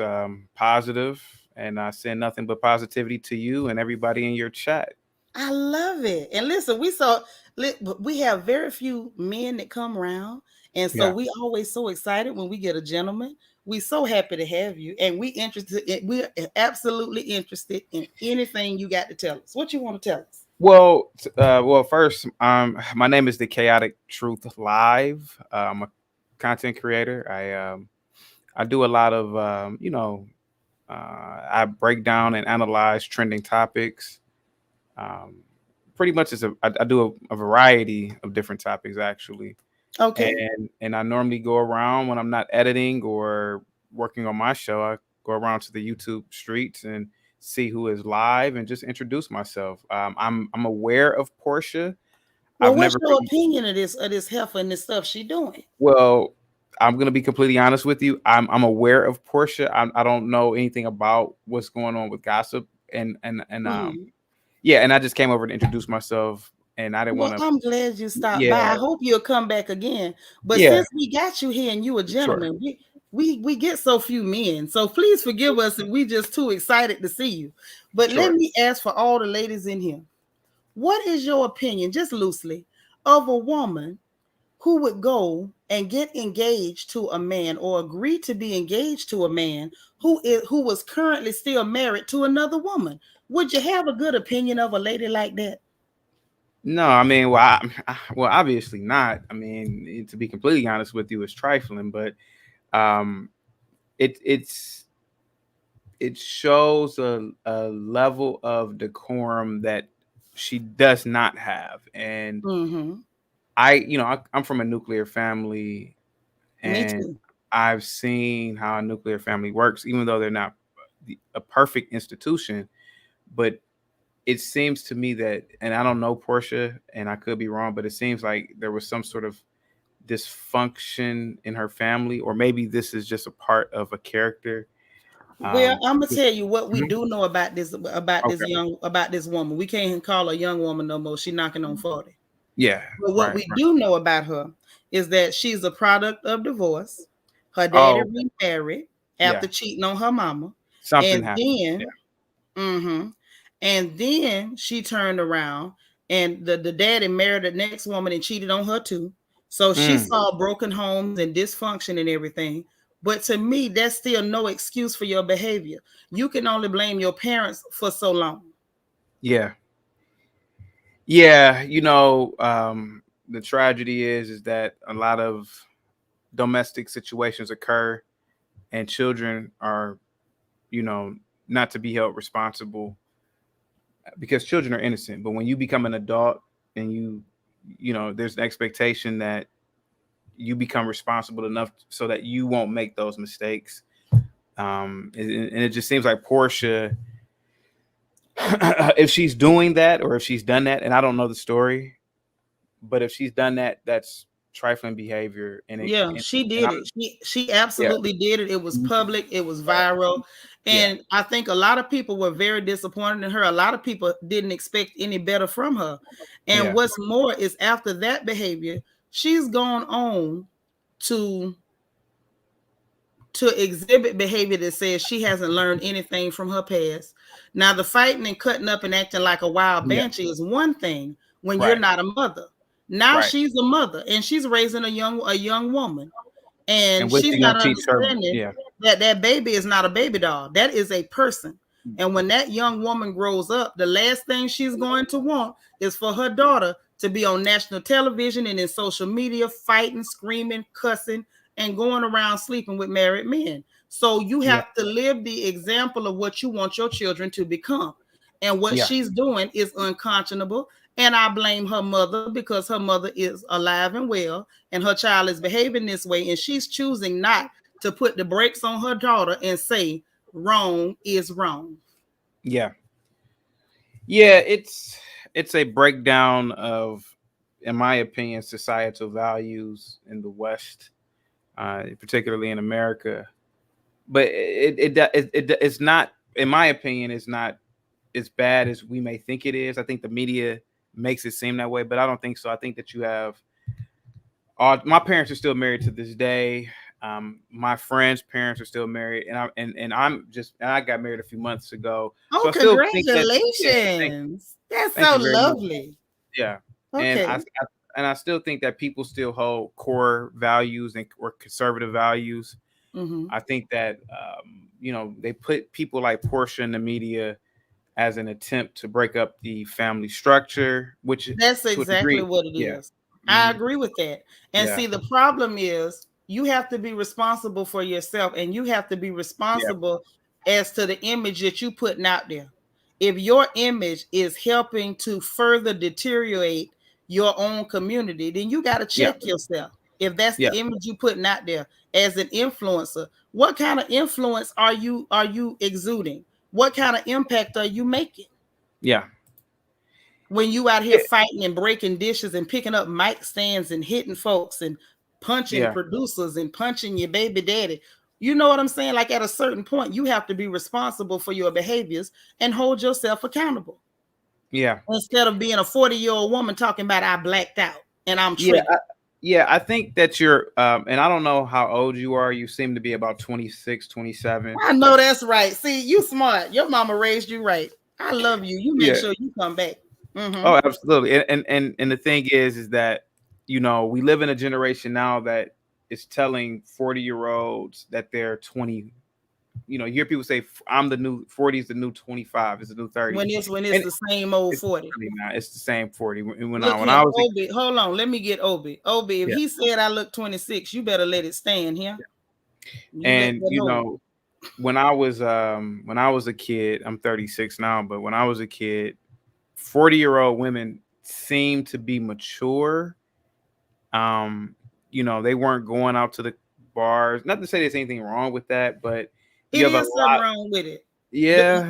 positive, and I send nothing but positivity to you and everybody in your chat. I love it. And listen, we have very few men that come around, and so Yeah. we always so excited when we get a gentleman. We so happy to have you, and we're absolutely interested in anything you got to tell us. What you want to tell us? Well, first, my name is the Chaotic Truth Live. I'm a content creator. I do a lot of, I break down and analyze trending topics. Um, Pretty much, I do a variety of different topics actually, Okay. and I normally go around when I'm not editing or working on my show. I go around to the YouTube streets and see who is live and just introduce myself. I'm aware of Portia. Well, I've what's never your really opinion of this heifer and this stuff she doing? well. I'm gonna be completely honest with you. I'm aware of Portia. I don't know anything about what's going on with gossip and Mhm. yeah. And I just came over to introduce myself, and I didn't Well, want to. I'm glad you stopped Yeah, by. I hope you'll come back again. But yeah, since we got you here and you a sure, gentleman, we get so few men. So please forgive us if we just too excited to see you. But let sure. me ask for all the ladies in here. What is your opinion, just loosely, of a woman who would go and get engaged to a man or agree to be engaged to a man who was currently still married to another woman? Would you have a good opinion of a lady like that? No, I mean, well, obviously not. I mean, to be completely honest with you, it's trifling, but um, it's it shows a level of decorum that she does not have, and Mm-hmm. I'm from a nuclear family, Me and too. I've seen how a nuclear family works, even though they're not a perfect institution, but it seems to me that, and I don't know Portia, and I could be wrong, but it seems like there was some sort of dysfunction in her family, or maybe this is just a part of a character. Well, I'm gonna Just- tell you what we Mhm. do know Okay. about this woman. We can't call her a young woman no more. She's knocking on 40. Yeah. But what Right. we Right. do know about her is that she's a product of divorce. Her daddy Oh, remarried yeah. after cheating on her mama, Something and happened. Yeah. then and then she turned around and the daddy married the next woman and cheated on her too. So she Mm, saw broken homes and dysfunction and everything. But to me, that's still no excuse for your behavior. You can only blame your parents for so long. yeah. Yeah. The tragedy is that a lot of domestic situations occur, and children are, you know, not to be held responsible because children are innocent. But when you become an adult and there's an expectation that you become responsible enough so that you won't make those mistakes. And it just seems like Portia, if she's doing that or if she's done that, and I don't know the story, but if she's done that, that's trifling behavior. Yeah, she did it. She Yeah, absolutely did it. It was public, it was right, viral. yeah, And I think a lot of people were very disappointed in her. A lot of people didn't expect any better from her. And yeah, what's more is after that behavior, she's gone on to exhibit behavior that says she hasn't learned anything from her past. Now, the fighting and cutting up and acting like a wild yeah, banshee is one thing when you're right, not a mother. Now right. she's a mother and she's raising a young woman, and And what's she's she not gonna teach her? understanding Yeah, that that baby is not a baby doll. That is a person. And when that young woman grows up, the last thing she's going to want is for her daughter to be on national television and in social media fighting, screaming, cussing, and going around sleeping with married men. So you have to live the example of what you want your children to become. And what she's doing is unconscionable. And I blame her mother because her mother is alive and well, and her child is behaving this way. And she's choosing not to put the brakes on her daughter and say, wrong is wrong. Yeah. Yeah, it's a breakdown of, in my opinion, societal values in the West, particularly in America. But it's not, in my opinion, it's not as bad as we may think it is. I think the media makes it seem that way, but I don't think so. I think that you have my parents are still married to this day. My friends' parents are still married, and I got married a few months ago. Oh, so I still congratulations! That's so lovely. Yeah, okay. And I still think that people still hold core values or conservative values. Mm-hmm. I think that they put people like Portia in the media as an attempt to break up the family structure, which that's exactly what it is. I agree with that. And see, the problem is you have to be responsible for yourself, and you have to be responsible as to the image that you putting out there. If your image is helping to further deteriorate your own community, then you got to check yourself. If that's the image you putting out there as an influencer, what kind of influence are you exuding? What kind of impact are you making? Yeah. When you out here fighting and breaking dishes and picking up mic stands and hitting folks and punching producers and punching your baby daddy. You know what I'm saying? Like at a certain point, you have to be responsible for your behaviors and hold yourself accountable. Yeah. Instead of being a 40-year-old woman talking about I blacked out and I'm triggered. I think that you're, and I don't know how old you are. You seem to be about 26, 27. I know that's right. See, you smart. Your mama raised you right. I love you. You make sure you come back. Mm-hmm. Oh, absolutely. And the thing is that, we live in a generation now that is telling 40-year-olds that they're 20. You hear people say, I'm the new 40 is the new 25, it's the new 30. When it's the same old 40. It's the same 40. When I was Obi, hold on, let me get Obi. If he said I look 26, you better let it stand here. And when I was a kid, I'm 36 now, but when I was a kid, 40-year-old women seem to be mature. They weren't going out to the bars. Not to say there's anything wrong with that, but it is something wrong with it. Yeah.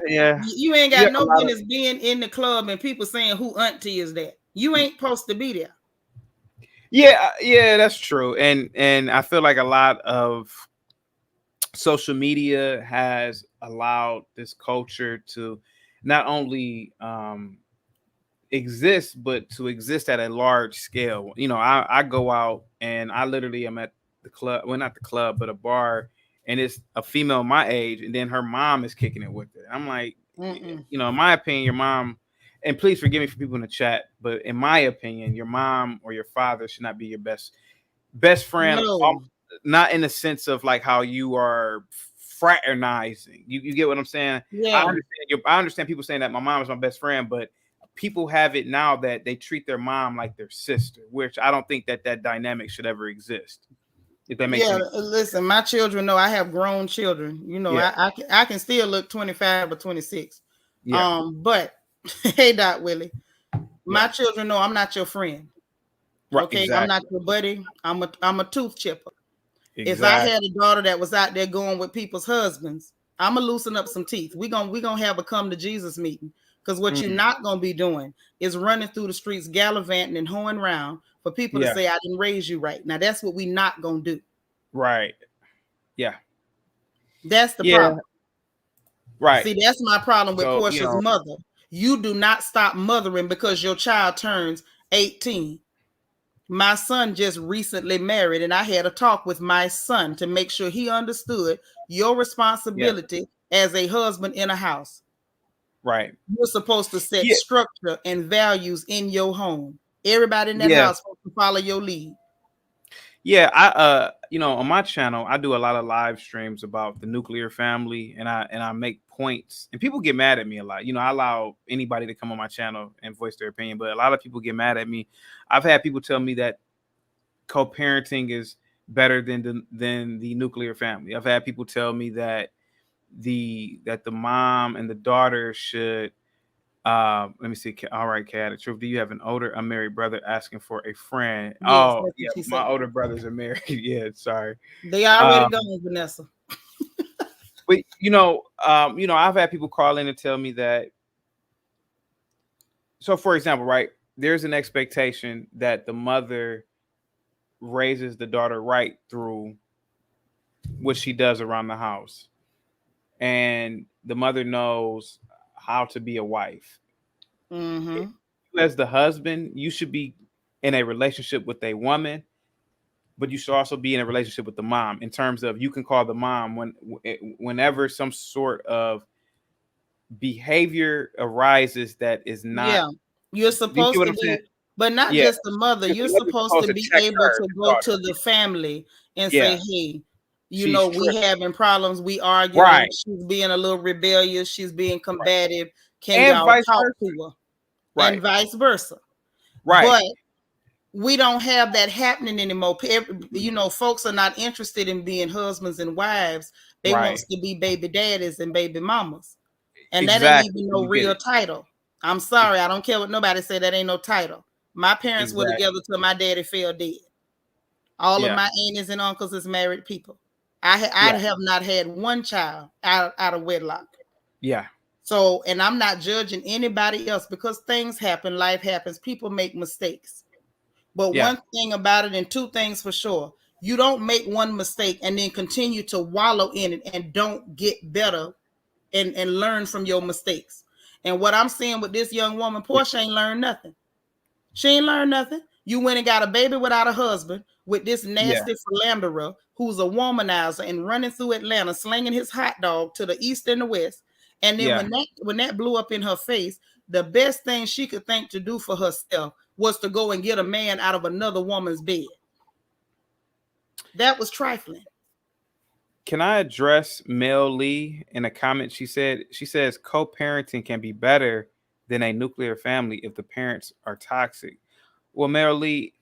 You ain't got no business being in the club and people saying who auntie is that. You ain't supposed to be there. Yeah, that's true. And I feel like a lot of social media has allowed this culture to not only exist, but to exist at a large scale. I go out and I literally am at the club, well, not the club, but a bar, and it's a female my age, and then her mom is kicking it with it. I'm like, in my opinion, your mom, and please forgive me for people in the chat, but in my opinion, your mom or your father should not be your best friend. No. Not in the sense of like how you are fraternizing. You get what I'm saying? Yeah. I understand people saying that my mom is my best friend, but people have it now that they treat their mom like their sister, which I don't think that dynamic should ever exist. If that makes sense. Listen, my children know I have grown children. I can still look 25 or 26. But hey, Doc Willie, my children know I'm not your friend. Right, okay, exactly. I'm not your buddy. I'm a tooth chipper. Exactly. If I had a daughter that was out there going with people's husbands, I'm gonna loosen up some teeth. We gonna have a come to Jesus meeting. Because what you're not gonna be doing is running through the streets, gallivanting and hoeing around for people to say I didn't raise you right. Now that's what we not gonna do. Right. Yeah. That's the problem. Right. See, that's my problem with Portia's mother. You do not stop mothering because your child turns 18. My son just recently married, and I had a talk with my son to make sure he understood your responsibility as a husband in a house. Right. You're supposed to set structure and values in your home. Everybody in that house supposed to follow your lead. Yeah, I on my channel, I do a lot of live streams about the nuclear family, and I make points, and people get mad at me a lot. I allow anybody to come on my channel and voice their opinion, but a lot of people get mad at me. I've had people tell me that co-parenting is better than the nuclear family. I've had people tell me that the mom and the daughter should let me see. All right, Kat, the truth. Do you have an older unmarried brother asking for a friend? Yes, Oh, that's yeah, what she my said. older brothers are married. Yeah, sorry. They already gone, Vanessa. But I've had people call in and tell me that. So, for example, right, there's an expectation that the mother raises the daughter right through what she does around the house, and the mother knows how to be a wife. Mm-hmm. As the husband, you should be in a relationship with a woman, but you should also be in a relationship with the mom, in terms of you can call the mom whenever some sort of behavior arises that is not. Yeah, you're You get supposed what to I'm saying? be, but not Yeah, just the mother. because You're the mother's supposed supposed to to be check able her, to the go daughter. to the family and say, Yeah, "Hey, she's we tripping. having problems. We arguing. Right, She's being a little rebellious. She's being right, combative. Can and y'all vice talk versa. to her?" And Right, vice versa. right. But we don't have that happening anymore. Folks are not interested in being husbands and wives. They want Right. to be baby daddies and baby mamas. And that ain't Exactly. even no You get real it. title. I'm sorry. I don't care what nobody say. That ain't no title. My parents were Exactly. together till my daddy fell dead. All of Yeah. my aunties and uncles is married people. I Yeah. have not had one child out of wedlock. Yeah. So, and I'm not judging anybody else, because things happen, life happens, people make mistakes. But Yeah. one thing about it, and two things for sure, you don't make one mistake and then continue to wallow in it and don't get better and learn from your mistakes. And what I'm seeing with this young woman, Yeah. Portia, ain't learned nothing. She ain't learned nothing. You went and got a baby without a husband with this Yeah. nasty philanderer who's a womanizer and running through Atlanta, slinging his hot dog to the east and the west. And then Yeah. when that blew up in her face, the best thing she could think to do for herself was to go and get a man out of another woman's bed. That was trifling. Can I address Mel Lee in a comment? She says co-parenting can be better than a nuclear family if the parents are toxic. Well, Mel Lee,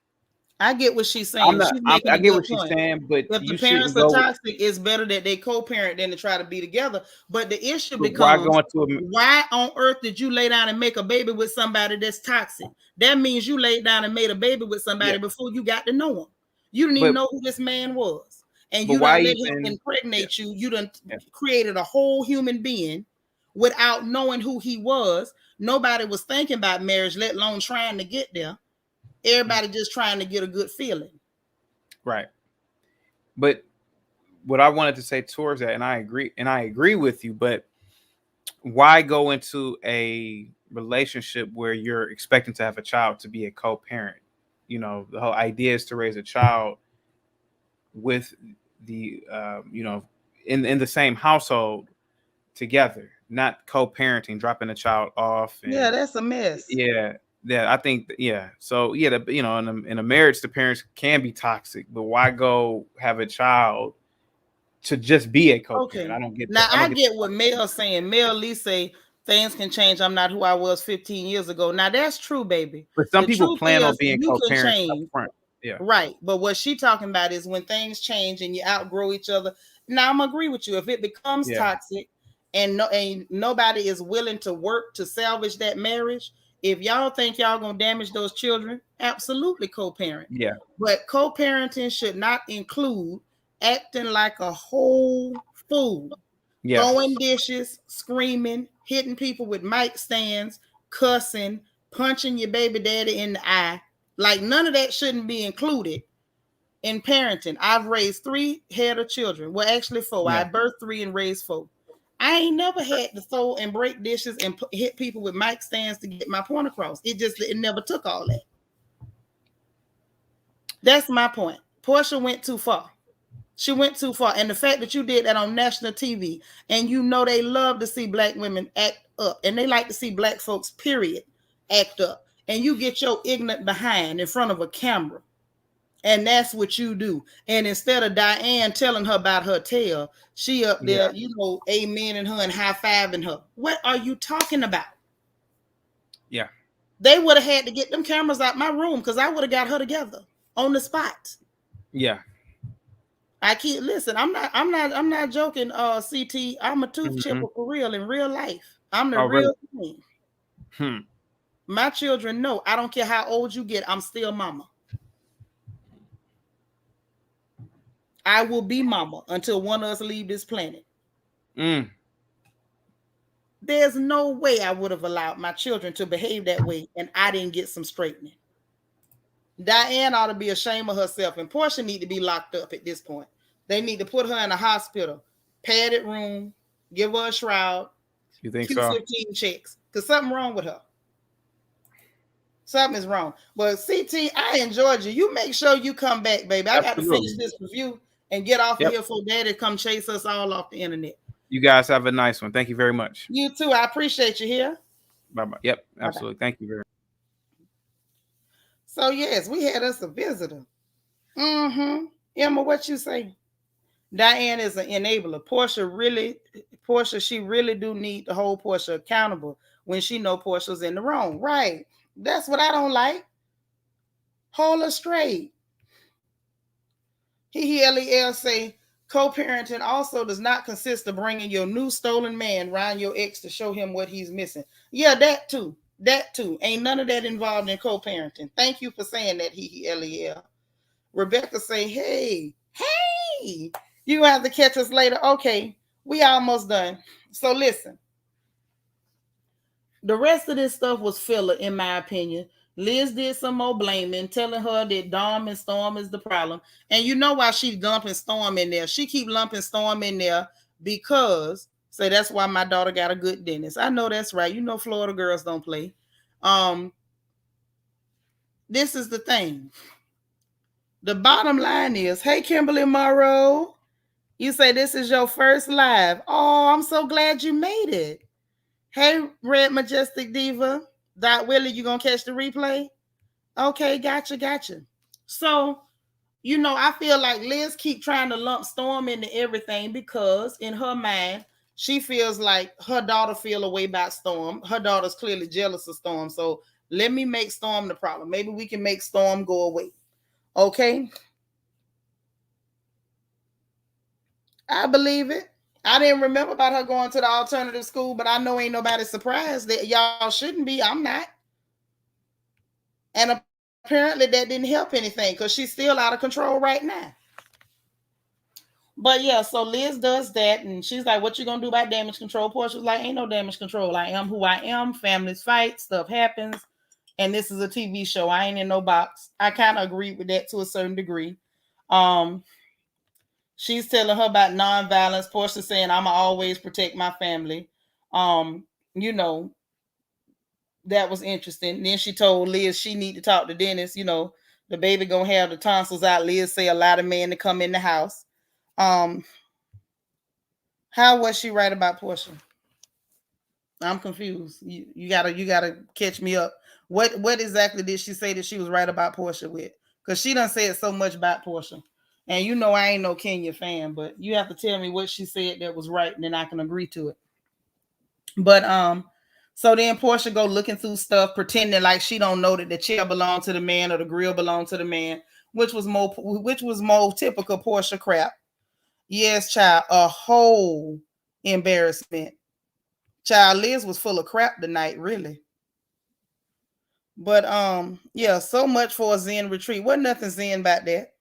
I get what she's saying. She's making I a get good what she's point. saying, but If the you parents shouldn't are go. toxic, it's better that they co-parent than to try to be together. But the issue But why becomes, go into a? why on earth did you lay down and make a baby with somebody that's toxic? That means you laid down and made a baby with somebody Yeah. before you got to know him. You didn't even But know who this man was. And but you why done let him even? Yeah. impregnate you. You done Yeah. created a whole human being without knowing who he was. Nobody was thinking about marriage, let alone trying to get there. Everybody just trying to get a good feeling. Right. But what I wanted to say towards that, and I agree with you, but why go into a relationship where you're expecting to have a child to be a co-parent? The whole idea is to raise a child with the in the same household together, not co-parenting, dropping a child off. Yeah, And that's a mess. yeah, I think so yeah, in a marriage the parents can be toxic, but why go have a child to just be a co-parent? Okay. I don't get Now that. I I don't get get what Mel's saying. Mel Lee say things can change. I'm not who I was 15 years ago. Now that's true, baby. But some The people truth plan on is being you can co-parents up change. front. Yeah. Right. But what she talking about is when things change and you outgrow each other. Now I'm agree with you. If it becomes Yeah. toxic and nobody is willing to work to salvage that marriage, if y'all think y'all gonna damage those children, absolutely co-parent. Yeah. But co-parenting should not include acting like a whole fool, Yeah. throwing dishes, screaming, hitting people with mic stands, cussing, punching your baby daddy in the eye. Like none of that shouldn't be included in parenting. I've raised 3 head of children. Well, actually 4. I Yeah. birthed 3 and raised 4. I ain't never had to throw and break dishes and hit people with mic stands to get my point across. It never took all that. That's my point. Portia went too far. She went too far. And the fact that you did that on national TV, and they love to see black women act up, and they like to see black folks, period, act up. And you get your ignorant behind in front of a camera And that's what you do. And instead of Diane telling her about her tale, she up there, amen and her and high-fiving her. What are you talking about? Yeah. They would have had to get them cameras out my room because I would have got her together on the spot. Yeah. I keep listen. I'm not joking. CT, I'm a tooth chipper for real in real life. I'm the real thing. My children know. I don't care how old you get. I'm still mama. I will be mama until one of us leave this planet. There's no way I would have allowed my children to behave that way, and I didn't get some straightening. Diane ought to be ashamed of herself, and Portia need to be locked up at this point. They need to put her in a hospital, padded room, give her a shroud. You think so? Q15 checks, because something wrong with her. Something is wrong. But CT, I enjoyed you. You make sure you come back, baby. I got to finish this review and get off of here for Daddy to come chase us all off the internet. You guys have a nice one. Thank you very much. You too. I appreciate you here. Bye-bye. Yep, absolutely. Bye-bye. Thank you very much. So, yes, we had us a visitor. Emma, what you say? Diane is an enabler. Portia, she really do need to hold Portia accountable when she know Portia's in the wrong. Right. That's what I don't like. Hold her straight. Lel say, co-parenting also does not consist of bringing your new stolen man around your ex to show him what he's missing. Yeah, that too. That too. Ain't none of that involved in co-parenting. Thank you for saying that, Lel. Rebecca say, hey, you have to catch us later. Okay, we almost done. So listen. The rest of this stuff was filler, in my opinion. Liz did some more blaming, telling her that Dom and Storm is the problem. And you know why she's dumping Storm in there. She keep lumping Storm in there because, so that's why my daughter got a good dentist. I know that's right. You know Florida girls don't play. This is the thing. The bottom line is, hey, Kimberly Morrow, you say this is your first live. Oh, I'm so glad you made it. Hey, Red Majestic Diva. Dot Willie, you gonna catch the replay? Okay, gotcha. So, I feel like Liz keep trying to lump Storm into everything because in her mind, she feels like her daughter feel a way about Storm. Her daughter's clearly jealous of Storm. So let me make Storm the problem. Maybe we can make Storm go away. Okay? I believe it. I didn't remember about her going to the alternative school, but I know ain't nobody surprised that y'all shouldn't be. I'm not. And apparently that didn't help anything because she's still out of control right now. But yeah, so Liz does that, and she's like, what you gonna do about damage control? Portia was like, ain't no damage control. I am who I am. Families fight. Stuff happens. And this is a TV show. I ain't in no box. I kind of agree with that to a certain degree. She's telling her about nonviolence. Portia saying, I'ma always protect my family. That was interesting. Then she told Liz she need to talk to Dennis. The baby gonna have the tonsils out. Liz say a lot of men to come in the house. How was she right about Portia? I'm confused. You gotta catch me up. What exactly did she say that she was right about Portia with? Because she done said so much about Portia. And I ain't no Kenya fan, but you have to tell me what she said that was right, and then I can agree to it. But so then Portia go looking through stuff, pretending like she don't know that the chair belonged to the man or the grill belonged to the man, which was more typical Portia crap. Yes, child, a whole embarrassment. Child, Liz was full of crap tonight, really. But yeah, so much for a Zen retreat. Wasn't nothing Zen about that.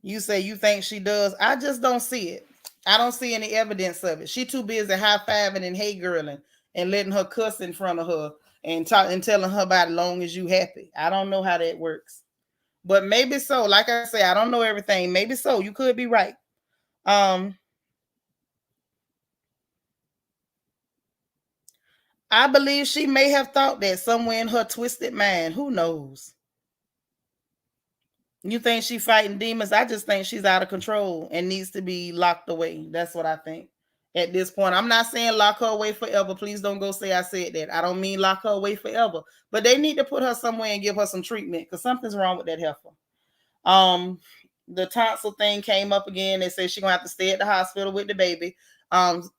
You say you think she does. I just don't see it. I don't see any evidence of it. She too busy high-fiving and hey girling and letting her cuss in front of her and telling her about long as you happy. I don't know how that works. But maybe so. Like I say, I don't know everything. Maybe so. You could be right. I believe she may have thought that somewhere in her twisted mind. Who knows? You think she's fighting demons? I just think she's out of control and needs to be locked away. That's what I think. at this point. I'm not saying lock her away forever. Please don't go say I said that. I don't mean lock her away forever. But they need to put her somewhere and give her some treatment because something's wrong with that heifer. The tonsil thing came up again. They said she's gonna have to stay at the hospital with the baby.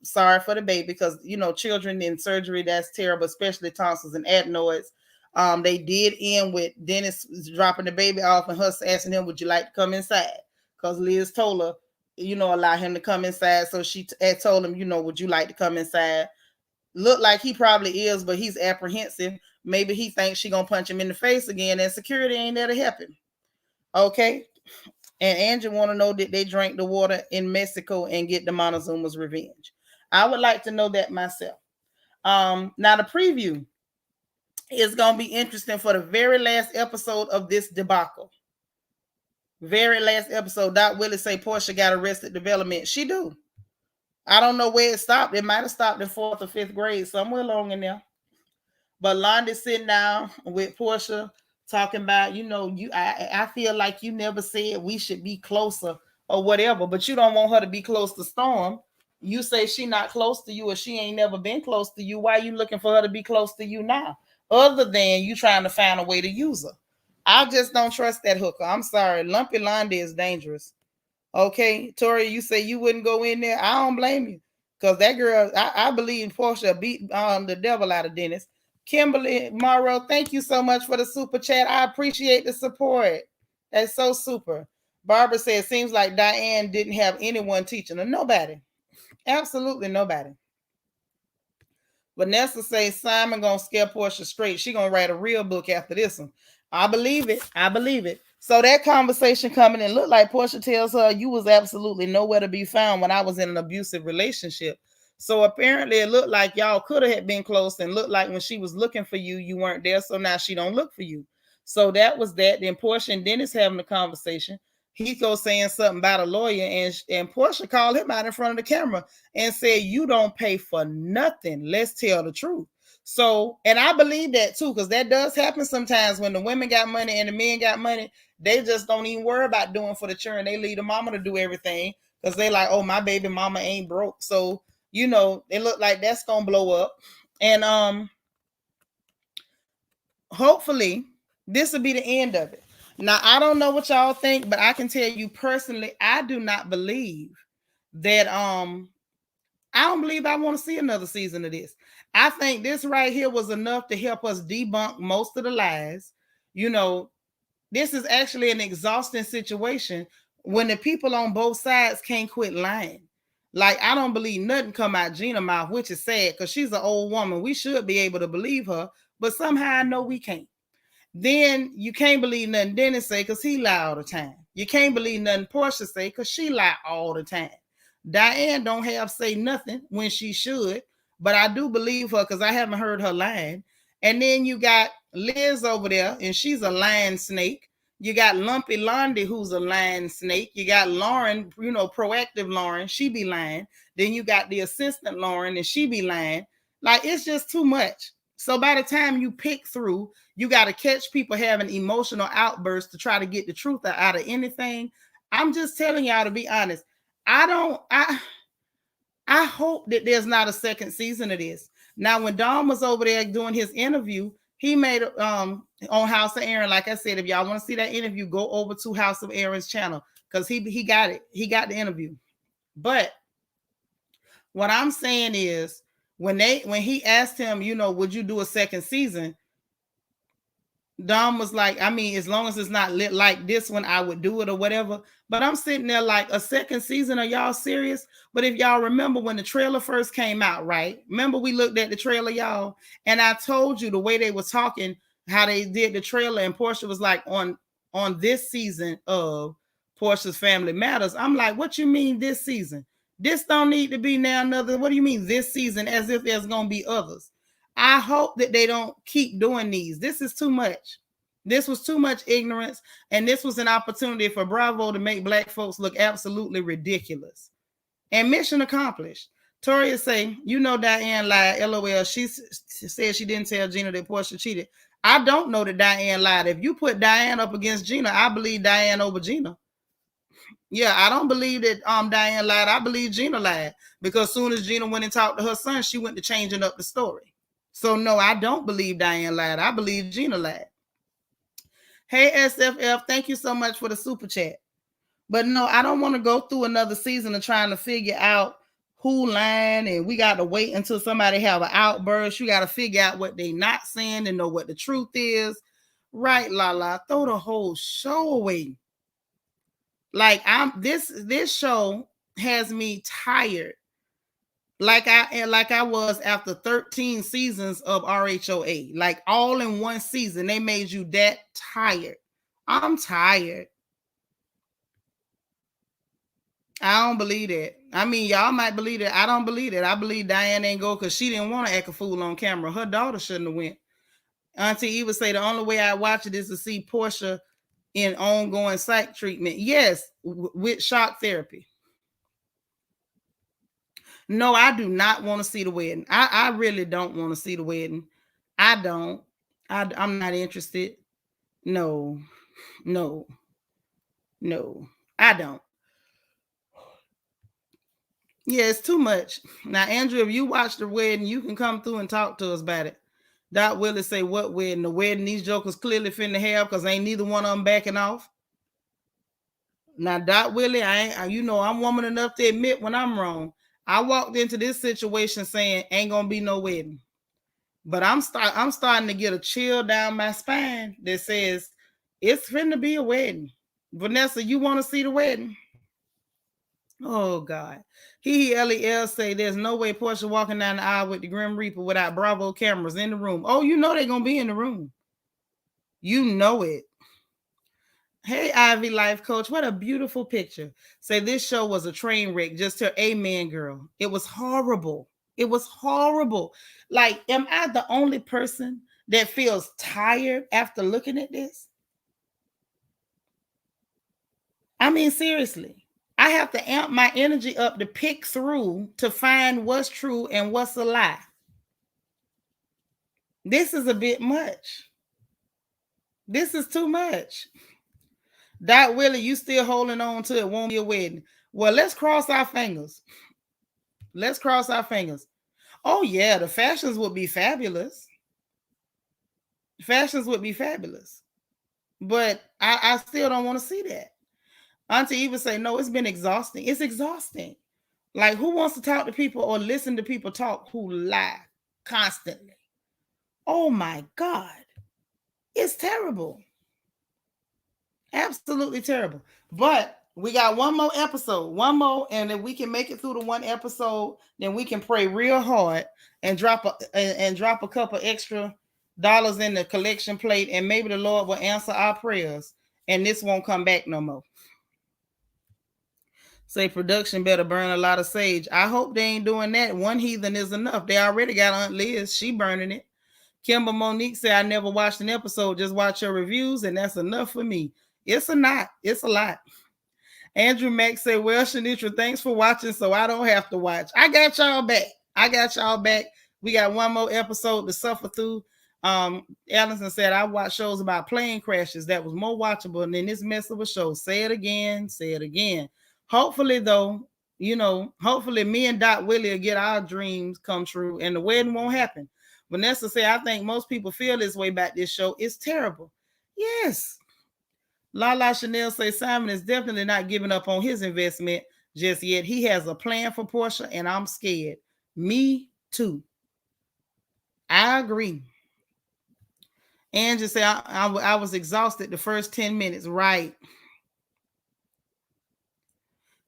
Sorry for the baby because children in surgery, that's terrible, especially tonsils and adenoids. They did end with Dennis dropping the baby off and her asking him, "Would you like to come inside?" Because Liz told her, allow him to come inside. So she had told him, "Would you like to come inside?" Look like he probably is, but he's apprehensive. Maybe he thinks she gonna punch him in the face again, and security ain't there to help him. Okay. And Angie want to know that they drank the water in Mexico and get the Montezuma's revenge. I would like to know that myself. Now the preview is gonna be interesting for the very last episode of this debacle. Very last episode. Doc Willis say Portia got Arrested Development. She do. I don't know where it stopped. It might have stopped in 4th or 5th grade, somewhere along in there. But Londa's sitting down with Portia talking about, I feel like you never said we should be closer or whatever, but you don't want her to be close to Storm. You say she not close to you or she ain't never been close to you. Why are you looking for her to be close to you now? Other than you trying to find a way to use her. I just don't trust that hooker. I'm sorry. Lumpy Londa is dangerous. Okay, Tori, you say you wouldn't go in there. I don't blame you. Because that girl, I believe Portia beat the devil out of Dennis. Kimberly Morrow, thank you so much for the super chat. I appreciate the support. That's so super. Barbara said, seems like Diane didn't have anyone teaching her. Nobody. Absolutely nobody. Vanessa says Simon gonna scare Portia straight. She gonna write a real book after this one. I believe it. I believe it. So that conversation coming in looked like Portia tells her you was absolutely nowhere to be found when I was in an abusive relationship. So apparently it looked like y'all could have been close and looked like when she was looking for you, you weren't there. So now she don't look for you. So that was that. Then Portia and Dennis having a conversation. He goes saying something about a lawyer and Portia called him out in front of the camera and said, you don't pay for nothing. Let's tell the truth. So, and I believe that too, because that does happen sometimes when the women got money and the men got money. They just don't even worry about doing for the children. They leave the mama to do everything because they like, oh, my baby mama ain't broke. So, it look like that's gonna blow up. And hopefully this will be the end of it. Now, I don't know what y'all think, but I can tell you personally, I do not believe that I don't believe I want to see another season of this. I think this right here was enough to help us debunk most of the lies. This is actually an exhausting situation when the people on both sides can't quit lying. Like, I don't believe nothing come out Gina's mouth, which is sad because she's an old woman. We should be able to believe her, but somehow I know we can't. Then you can't believe nothing Dennis say because he lie all the time. You can't believe nothing Portia say because she lie all the time. Diane don't have say nothing when she should, but I do believe her because I haven't heard her lying. And then you got Liz over there, and she's a lying snake. You got Lumpy Londa, who's a lying snake. You got Lauren, proactive Lauren, she be lying. Then you got the assistant Lauren, and she be lying. Like, it's just too much. So by the time you pick through, you got to catch people having emotional outbursts to try to get the truth out of anything. I'm just telling y'all to be honest. I hope that there's not a second season of this. Now, when Dom was over there doing his interview, he made on House of Aaron. Like I said, if y'all want to see that interview, go over to House of Aaron's channel because he got it. He got the interview. But what I'm saying is when he asked him, would you do a second season? Dom was like, I mean, as long as it's not lit like this one, I would do it or whatever. But I'm sitting there like, a second season, are y'all serious? But if y'all remember when the trailer first came out, right? Remember we looked at the trailer, y'all? And I told you the way they were talking, how they did the trailer, and Portia was like, on this season of Portia's Family Matters. I'm like, what you mean this season? This don't need to be now another. What do you mean this season? As if there's going to be others. I hope that they don't keep doing these. This is too much. This was too much ignorance. And this was an opportunity for Bravo to make Black folks look absolutely ridiculous. And mission accomplished. Toria say, Diane lied. LOL. She said she didn't tell Gina that Portia cheated. I don't know that Diane lied. If you put Diane up against Gina, I believe Diane over Gina. Yeah, I don't believe that Diane lied. I believe Gina lied because soon as Gina went and talked to her son, she went to changing up the story. So no, I don't believe Diane lied. I believe Gina lied. Hey SFF, thank you so much for the super chat. But no, I don't want to go through another season of trying to figure out who lying, and we got to wait until somebody have an outburst. You got to figure out what they not saying and know what the truth is. Right, Lala, throw the whole show away. Like this show has me tired. Like I was after 13 seasons of RHOA. Like all in one season, they made you that tired. I'm tired. I don't believe that. I mean, y'all might believe it. I don't believe it. I believe Diane ain't go because she didn't want to act a fool on camera. Her daughter shouldn't have went. Auntie Eva say the only way I watch it is to see Portia in ongoing psych treatment. Yes, with shock therapy. No, I do not want to see the wedding. I really don't want to see the wedding. I don't. I'm not interested. No, no, no. I don't. Yeah, it's too much. Now, Andrew, if you watch the wedding, you can come through and talk to us about it. Doc Willis say, what wedding? The wedding these jokers clearly finna have because ain't neither one of them backing off. Now, Doc Willie, I'm woman enough to admit when I'm wrong. I walked into this situation saying, ain't gonna be no wedding. But I'm starting to get a chill down my spine that says, it's finna be a wedding. Vanessa, you want to see the wedding? Oh God. LEL say there's no way Portia walking down the aisle with the Grim Reaper without Bravo cameras in the room. Oh, you know they're gonna be in the room. You know it. Hey, Ivy Life Coach, what a beautiful picture. Say this show was a train wreck. Just her amen, girl. It was horrible. It was horrible. Like, am I the only person that feels tired after looking at this? I mean, seriously. I have to amp my energy up to pick through to find what's true and what's a lie. This is a bit much. This is too much. Doc Willie, you still holding on to it won't be a wedding. Well, let's cross our fingers. Let's cross our fingers. Oh, yeah, the fashions would be fabulous. Fashions would be fabulous. But I still don't want to see that. Auntie Eva say, no, it's been exhausting. It's exhausting. Like, who wants to talk to people or listen to people talk who lie constantly? Oh, my God. It's terrible. Absolutely terrible. But we got one more episode, one more, and if we can make it through the one episode, then we can pray real hard and drop a couple extra dollars in the collection plate, and maybe the Lord will answer our prayers, and this won't come back no more. Say production better burn a lot of sage. I hope they ain't doing that. One heathen is enough. They already got Aunt Liz. She burning it. Kimber Monique said, I never watched an episode. Just watch your reviews, and that's enough for me. It's a lot. It's a lot. Andrew Mack said, well, Seanitra, thanks for watching, so I don't have to watch. I got y'all back. We got one more episode to suffer through. Allison said, I watched shows about plane crashes that was more watchable than this mess of a show. Say it again. Hopefully, though, hopefully me and Doc Willie will get our dreams come true and the wedding won't happen. Vanessa said, I think most people feel this way about this show. It's terrible. Yes. Lala Chanel say Simon is definitely not giving up on his investment just yet. He has a plan for Portia, and I'm scared. Me too. I agree. Angie said, I was exhausted the first 10 minutes. Right.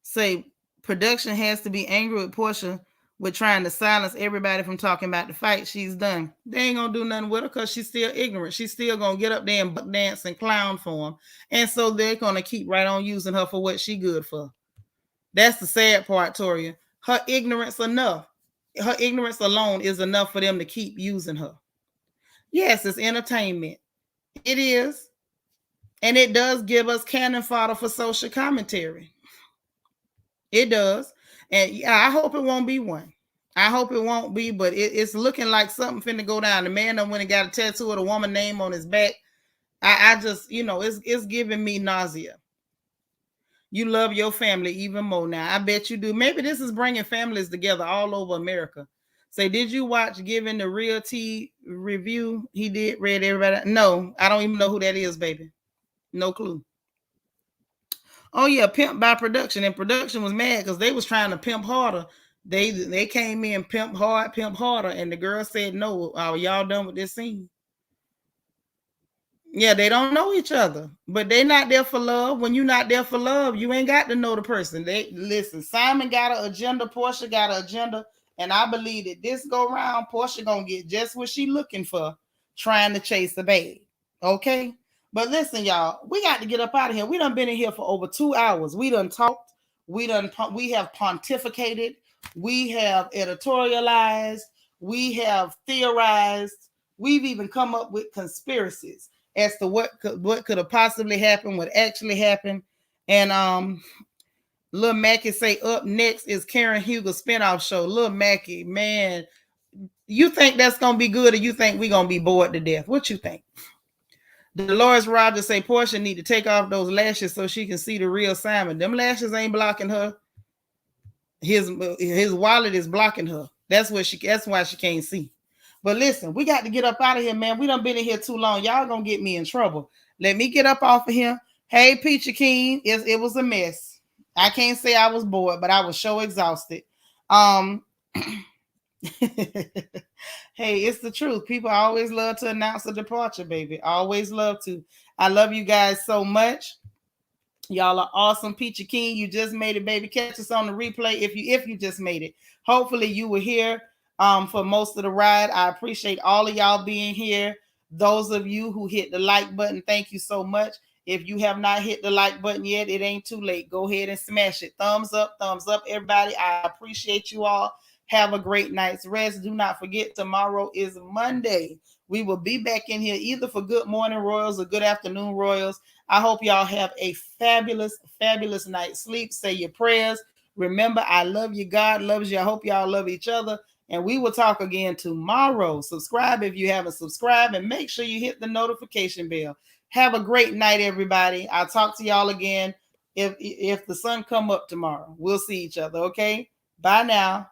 Say production has to be angry with Portia with trying to silence everybody from talking about the fight she's done. They ain't gonna do nothing with her because she's still ignorant. She's still gonna get up there and buck dance and clown for them. And so they're gonna keep right on using her for what she good for. That's the sad part, Toria. Her ignorance alone is enough for them to keep using her. Yes, it's entertainment. It is. And it does give us cannon fodder for social commentary. It does. And yeah, I hope it won't be one. I hope it won't be, but it's looking like something finna go down. The man done went and got a tattoo of the woman name on his back. I just, it's giving me nausea. You love your family even more now. I bet you do. Maybe this is bringing families together all over America. Say, did you watch Giving the Real Tea review? He did. Read everybody. No, I don't even know who that is, baby. No clue. Oh yeah, Pimp by Production, and Production was mad because they was trying to pimp harder. They came in pimp harder, and the girl said no. Are y'all done with this scene? Yeah, they don't know each other, but they not there for love. When you're not there for love, you ain't got to know the person. They listen. Simon got an agenda. Portia got an agenda, and I believe that this go round, Portia gonna get just what she looking for, trying to chase the bag. Okay, but listen, y'all, we got to get up out of here. We done been in here for over 2 hours. We done talked. We have pontificated. We have editorialized. We have theorized. We've even come up with conspiracies as to what could have possibly happened, what actually happened. And Lil Mackie say up next is Karen Huger's spinoff show. Lil Mackie, man, you think that's gonna be good, or you think we gonna be bored to death? What you think? Dolores Rogers say Portia need to take off those lashes so she can see the real Simon. Them lashes ain't blocking her. His wallet is blocking her. That's why she can't see. But listen, we got to get up out of here, man. We done been in here too long. Y'all gonna get me in trouble. Let me get up off of here. Hey, Peachy King, it was a mess. I can't say I was bored, but I was so exhausted. Hey, it's the truth. People always love to announce a departure, baby. Always love to. I love you guys so much. Y'all are awesome. Peachy King, you just made it, baby. Catch us on the replay if you just made it. Hopefully you were here for most of the ride. I appreciate all of y'all being here. Those of you who hit the like button, thank you so much. If you have not hit the like button yet, it ain't too late. Go ahead and smash it. Thumbs up, everybody. I appreciate you all. Have a great night's rest. Do not forget, tomorrow is Monday. We will be back in here either for Good Morning Royals or Good Afternoon Royals. I hope y'all have a fabulous, fabulous night's sleep. Say your prayers. Remember, I love you. God loves you. I hope y'all love each other. And we will talk again tomorrow. Subscribe if you haven't subscribed, and make sure you hit the notification bell. Have a great night, everybody. I'll talk to y'all again if the sun come up tomorrow. We'll see each other, okay? Bye now.